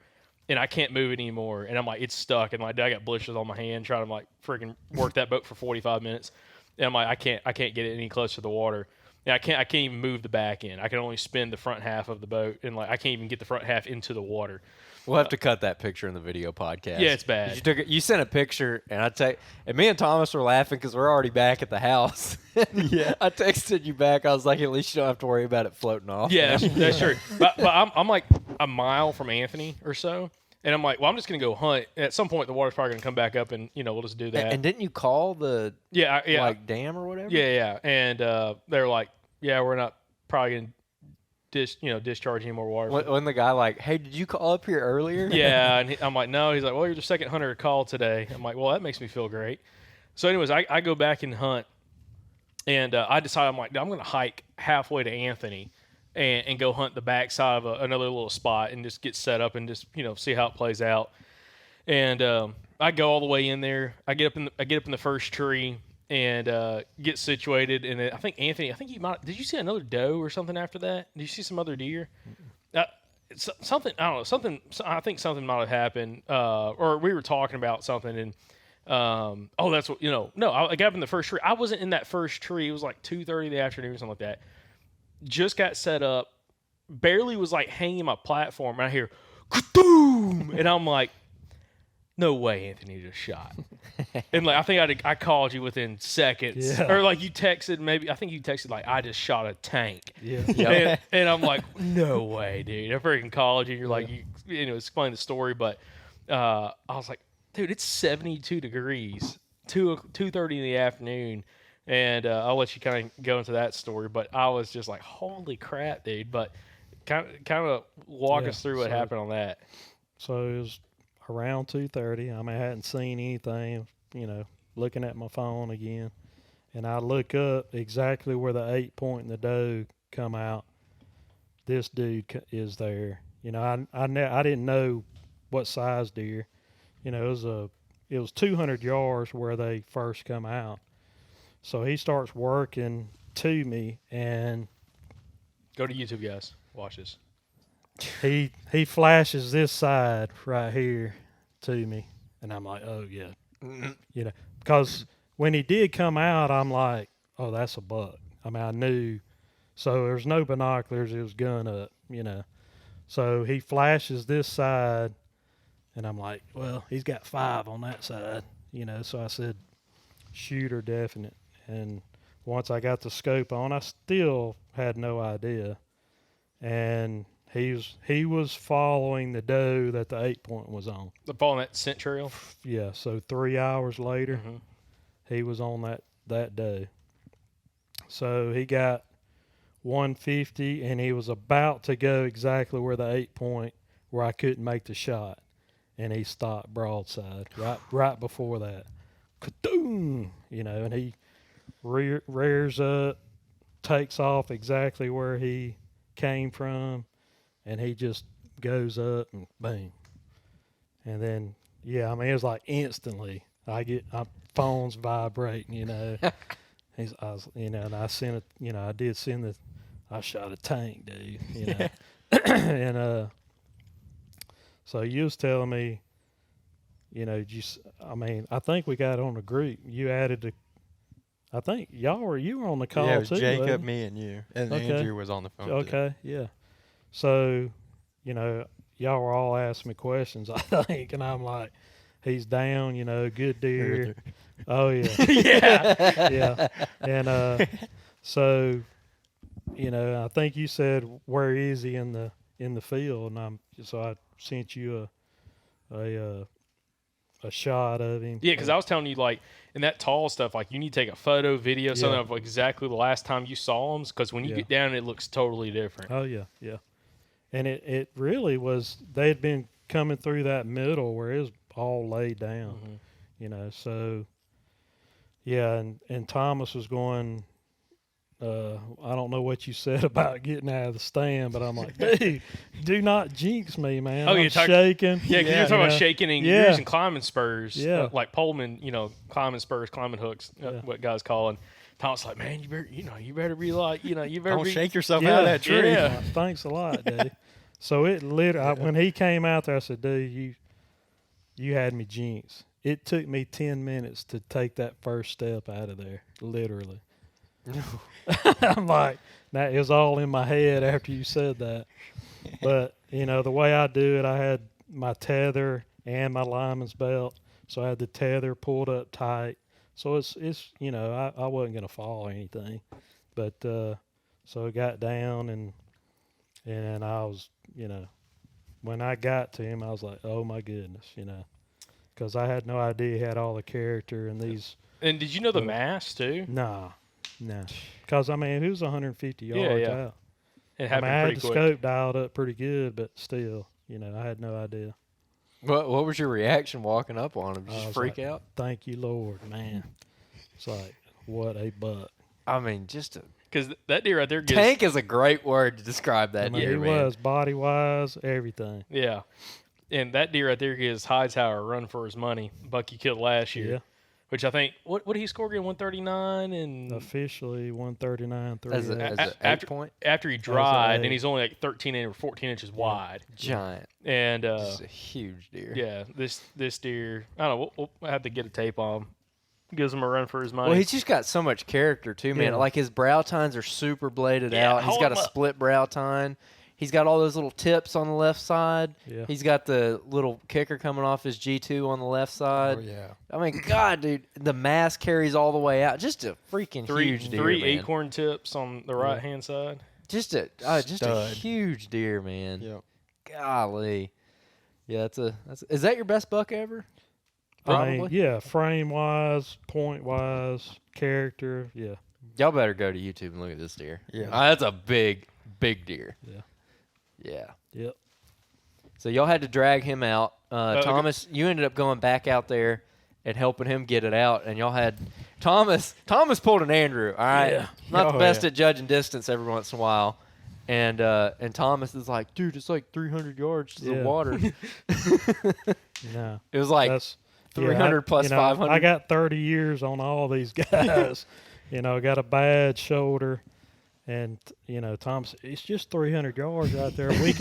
and I can't move it anymore. And I'm like, it's stuck, and like I got blisters on my hand trying to like freaking work that boat for 45 minutes. And I'm like, I can't get it any closer to the water. And I can't even move the back end. I can only spin the front half of the boat, and like I can't even get the front half into the water. We'll have to cut that picture in the video podcast. Yeah, it's bad. You sent a picture, and and me and Thomas were laughing because we're already back at the house. Yeah. I texted you back. I was like, at least you don't have to worry about it floating off. Yeah, that's true. But I'm like a mile from Anthony or so, and I'm like, well, I'm just gonna go hunt. At some point, the water's probably gonna come back up, and we'll just do that. And didn't you call the like dam or whatever? Yeah, and they're like, yeah, we're not probably gonna discharge any more water. When the guy like, hey, did you call up here earlier? Yeah, and I'm like, no. He's like, well, you're the second hunter to call today. I'm like, well, that makes me feel great. So anyways, I go back and hunt, and I decide I'm going to hike halfway to Anthony and go hunt the backside of another little spot and just get set up and just, see how it plays out. And I go all the way in there. I get up in the first tree and get situated. And I think Anthony, you might. Did you see another doe or something after that? Did you see some other deer? Something I don't know. I think something might have happened. Or we were talking about something and. That's what No, I got up in the first tree. I wasn't in that first tree. It was like 2:30 in the afternoon or something like that. Just got set up. Barely was like hanging my platform. And I hear, boom, and I'm like, no way, Anthony just shot. And like I think I called you within seconds, or like you texted maybe. I think you texted like I just shot a tank. Yeah. And I'm like, no way, dude. I freaking called you. You're like, you explain the story, but I was like. Dude, it's 72 degrees, 2:30 in the afternoon, and I'll let you kind of go into that story. But I was just like, holy crap, dude! But kind of walk us through what happened on that. So it was around 2:30. I mean, I hadn't seen anything. Looking at my phone again, and I look up exactly where the 8-point and the doe come out. This dude is there. I didn't know what size deer. It was 200 yards where they first come out. So he starts working to me, and go to YouTube, guys. Watch this. He flashes this side right here to me, and I'm like, oh yeah, because when he did come out, I'm like, oh, that's a buck. I mean, I knew. So there's no binoculars. It was gun up, So he flashes this side. And I'm like, well, he's got 5 on that side, So I said, shooter definite. And once I got the scope on, I still had no idea. And he was following the doe that the 8-point was on. Following that scent trail? Yeah, so 3 hours later, he was on that doe. So he got 150, and he was about to go exactly where the 8-point, where I couldn't make the shot. And he stopped broadside right before that. Ka-doom! And he rears up, takes off exactly where he came from, and he just goes up and boom. And then, it was like instantly. My phone's vibrating, and I sent it, I did send I shot a tank, dude, and, so you was telling me, I think we got on the group. You added I think you were on the call yeah, it was too. Jacob, me, and you, and Andrew was on the phone. Okay, yeah. So, y'all were all asking me questions, I think, and I'm like, he's down, good deer. Oh yeah, yeah. And so, I think you said where is he in the field, and I sent you a shot of him. Yeah, because I was telling you, like, in that tall stuff, like, you need to take a photo, video, something of exactly the last time you saw them, because when you get down, it looks totally different. Oh, yeah, yeah. And it really was, they had been coming through that middle where it was all laid down, so, yeah, and Thomas was going, I don't know what you said about getting out of the stand, but I'm like, dude, do not jinx me, man. I'm shaking. Yeah, because you're talking about shaking and you're using climbing spurs, like Pullman, climbing spurs, climbing hooks, what guys call. And Tom's like, man, you better be like, you better don't shake yourself out of that tree. Yeah. Thanks a lot, dude. So it literally, when he came out there, I said, dude, you had me jinxed. It took me 10 minutes to take that first step out of there, literally. I'm like, that is all in my head after you said that. But, the way I do it, I had my tether and my lineman's belt. So I had the tether pulled up tight. So it's I wasn't going to fall or anything. But so it got down and I was, when I got to him, I was like, oh my goodness, because I had no idea he had all the character and these. And did you know the mass too? Nah. Because, he was 150 yards out. It happened I had pretty the quick. scope dialed up pretty good, but still, I had no idea. What was your reaction walking up on him? Just freak out? Thank you, Lord, man. It's like, what a buck. Just a... Because that deer right there gets... Tank is a great word to describe that deer, he man. was, body-wise, everything. Yeah. And that deer right there gives Hightower a run for his money. Buck you killed last year. Yeah. Which I think, what did he score again? 139 and Officially 139, As a 3 8 after point? after he dried, eight. and he's only like 13 or 14 inches wide. Giant. And Just a huge deer. yeah, this deer, I don't know. We'll have to get a tape on him. Gives him a run for his money. Well, he's just got so much character too, man. Yeah. Like his brow tines are super bladed Yeah, out. He's hold got him a up. split brow tine. He's got all those little tips on the left side. Yeah. He's got the little kicker coming off his G2 on the left side. Oh yeah. I mean, God, dude, the mask carries all the way out. Just a freaking huge deer, three man. acorn tips on the right hand side. Just a Stud. huge deer, man. Yep. Golly. Yeah, is that your best buck ever? I mean, Probably. yeah, frame wise, point wise, character, yeah. Y'all better go to YouTube and look at this deer. Yeah. That's a big deer. Yeah. Yeah. Yep. So y'all had to drag him out. Okay. Thomas, you ended up going back out there and helping him get it out, and y'all had Thomas pulled an Andrew. All right, Yeah. not the Oh, best yeah. at judging distance every once in a while, and Thomas is like, dude, it's like 300 yards to the Yeah. water. No. It was like That's 300 plus 500. I got 30 years on all these guys. I got a bad shoulder, and Thomas, it's just 300 yards out there. We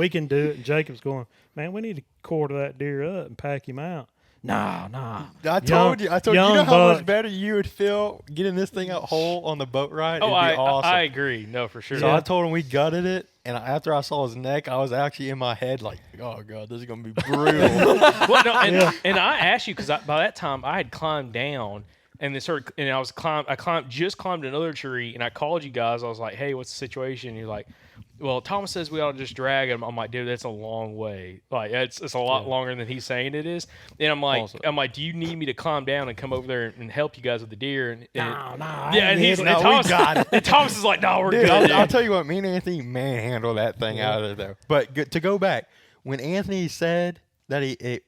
can do it. And Jacob's going, man, we need to quarter that deer up and pack him out. Nah. I told you. You young know how much buck. better you would feel getting this thing out whole on the boat ride. Oh, It'd be awesome. I agree. No, for sure. So I told him we gutted it, and after I saw his neck, I was actually in my head like, "Oh God, this is gonna be brutal." Well, no, and, Yeah. and I asked you because by that time I had climbed down and then started, and I climbed another tree, and I called you guys. I was like, "Hey, what's the situation?" And you're like, "Well, Thomas says we ought to just drag him." I'm like, "Dude, that's a long way. Like, it's a lot longer than he's saying it is." And I'm like, "Do you need me to climb down and come over there and help you guys with the deer?" And No, yeah, and he's No, we Thomas, got it. and Thomas is like, "No, we're Dude, good." I'll tell you what, me and Anthony manhandled that thing out of there. But to go back, when Anthony said that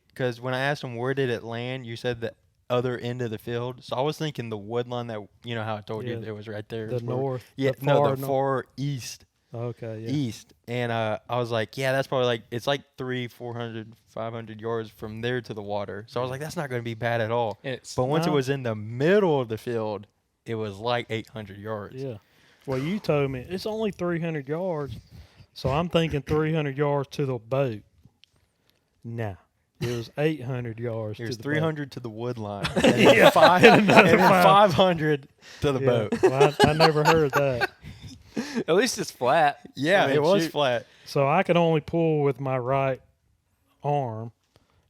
because when I asked him where did it land, you said the other end of the field. So I was thinking the woodline that how I told you Yeah. it was right there. The is where- north. Yeah, the no, far the north. far east. Okay, yeah. East, and I was like, yeah, that's probably it's like 400, 500 yards from there to the water. So I was like, that's not going to be bad at all. And it's- But once it No. was in the middle of the field, it was like 800 yards. Yeah. Well, you told me it's only 300 yards, so I'm thinking 300 yards to the boat. Nah, it was 800 yards Here's to the 300 to the wood line, and Yeah. then, and then five. 500 to the boat. boat. Yeah. Well, I never heard that. At least it's flat. Yeah, I mean, it was shoot. flat. So I could only pull with my right arm,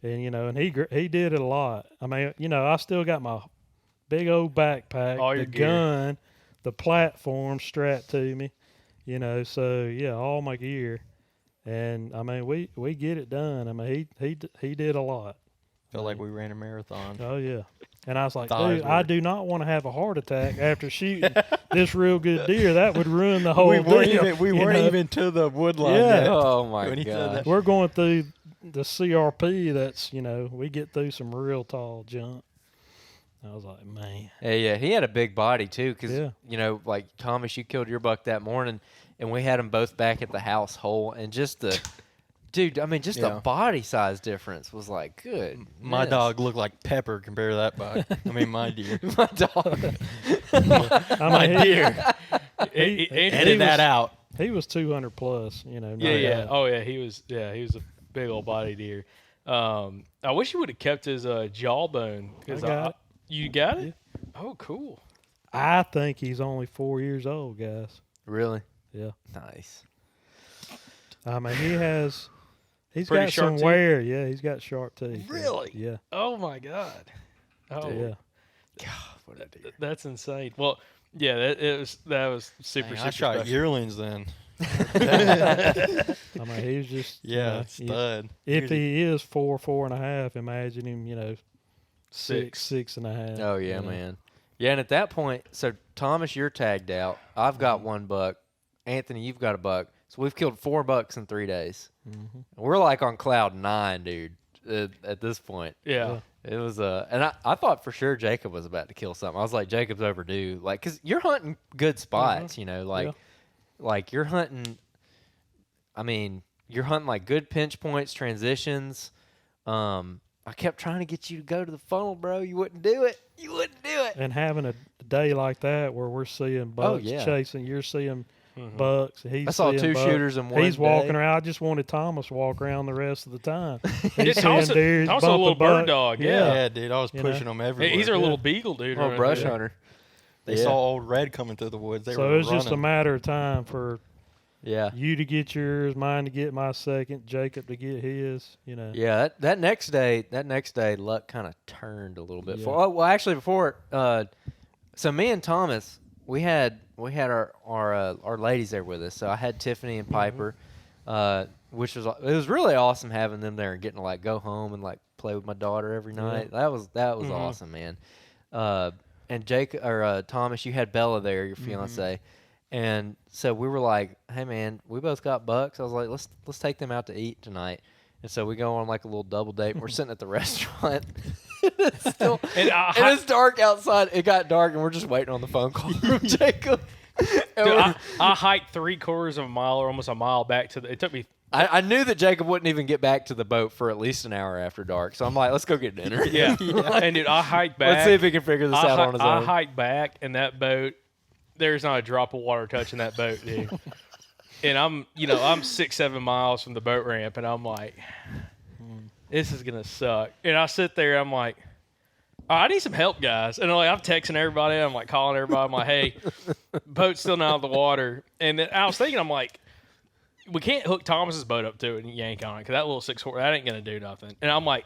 and and he did it a lot. I mean, I still got my big old backpack, All the your gear. gun, the platform strapped to me, So yeah, all my gear, and I mean we get it done. I mean he did a lot. Felt like we ran a marathon. Oh yeah. And I was like, Thighs dude, I were- do not want to have a heart attack after shooting this real good deer. That would ruin the whole we weren't deal. even we you weren't know? even to the wood line Yeah. yet. Oh my When he said god. that. We're going through the CRP. That's we get through some real tall junk. I was like, man, Yeah, he had a big body too, because Yeah. like Thomas, you killed your buck that morning, and we had them both back at the house whole, and just the, dude, I mean, just the Yeah. body size difference was like good. My dog looked like Pepper compared to that buck. I mean, my deer. my dog. I mean, deer. he Edit that was- out. He was 200 plus. No Yeah. doubt. Oh yeah, he was a big old body deer. I wish you would have kept his jawbone. I got it. You got it? Oh, cool. I think he's only 4 years old, guys. Really? Yeah. Nice. I mean, he's Pretty got sharp some teeth? wear. Yeah, he's got sharp teeth. yeah. Really? Yeah. Oh my God. Oh, Yeah. What a deer. that's insane. Well, yeah, that was super. Dang, super I shot special. yearlings then. I mean, he was just Yeah, you stud. if he is 4.5, imagine him, Six. 6.5. Oh yeah, you know. man. Yeah, and at that point, so Thomas, you're tagged out. I've got one buck. Anthony, you've got a buck. So we've killed 4 bucks in 3 days. We're like on cloud 9, dude. At this point, Yeah. it was and I thought for sure Jacob was about to kill something. I was like, Jacob's overdue, like, cause you're hunting good spots, like, Yeah. like you're hunting. I mean, you're hunting like good pinch points, transitions. I kept trying to get you to go to the funnel, bro. You wouldn't do it. You wouldn't do it. And having a day like that where we're seeing bucks chasing, you're seeing bucks. I saw two shooters in one He's walking day. around. I just wanted Thomas to walk around the rest of the time. He's Thomas a little bird dog. Yeah, dude. I was pushing them everywhere. He's our little beagle dude. Oh, brush hunter. They saw old Red coming through the woods. They so were it was running. just a matter of time for you to get yours, mine to get my second, Jacob to get his. Yeah, that next day, luck kind of turned a little bit. Yeah. Well, actually, before so me and Thomas, we had our ladies there with us. So I had Tiffany and Piper, which was really awesome having them there and getting to like go home and like play with my daughter every night. Yeah. That was awesome, man. And Thomas, you had Bella there, your fiance. And so we were like, "Hey man, we both got bucks." I was like, "Let's take them out to eat tonight." And so we go on like a little double date. We're sitting at the restaurant. It's dark outside. It got dark, and we're just waiting on the phone call from Jacob. Dude, I hiked 3/4 of a mile or almost a mile back to the. It took me. I knew that Jacob wouldn't even get back to the boat for at least an hour after dark. So I'm like, let's go get dinner. Yeah. And dude, I hiked back. Let's see if he can figure this out on his own. I hiked back, and that boat, there's not a drop of water touching that boat, dude. And I'm 6-7 miles from the boat ramp, and I'm like, this is gonna suck. And I sit there, I'm like, I need some help, guys. And I'm texting everybody, I'm like calling everybody, I'm like, hey, boat's still not out of the water. And then I was thinking, I'm like, we can't hook Thomas's boat up to it and yank on it because that little 6-horse, that ain't gonna do nothing. And I'm like,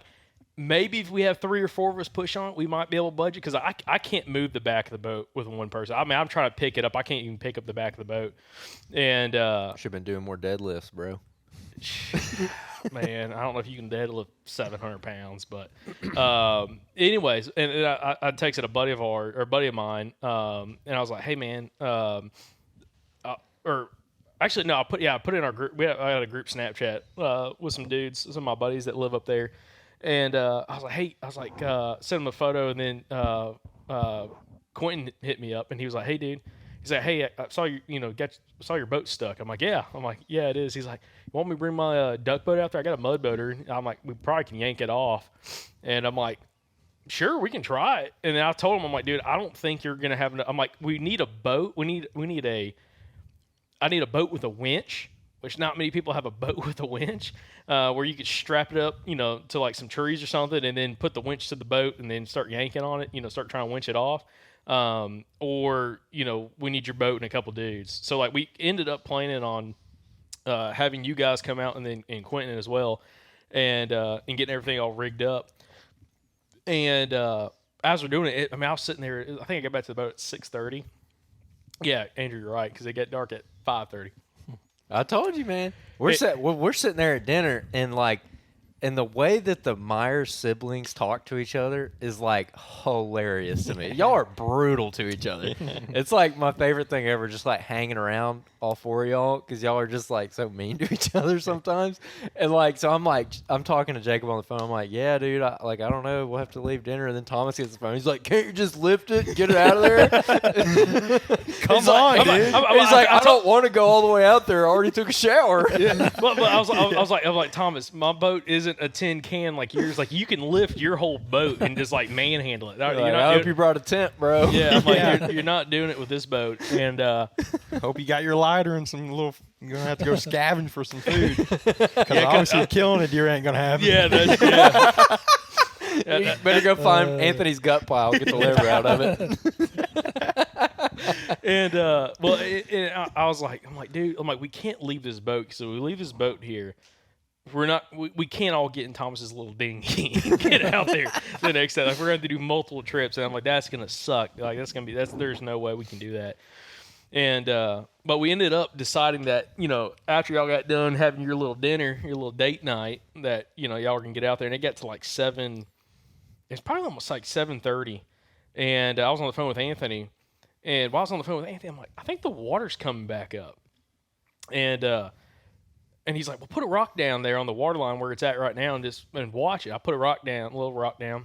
maybe if we have 3 or 4 of us push on it, we might be able to budget because I can't move the back of the boat with one person. I mean, I'm trying to pick it up. I can't even pick up the back of the boat. And should have been doing more deadlifts, bro. Man, I don't know if you can deadlift 700 pounds, but anyways, and I texted a buddy of mine, and I was like, hey man, actually no, I put in our group. I had a group Snapchat with some dudes, some of my buddies that live up there. And I was like, hey, send him a photo. And then Quentin hit me up and he was like, hey, dude. He's like, hey, I saw saw your boat stuck. I'm like, yeah. I'm like, yeah, it is. He's like, you want me to bring my duck boat out there? I got a mud boater. I'm like, we probably can yank it off. And I'm like, sure, we can try it. And then I told him, I'm like, dude, I don't think you're going to have enough. I'm like, we need a boat. I need a boat with a winch, which not many people have a boat with a winch, where you could strap it up, to like some trees or something, and then put the winch to the boat and then start yanking on it, start trying to winch it off. Or, we need your boat and a couple dudes. So like we ended up planning on having you guys come out and Quentin as well, and getting everything all rigged up. And as we're doing it, I was sitting there. I think I got back to the boat at 6:30. Yeah, Andrew, you're right, because it got dark at 5:30. I told you, man. We're sitting there at dinner, and the way that the Myers siblings talk to each other is like hilarious to me. Y'all are brutal to each other. It's like my favorite thing ever, just like hanging around all 4 of y'all, because y'all are just like so mean to each other sometimes. And so I'm talking to Jacob on the phone. I'm like, yeah, dude, I don't know, we'll have to leave dinner. And then Thomas gets the phone. He's like, can't you just lift it and get it out of there? Come on, dude. He's like, I don't want to go all the way out there. I already took a shower. Yeah. But I was like, Thomas, my boat isn't a tin can like yours. Like you can lift your whole boat and just like manhandle it. I hope you brought a tent, bro. Yeah, I'm like, you're not doing it with this boat. And hope you got your lighter and some little. You're gonna have to go scavenge for some food. Because obviously killing a deer ain't gonna happen. Yeah, you better go find Anthony's gut pile, get the liver out of it. And I was like, dude, we can't leave this boat. So we leave this boat here. We can't all get in Thomas's little dinghy and get out there the next day. Like we're going to do multiple trips, and I'm like, that's going to suck. Like there's no way we can do that. And but we ended up deciding that after y'all got done having your little dinner, your little date night, that y'all were gonna get out there, and it got to like 7. It's probably almost like 7:30, and I was on the phone with Anthony, and while I was on the phone with Anthony, I'm like, I think the water's coming back up, and he's like, well, put a rock down there on the water line where it's at right now and watch it. I put a little rock down. And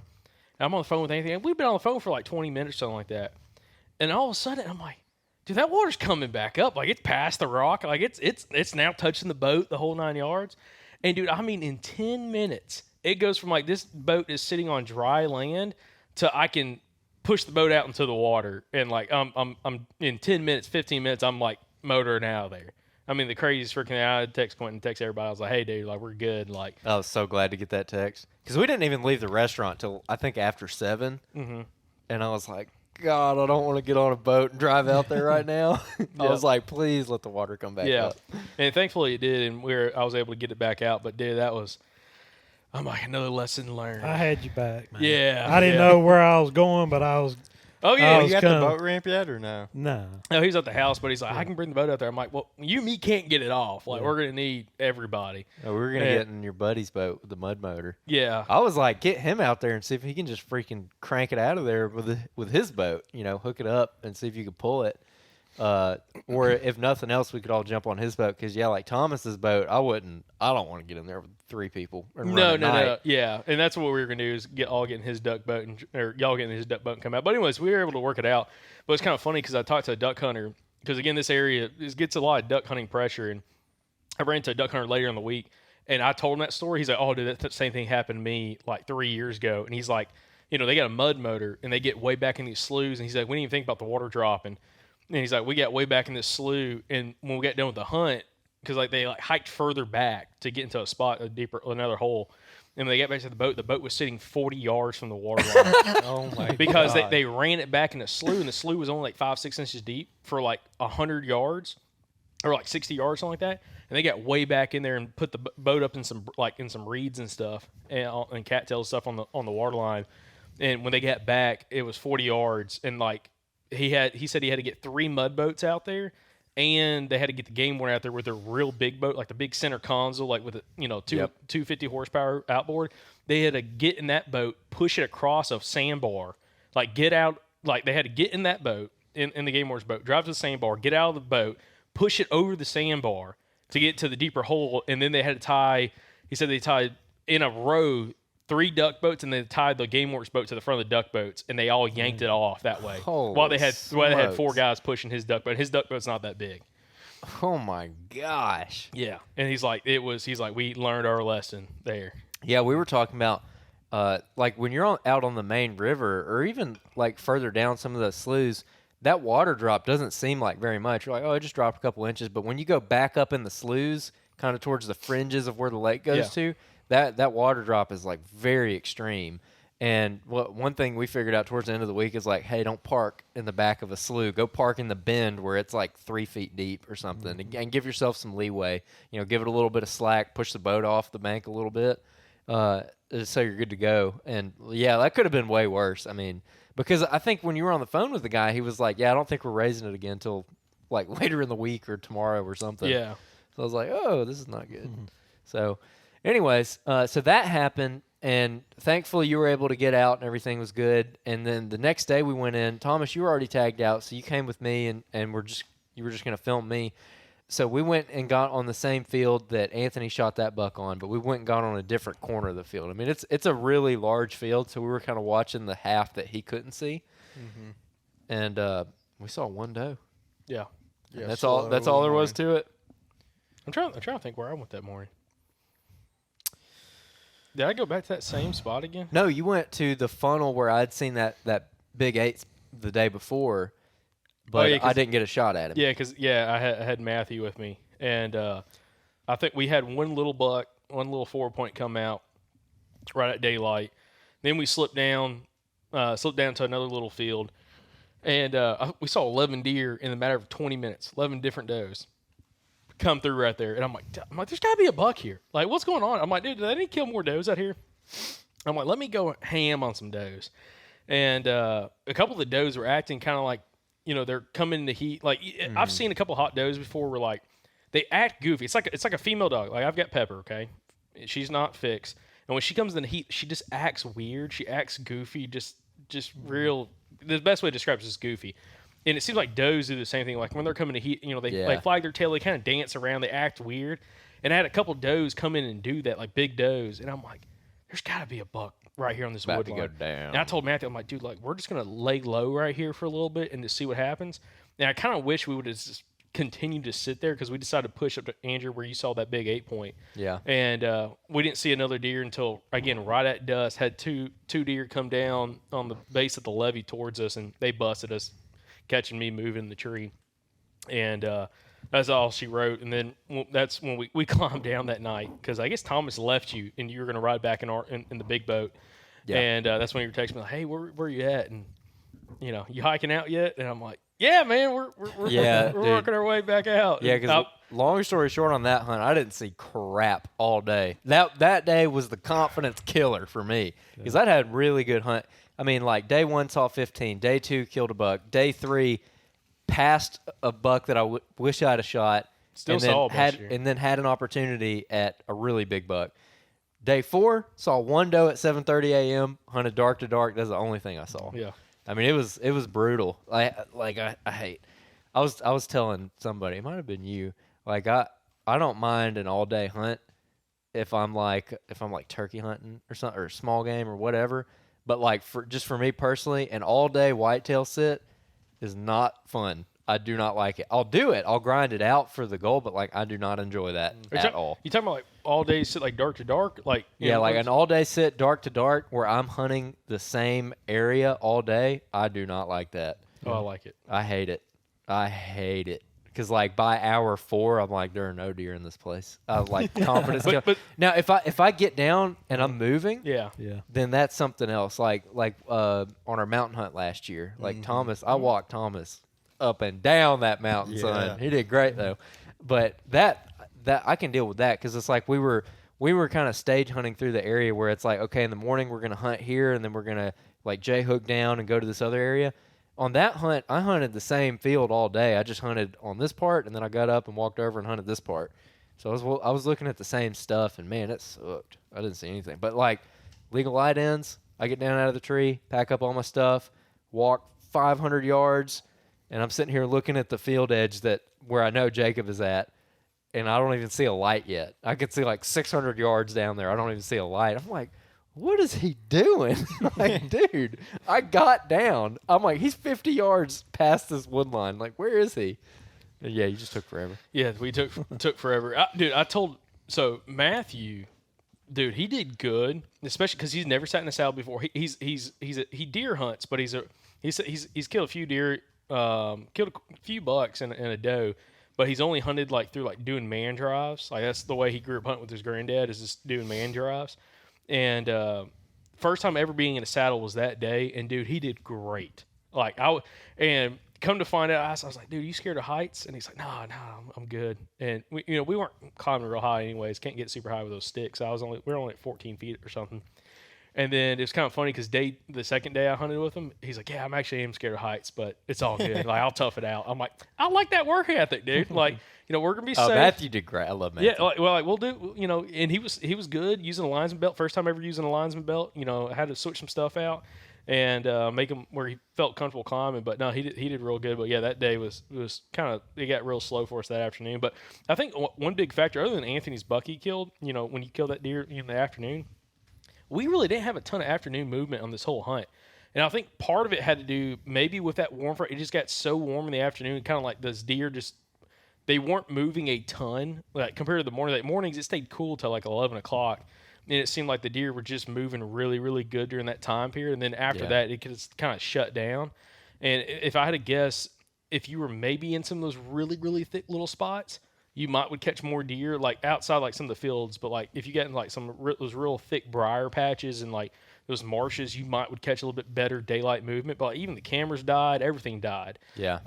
I'm on the phone with Anthony. And we've been on the phone for like 20 minutes or something like that. And all of a sudden, I'm like, dude, that water's coming back up. Like, it's past the rock. Like, it's now touching the boat, the whole 9 yards. And, dude, I mean, in 10 minutes, it goes from, like, this boat is sitting on dry land to I can push the boat out into the water. And, like, I'm in 10 minutes, 15 minutes, I'm, like, motoring out of there. I mean, the craziest freaking thing. I text Quentin, text everybody. I was like, hey, dude, like, we're good. Like, I was so glad to get that text because we didn't even leave the restaurant till I think after 7. mm-hmm. And I was like, God, I don't want to get on a boat and drive out there right now. I was like, please let the water come back up. And thankfully it did, and I was able to get it back out. But, dude, I'm like, another lesson learned. I had you back, man. Yeah. I didn't know where I was going, but I was. Oh, yeah. I You got kinda- the boat ramp yet or no? No. No, he's at the house, but he's like, I can bring the boat out there. I'm like, well, you and me can't get it off. Like, we're going to need everybody. We were going to get in your buddy's boat with the mud motor. Yeah. I was like, get him out there and see if he can just freaking crank it out of there with his boat. Hook it up and see if you could pull it. Or if nothing else, we could all jump on his boat. Because, like Thomas's boat, I don't want to get in there with 3 people. No. Yeah. And that's what we were going to do is get in his duck boat or y'all get in his duck boat and come out. But anyways, we were able to work it out. But it's kind of funny because I talked to a duck hunter because, again, this area gets a lot of duck hunting pressure. And I ran into a duck hunter later in the week. And I told him that story. He's like, oh, dude, that same thing happened to me like 3 years ago. And he's like, they got a mud motor and they get way back in these sloughs. And he's like, we didn't even think about the water dropping. And he's like, we got way back in this slough, and when we got done with the hunt, because like they hiked further back to get into a spot, another hole, and when they got back to the boat was sitting 40 yards from the water line. Oh my! Because God. they ran it back in a slough, and the slough was only like 5-6 inches deep for like 100 yards, or like 60 yards, something like that. And they got way back in there and put the boat up in some reeds and stuff, and cattail stuff on the water line. And when they got back, it was 40 yards, and like. He said he had to get 3 mud boats out there, and they had to get the game worn out there with a real big boat, like the big center console, like with a 250 horsepower outboard. They had to get in that boat, push it across a sandbar, like get out, like they had to get in that boat, in the game warden's boat, drive to the sandbar, get out of the boat, push it over the sandbar to get to the deeper hole, and then they had to tie. He said they tied in a row 3 duck boats, and they tied the game warden's boat to the front of the duck boats, and they all yanked it off that way. While they had 4 guys pushing his duck boat. His duck boat's not that big. Oh my gosh. Yeah, and he's like, we learned our lesson there. Yeah, we were talking about like when you're out on the main river, or even like further down some of the sloughs, that water drop doesn't seem like very much. You're like, oh, it just dropped a couple inches. But when you go back up in the sloughs, kind of towards the fringes of where the lake goes to, that water drop is like very extreme. And one thing we figured out towards the end of the week is like, hey, don't park in the back of a slough. Go park in the bend where it's like 3 feet deep or something, and give yourself some leeway. Give it a little bit of slack, push the boat off the bank a little bit, so you're good to go. And yeah, that could have been way worse. I mean, because I think when you were on the phone with the guy, he was like, yeah, I don't think we're raising it again until like later in the week or tomorrow or something. Yeah. So I was like, oh, this is not good. So anyways, so that happened, and thankfully you were able to get out and everything was good. And then the next day we went in. Thomas, you were already tagged out, so you came with me, and you were just going to film me. So we went and got on the same field that Anthony shot that buck on, but we went and got on a different corner of the field. I mean, it's a really large field, so we were kind of watching the half that he couldn't see, and we saw 1 doe. Yeah. Yeah, that's all there was to it. I'm trying to think where I went that morning. Did I go back to that same spot again? No, you went to the funnel where I'd seen that big 8 the day before, but I didn't get a shot at him. Yeah, because I had Matthew with me, and I think we had one little buck, one little 4-point come out right at daylight. Then we slipped down to another little field, and we saw 11 deer in the matter of 20 minutes, 11 different does come through right there. And I'm like, there's got to be a buck here. Like, what's going on? I'm like, dude, did they need to kill more does out here? I'm like, let me go ham on some does. And a couple of the does were acting kind of like, they're coming into heat. Like, I've seen a couple of hot does before where, like, they act goofy. It's like a female dog. Like, I've got Pepper, okay? She's not fixed. And when she comes in the heat, she just acts weird. She acts goofy, just real. The best way to describe it is goofy. And it seems like does do the same thing. Like when they're coming to heat, they flag their tail, they kind of dance around, they act weird. And I had a couple does come in and do that, like big does. And I'm like, there's got to be a buck right here on this About wood to line. go down. And I told Matthew, I'm like, dude, like we're just gonna lay low right here for a little bit and to see what happens. And I kind of wish we would have just continued to sit there because we decided to push up to Andrew where you saw that big 8-point. Yeah. And we didn't see another deer until again right at dusk. Had two deer come down on the base of the levee towards us, and they busted us, catching me moving the tree. And that's all she wrote. And then that's when we climbed down that night because I guess Thomas left you and you were going to ride back in the big boat. Yeah. And that's when you were texting me like, hey, where you at? And, you know, you hiking out yet? And I'm like, yeah, man, we're working our way back out. Yeah, because long story short on that hunt, I didn't see crap all day. That day was the confidence killer for me because I'd had really good hunt. I mean, like day 1 saw 15, day 2 killed a buck, day 3 passed a buck that I wish I'd have shot. Still and then saw a bunch had here. and then had an opportunity at a really big buck. Day 4 saw one doe at 7:30 a.m. hunted dark to dark. That's the only thing I saw. Yeah. I mean, it was brutal. I hate. I was telling somebody, it might have been you. Like I don't mind an all day hunt if I'm like turkey hunting or something or small game or whatever. But like for me personally, an all day whitetail sit is not fun. I do not like it. I'll do it. I'll grind it out for the goal, but like I do not enjoy that at all. You talking about like all day sit like dark to dark, like Yeah, like an all day sit dark to dark where I'm hunting the same area all day. I do not like that. Oh, I like it. I hate it. Because like by hour 4, I'm like, there are no deer in this place. Like confidence. But now if I get down and I'm moving, yeah, then that's something else. Like on our mountain hunt last year, like Thomas, I walked Thomas up and down that mountain, son. He did great though. But that I can deal with that because it's like we were kind of stage hunting through the area where it's like, okay, in the morning we're gonna hunt here and then we're gonna like J hook down and go to this other area. On that hunt, I hunted the same field all day. I just hunted on this part and then I got up and walked over and hunted this part. So I was looking at the same stuff and man, it sucked. I didn't see anything. But like legal light ends, I get down out of the tree, pack up all my stuff, walk 500 yards. And I'm sitting here looking at the field edge where I know Jacob is at, and I don't even see a light yet. I could see like 600 yards down there. I don't even see a light. I'm like, what is he doing? Like, dude, I got down. I'm like, he's 50 yards past this wood line. Like, where is he? And yeah, he just took forever. Yeah, we took forever. So Matthew, dude, he did good, especially because he's never sat in a saddle before. He deer hunts, but he's killed a few deer. Killed a few bucks and a doe, but he's only hunted like through like doing man drives. Like that's the way he grew up hunting with his granddad, is just doing man drives. And first time ever being in a saddle was that day, and dude, he did great. Like and come to find out, I was like, dude, you scared of heights? And he's like, no, I'm good. And we weren't climbing real high anyways. Can't get super high with those sticks. We were only at 14 feet or something. And then it's kind of funny because the second day I hunted with him, he's like, yeah, I'm actually scared of heights, but it's all good. Like, I'll tough it out. I'm like, I like that work ethic, dude. Like, we're going to be safe. Matthew did great. I love Matthew. Yeah, we'll do, and he was good using a linesman belt. First time ever using a linesman belt. I had to switch some stuff out and make him where he felt comfortable climbing. But no, he did real good. But yeah, that day was kind of, it got real slow for us that afternoon. But I think one big factor, other than Anthony's buck he killed, when you kill that deer in the afternoon, we really didn't have a ton of afternoon movement on this whole hunt. And I think part of it had to do maybe with that warm front. It just got so warm in the afternoon, kind of like those deer they weren't moving a ton. Like compared to the morning. Like mornings, it stayed cool till like 11 o'clock. And it seemed like the deer were just moving really, really good during that time period. And then after that, it could kind of shut down. And if I had to guess, if you were maybe in some of those really, really thick little spots, you would catch more deer like outside like some of the fields, but like if you get in like those real thick briar patches and like those marshes, you would catch a little bit better daylight movement. But like, even the cameras died, everything died. Yeah.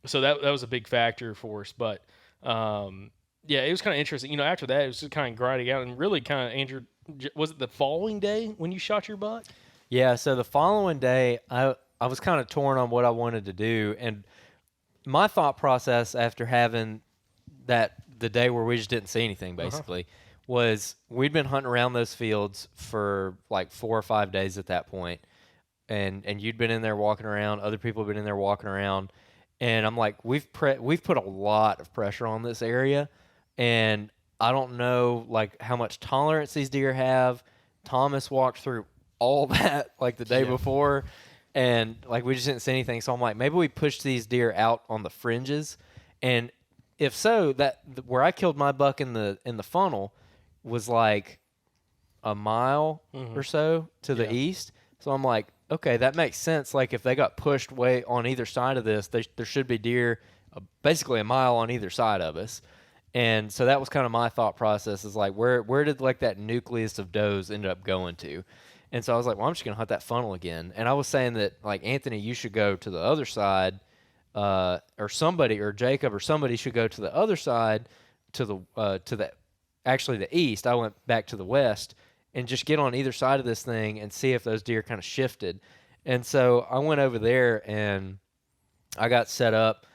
So that was a big factor for us. But yeah, it was kind of interesting. After that, it was just kind of grinding out and really kind of Andrew. Was it the following day when you shot your buck? Yeah. So the following day, I was kind of torn on what I wanted to do, and my thought process after having the day where we just didn't see anything basically was we'd been hunting around those fields for like 4 or 5 days at that point, and you'd been in there walking around, other people have been in there walking around, and I'm like, we've put a lot of pressure on this area, and I don't know like how much tolerance these deer have. Thomas walked through all that like the day before, and like we just didn't see anything. So I'm like, maybe we push these deer out on the fringes, and if so, that where I killed my buck in the funnel was like a mile or so to the east. So I'm like, okay, that makes sense. Like if they got pushed way on either side of this, there should be deer basically a mile on either side of us. And so that was kind of my thought process, is like, where did like that nucleus of does end up going to? And so I was like, well, I'm just going to hunt that funnel again. And I was saying that, like, Anthony, you should go to the other side, or somebody, or Jacob, or somebody should go to the other side, to the actually the east. I went back to the west, and just get on either side of this thing and see if those deer kind of shifted. And so I went over there, and I got set up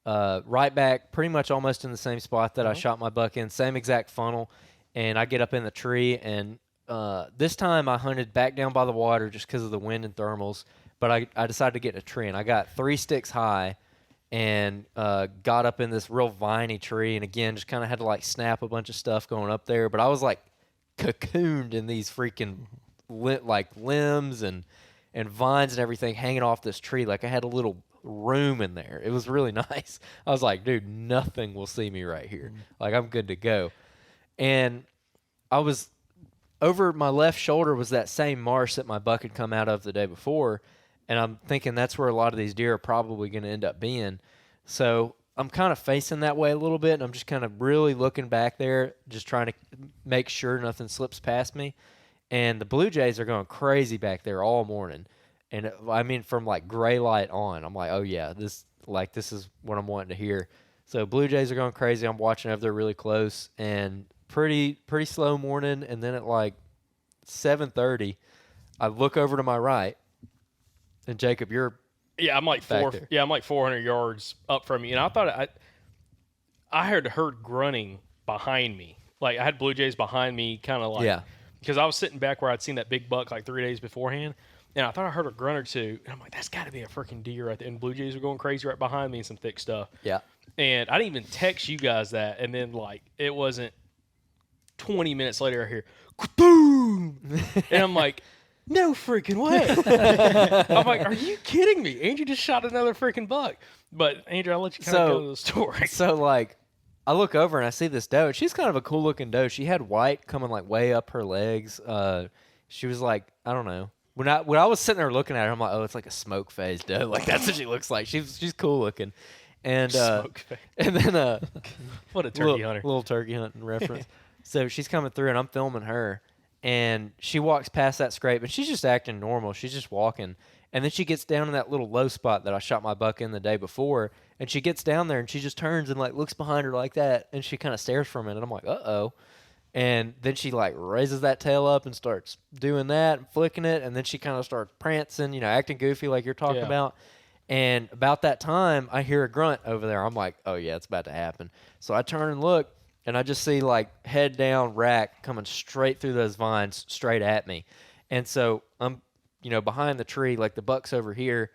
right back, pretty much almost in the same spot that I shot my buck in, same exact funnel. And I get up in the tree, and this time I hunted back down by the water just because of the wind and thermals. But I decided to get in a tree, and I got 3 sticks high, and got up in this real viney tree. And again, just kind of had to like snap a bunch of stuff going up there. But I was like cocooned in these freaking like limbs and vines and everything hanging off this tree. Like I had a little room in there. It was really nice. I was like, dude, nothing will see me right here. Like I'm good to go. And I was over my left shoulder was that same marsh that my buck had come out of the day before. And I'm thinking that's where a lot of these deer are probably going to end up being. So I'm kind of facing that way a little bit, and I'm just kind of really looking back there, just trying to make sure nothing slips past me. And the blue jays are going crazy back there all morning. And I mean, from like gray light on, I'm like, oh yeah, this is what I'm wanting to hear. So blue jays are going crazy. I'm watching if they're really close, and pretty slow morning. And then at like 7:30, I look over to my right, and Jacob, you're I'm like I'm like 400 yards up from you, and I thought I heard a herd grunting behind me. Like I had blue jays behind me, kind of like because I was sitting back where I'd seen that big buck like 3 days beforehand. And I thought I heard a grunt or two, and I'm like, that's got to be a freaking deer right there. And blue jays were going crazy right behind me and some thick stuff. Yeah. And I didn't even text you guys that. And then, like, it wasn't 20 minutes later, I hear, boom! And I'm like, no freaking way. I'm like, are you kidding me? Andrew just shot another freaking buck. But, Andrew, I'll let you kind of go to the story. So, like, I look over and I see this doe. She's kind of a cool-looking doe. She had white coming, like, way up her legs. She was, like, I don't know. When I was sitting there looking at her, I'm like, oh, it's like a smoke phase doe. Like that's what she looks like. She's cool looking, and smoke phase. And then what a turkey hunter, little turkey hunting reference. So she's coming through, and I'm filming her, and she walks past that scrape, and she's just acting normal. She's just walking, and then she gets down in that little low spot that I shot my buck in the day before, and she gets down there, and she just turns and like looks behind her like that, and she kind of stares for a minute. I'm like, uh-oh. And then she like raises that tail up and starts doing that and flicking it. And then she kind of starts prancing, acting goofy like you're talking about. And about that time, I hear a grunt over there. I'm like, oh, yeah, it's about to happen. So I turn and look, and I just see like head down rack coming straight through those vines straight at me. And so I'm, behind the tree, like the buck's over here.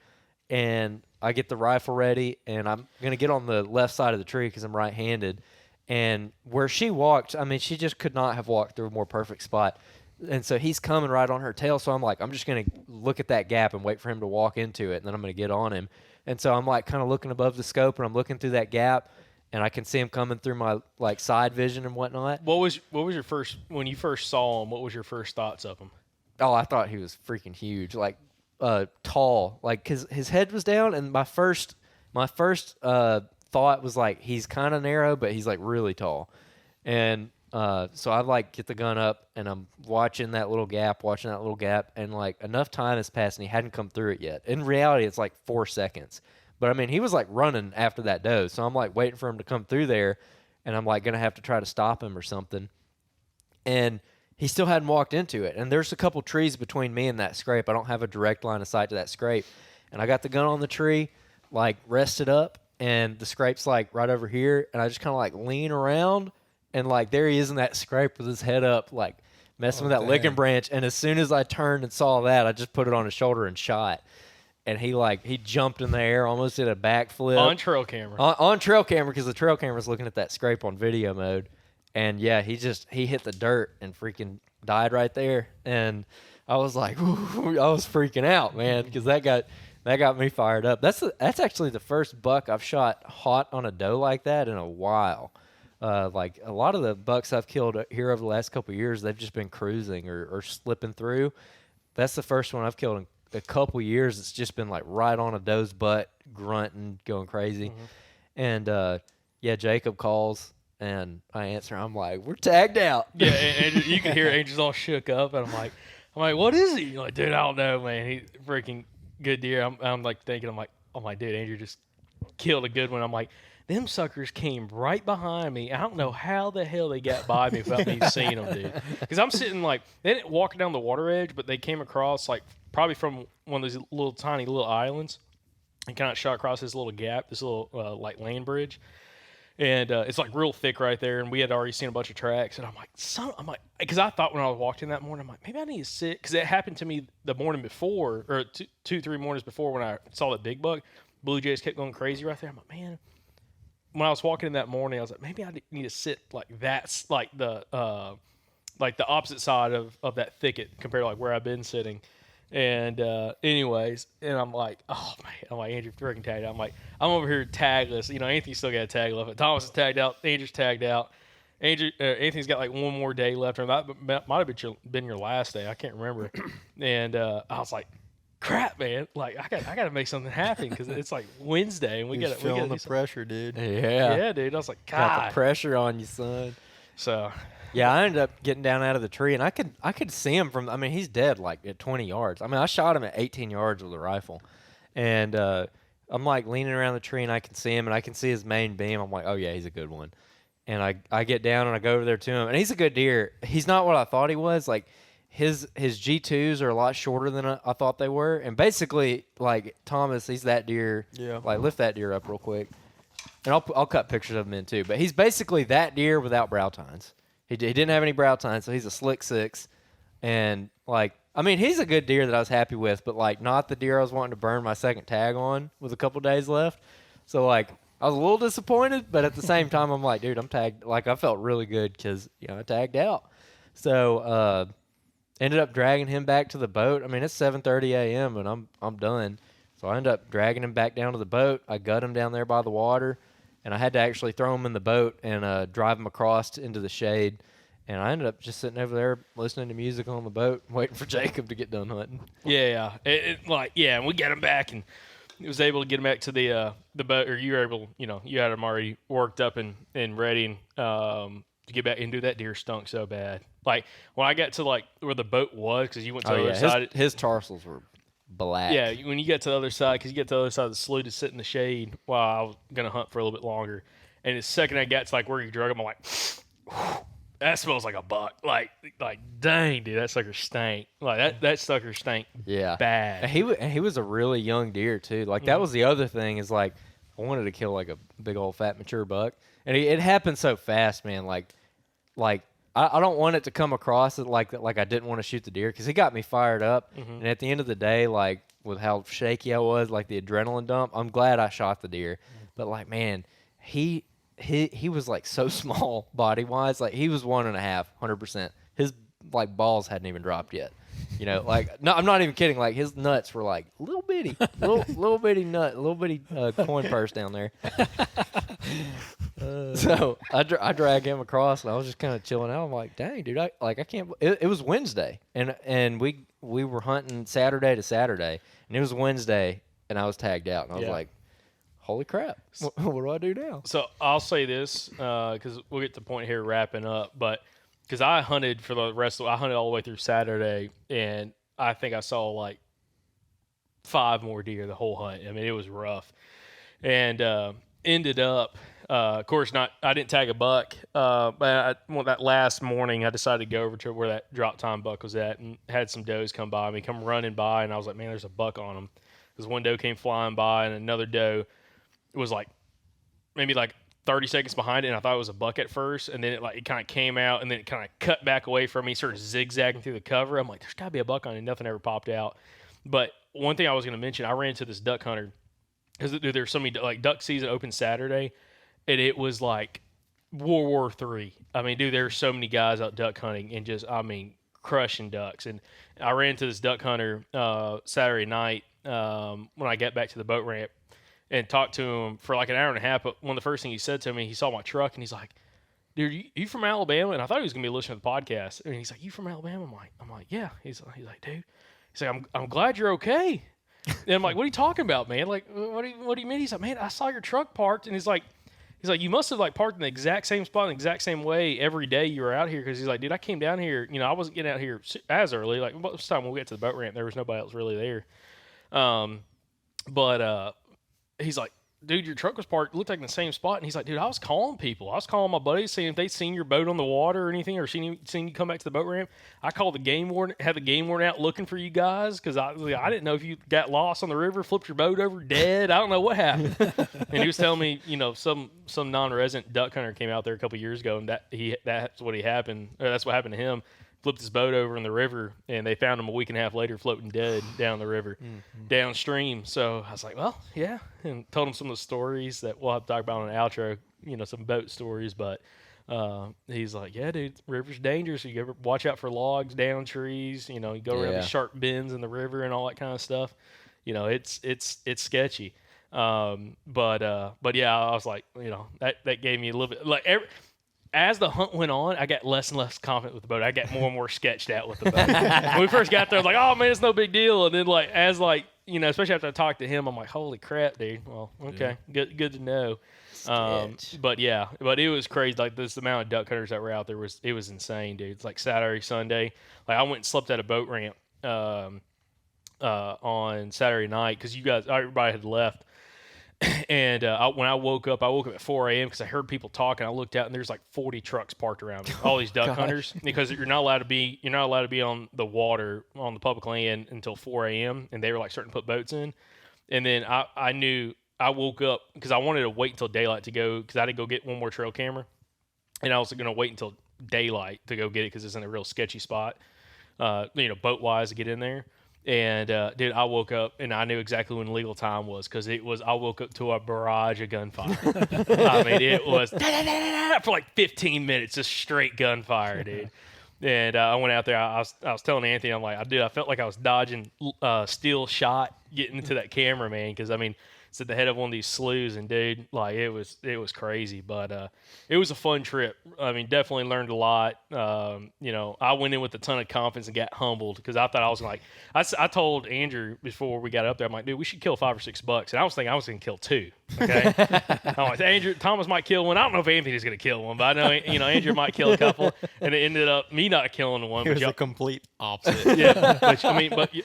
And I get the rifle ready, and I'm going to get on the left side of the tree because I'm right-handed. And where she walked, I mean, she just could not have walked through a more perfect spot. And so he's coming right on her tail. So I'm like, I'm just going to look at that gap and wait for him to walk into it. And then I'm going to get on him. And so I'm like kind of looking above the scope, and I'm looking through that gap, and I can see him coming through my like side vision and whatnot. What was your first, when you first saw him, what was your first thoughts of him? Oh, I thought he was freaking huge, like tall, like cause his head was down. And my first thought was like, he's kind of narrow, but he's like really tall. And so I like get the gun up, and I'm watching that little gap, and like enough time has passed and he hadn't come through it yet. In reality, it's like 4 seconds, but I mean, he was like running after that doe. So I'm like waiting for him to come through there, and I'm like going to have to try to stop him or something. And he still hadn't walked into it. And there's a couple trees between me and that scrape. I don't have a direct line of sight to that scrape. And I got the gun on the tree, like rested up, and the scrape's like right over here, and I just kind of like lean around, and like there he is in that scrape with his head up, like messing with that licking branch. And as soon as I turned and saw that, I just put it on his shoulder and shot. And he jumped in the air, almost did a backflip on trail camera. On trail camera, because the trail camera's looking at that scrape on video mode. And yeah, he hit the dirt and freaking died right there. And I was like, ooh, I was freaking out, man, because that got me fired up. That's actually the first buck I've shot hot on a doe like that in a while. Like a lot of the bucks I've killed here over the last couple of years, they've just been cruising or slipping through. That's the first one I've killed in a couple of years. It's just been like right on a doe's butt, grunting, going crazy. And yeah, Jacob calls and I answer. I'm like, we're tagged out. Yeah, and you can hear Angel's all shook up, and I'm like, what is he? Like, dude, I don't know, man. He freaking good deer. I'm like thinking, I'm like, dude, Andrew just killed a good one. I'm like, them suckers came right behind me. I don't know how the hell they got by me without me seeing them, dude. Because I'm sitting like, they didn't walk down the water edge, but they came across like probably from one of those little tiny little islands and kind of shot across this little gap, this little like land bridge. And it's like real thick right there, and we had already seen a bunch of tracks. And I'm like, because I thought when I was walking that morning, I'm like, maybe I need to sit, because it happened to me the morning before, or two, 3 mornings before when I saw that big buck. Blue jays kept going crazy right there. I'm like, man. When I was walking in that morning, I was like, maybe I need to sit like that's like the opposite side of that thicket compared to like where I've been sitting. And anyways, and I'm like, oh man, I'm like, Andrew freaking tagged out. I'm like, I'm over here tagless. You know, Anthony's still got a tag left. Thomas is tagged out. Andrew's tagged out. Anthony's got like one more day left, or that might have been your last day. I can't remember. And I was like, crap, man! Like I got to make something happen because it's like Wednesday and we got feeling the pressure, dude. Yeah, dude. I was like, God, got the pressure on you, son. So yeah, I ended up getting down out of the tree, and I could see him from. I mean, he's dead like at 20 yards. I mean, I shot him at 18 yards with a rifle, and I'm like leaning around the tree, and I can see him, and I can see his main beam. I'm like, oh yeah, he's a good one. And I get down and I go over there to him, and he's a good deer. He's not what I thought he was. Like his G2s are a lot shorter than I thought they were, and basically like Thomas, he's that deer. Yeah. Like lift that deer up real quick, and I'll cut pictures of him in too. But he's basically that deer without brow tines. He didn't have any brow tines, so he's a slick 6. And, like, I mean, he's a good deer that I was happy with, but, like, not the deer I was wanting to burn my second tag on with a couple days left. So, like, I was a little disappointed, but at the same time, I'm like, dude, I'm tagged. Like, I felt really good because, you know, I tagged out. So, ended up dragging him back to the boat. I mean, it's 7:30 a.m., and I'm done. So, I ended up dragging him back down to the boat. I gut him down there by the water. And I had to actually throw him in the boat and drive him across into the shade. And I ended up just sitting over there listening to music on the boat, waiting for Jacob to get done hunting. Yeah. And we got him back, and he was able to get him back to the boat, or you were able, you know, you had him already worked up and ready to get back into that deer stunk so bad. Like when I got to like where the boat was, because you went to the other side. His tarsals were black. Yeah, when you get to the other side, because you get to the other side of the slough to sit in the shade while I was going to hunt for a little bit longer. And the second I got to like where you drug him, I'm like, that smells like a buck. Like dang, dude, that sucker stank. Like that sucker stank bad. And he was a really young deer too. Like that was the other thing is like I wanted to kill like a big old fat mature buck. And it happened so fast, man. Like I don't want it to come across like I didn't want to shoot the deer because he got me fired up. And at the end of the day, like with how shaky I was, like the adrenaline dump, I'm glad I shot the deer. But like, man, he was like so small body wise, like he was 1.5, 100%. His like balls hadn't even dropped yet. You know, like no, I'm not even kidding. Like his nuts were like little bitty nut, little bitty coin purse down there. So I drag him across, and I was just kind of chilling out. I'm like, dang, dude, I can't. It was Wednesday, and we were hunting Saturday to Saturday, and it was Wednesday, and I was tagged out, and I was like, holy crap, what do I do now? So I'll say this because we'll get to the point here wrapping up, but because I hunted for the rest of, I hunted all the way through Saturday, and I think I saw like 5 more deer the whole hunt. I mean, it was rough, and ended up. Of course, I didn't tag a buck, but that last morning I decided to go over to where that drop time buck was at and had some does come running by, and I was like, man, there's a buck on them. Because one doe came flying by, and another doe was like maybe like 30 seconds behind it, and I thought it was a buck at first, and then it kind of came out, and then it kind of cut back away from me, sort of zigzagging through the cover. I'm like, there's got to be a buck on it. Nothing ever popped out. But one thing I was going to mention, I ran into this duck hunter because there's so many, like duck season opened Saturday, and it was like World War III. I mean, dude, there are so many guys out duck hunting and just, I mean, crushing ducks. And I ran into this duck hunter Saturday night when I got back to the boat ramp and talked to him for like an hour and a half. But one of the first things he said to me, he saw my truck and he's like, dude, you from Alabama? And I thought he was gonna be listening to the podcast. And he's like, you from Alabama? I'm like, yeah. He's like, dude. He's like, I'm glad you're okay. And I'm like, what are you talking about, man? Like, what do you mean? He's like, man, I saw your truck parked. And he's like, you must have like parked in the exact same spot, in the exact same way every day you were out here. Because he's like, dude, I came down here. You know, I wasn't getting out here as early. Like most of the time when we get to the boat ramp, there was nobody else really there. But he's like, dude, your truck was parked, looked like in the same spot. And he's like, dude, I was calling people. I was calling my buddies, seeing if they'd seen your boat on the water or anything, or seen you come back to the boat ramp. I called the game warden, had the game warden out looking for you guys because I didn't know if you got lost on the river, flipped your boat over, dead. I don't know what happened. And he was telling me, you know, some non-resident duck hunter came out there a couple years ago, and that's what happened to him. Flipped his boat over in the river, and they found him a week and a half later floating dead down the river, downstream. So I was like, well, yeah, and told him some of the stories that we'll have to talk about on an outro, you know, some boat stories. But he's like, yeah, dude, river's dangerous. You ever watch out for logs, down trees, you know, you go around these sharp bends in the river and all that kind of stuff. You know, it's sketchy. But yeah, I was like, you know, that gave me a little bit like as the hunt went on, I got less and less confident with the boat. I got more and more sketched out with the boat. When we first got there, I was like, oh, man, it's no big deal. And then, like, you know, especially after I talked to him, I'm like, holy crap, dude. Well, okay, good to know. But it was crazy. Like, this amount of duck hunters that were out there was insane, dude. It's like Saturday, Sunday. Like, I went and slept at a boat ramp on Saturday night because everybody had left. And when I woke up at 4 a.m. because I heard people talking. I looked out and there's like 40 trucks parked around me, all these duck hunters, because you're not allowed to be on the water on the public land until 4 a.m. and they were like starting to put boats in. And then I knew I woke up because I wanted to wait until daylight to go because I had to go get one more trail camera, and I was going to wait until daylight to go get it because it's in a real sketchy spot, you know, boat wise to get in there. And, dude, I woke up, and I knew exactly when legal time was because I woke up to a barrage of gunfire. I mean, it was for like 15 minutes, just straight gunfire, dude. And I went out there. I was telling Anthony, I'm like, I felt like I was dodging steel shot getting into that camera, man, because, I mean, it's at the head of one of these sloughs, and, dude, like, it was crazy. But it was a fun trip. I mean, definitely learned a lot. You know, I went in with a ton of confidence and got humbled because I thought I was like, I told Andrew before we got up there, I'm like, dude, we should kill 5 or 6 bucks. And I was thinking I was going to kill 2. Okay. I'm like, Andrew, Thomas might kill one. I don't know if Anthony's going to kill one, but I know, you know, Andrew might kill a couple. And it ended up me not killing one. It was the complete opposite. Yeah. I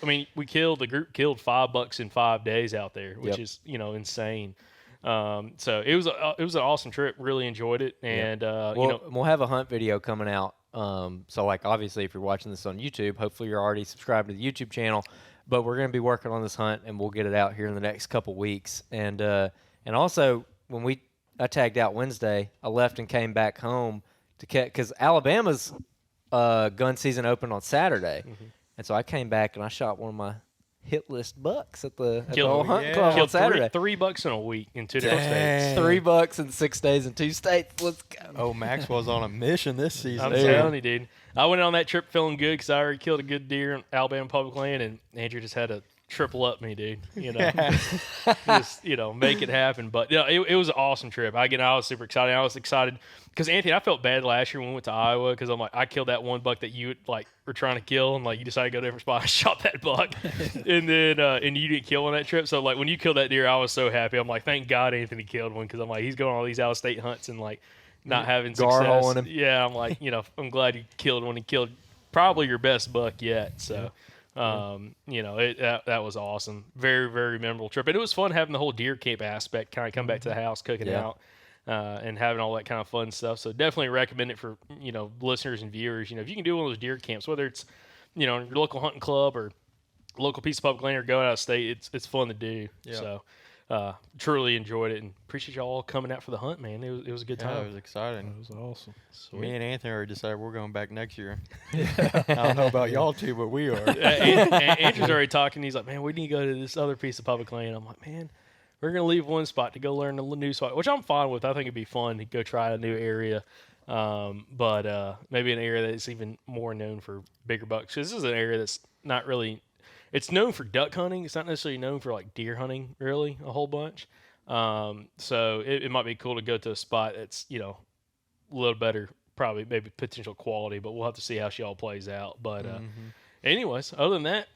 mean, the group killed 5 bucks in 5 days out there, which is, you know, insane. So it was an awesome trip. Really enjoyed it. And, you know, we'll have a hunt video coming out. So like, obviously if you're watching this on YouTube, hopefully you're already subscribed to the YouTube channel, but we're going to be working on this hunt and we'll get it out here in the next couple weeks. And also when I tagged out Wednesday, I left and came back home to catch, cause Alabama's, gun season opened on Saturday. Mm-hmm. And so I came back and I shot one of my hit list bucks at the old hunt club on Saturday. 3 bucks in a week in 2 different states. 3 bucks in 6 days in 2 states. Let's go. Oh, Max was on a mission this season. I'm telling you, dude. I went on that trip feeling good because I already killed a good deer in Alabama public land, and Andrew just had to triple up me, dude. You know, just, you know, make it happen. But you know, it was an awesome trip. I was super excited. I was excited because Anthony, I felt bad last year when we went to Iowa because I'm like, I killed that one buck that you like were trying to kill, and like you decided to go to a different spot. I shot that buck, and then and you didn't kill on that trip. So like when you killed that deer, I was so happy. I'm like, thank God Anthony killed one because I'm like, he's going on all these out of state hunts and like not having success. Him. Yeah, I'm like, you know, I'm glad you killed one. He killed probably your best buck yet. So. You know, that was awesome. Very, very memorable trip. And it was fun having the whole deer camp aspect, kind of come back to the house, cooking out, and having all that kind of fun stuff. So definitely recommend it for, you know, listeners and viewers. You know, if you can do one of those deer camps, whether it's, you know, your local hunting club or local piece of public land or go out of state, it's fun to do. Yeah. So truly enjoyed it and appreciate y'all coming out for the hunt, man. It was a good time. Yeah, it was exciting. It was awesome. Sweet. Me and Anthony already decided we're going back next year. I don't know about y'all two, but we are. Andrew's already talking. He's like, man, we need to go to this other piece of public land. I'm like, man, we're gonna leave one spot to go learn a new spot, which I'm fine with. I think it'd be fun to go try a new area, but maybe an area that's even more known for bigger bucks. 'Cause this is an area that's not really. It's known for duck hunting. It's not necessarily known for like deer hunting, really, a whole bunch. So it might be cool to go to a spot that's a little better, probably maybe potential quality, but we'll have to see how she all plays out. But anyways, other than that,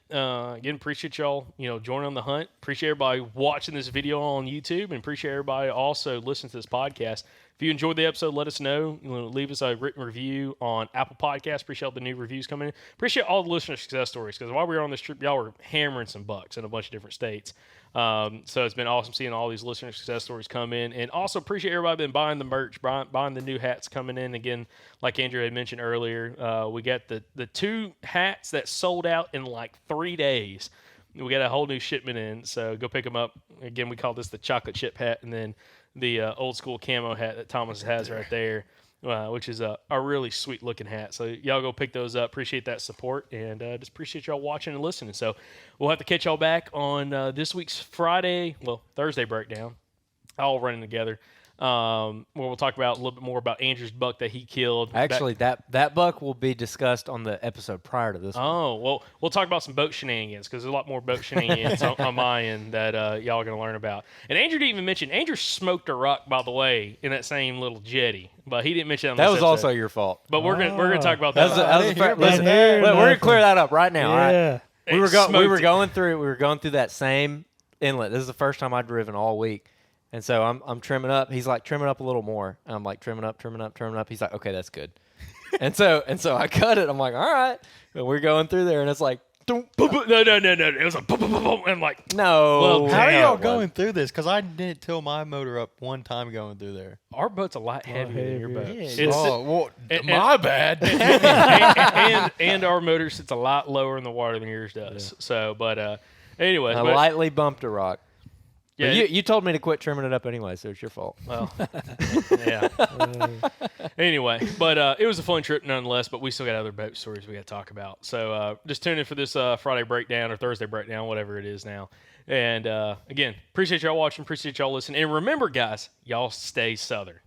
again, appreciate y'all, joining on the hunt. Appreciate everybody watching this video on YouTube, and appreciate everybody also listening to this podcast. If you enjoyed the episode, let us know. Leave us a written review on Apple Podcasts. Appreciate all the new reviews coming in. Appreciate all the listener success stories, because while we were on this trip, y'all were hammering some bucks in a bunch of different states. So it's been awesome seeing all these listener success stories come in. And also appreciate everybody been buying the merch, buying the new hats coming in. Again, like Andrew had mentioned earlier, we got the 2 hats that sold out in like 3 days. We got a whole new shipment in, so go pick them up. Again, we call this the chocolate chip hat, and then the old school camo hat that Thomas has right there, which is a really sweet looking hat. So y'all go pick those up. Appreciate that support, and just appreciate y'all watching and listening. So we'll have to catch y'all back on this week's Thursday breakdown, all running together. Where we'll talk about a little bit more about Andrew's buck that he killed. Actually, that buck will be discussed on the episode prior to this one. Oh, well, we'll talk about some boat shenanigans, because there's a lot more boat shenanigans on my end that y'all are going to learn about. And Andrew didn't even mention, Andrew smoked a rock, by the way, in that same little jetty. But he didn't mention that on That this was episode. also your fault. But we're gonna talk about that. Listen, we're going to clear that up right now. Yeah. All right? We were going through that same inlet. This is the first time I've driven all week. And so I'm trimming up. He's like, trim it up a little more. And I'm like, trim it up. He's like, okay, that's good. and so I cut it. I'm like, all right. And we're going through there, and it's like, no. It was a boom, boom, boom, boom. And like, no. Well, How are no, y'all it going wasn't. through this? Because I didn't tilt my motor up one time going through there. our boat's a lot heavier than your boat. Yeah, Well, and- my bad. and our motor sits a lot lower in the water than yours does. So, but anyways, I but, lightly bumped a rock. yeah, But you told me to quit trimming it up anyway, so it's your fault. well, yeah. Anyway, but it was a fun trip nonetheless. But we still got other boat stories we got to talk about. So just tune in for this Friday breakdown or Thursday breakdown, whatever it is now. And again, appreciate y'all watching, appreciate y'all listening, and remember, guys, y'all stay Southern.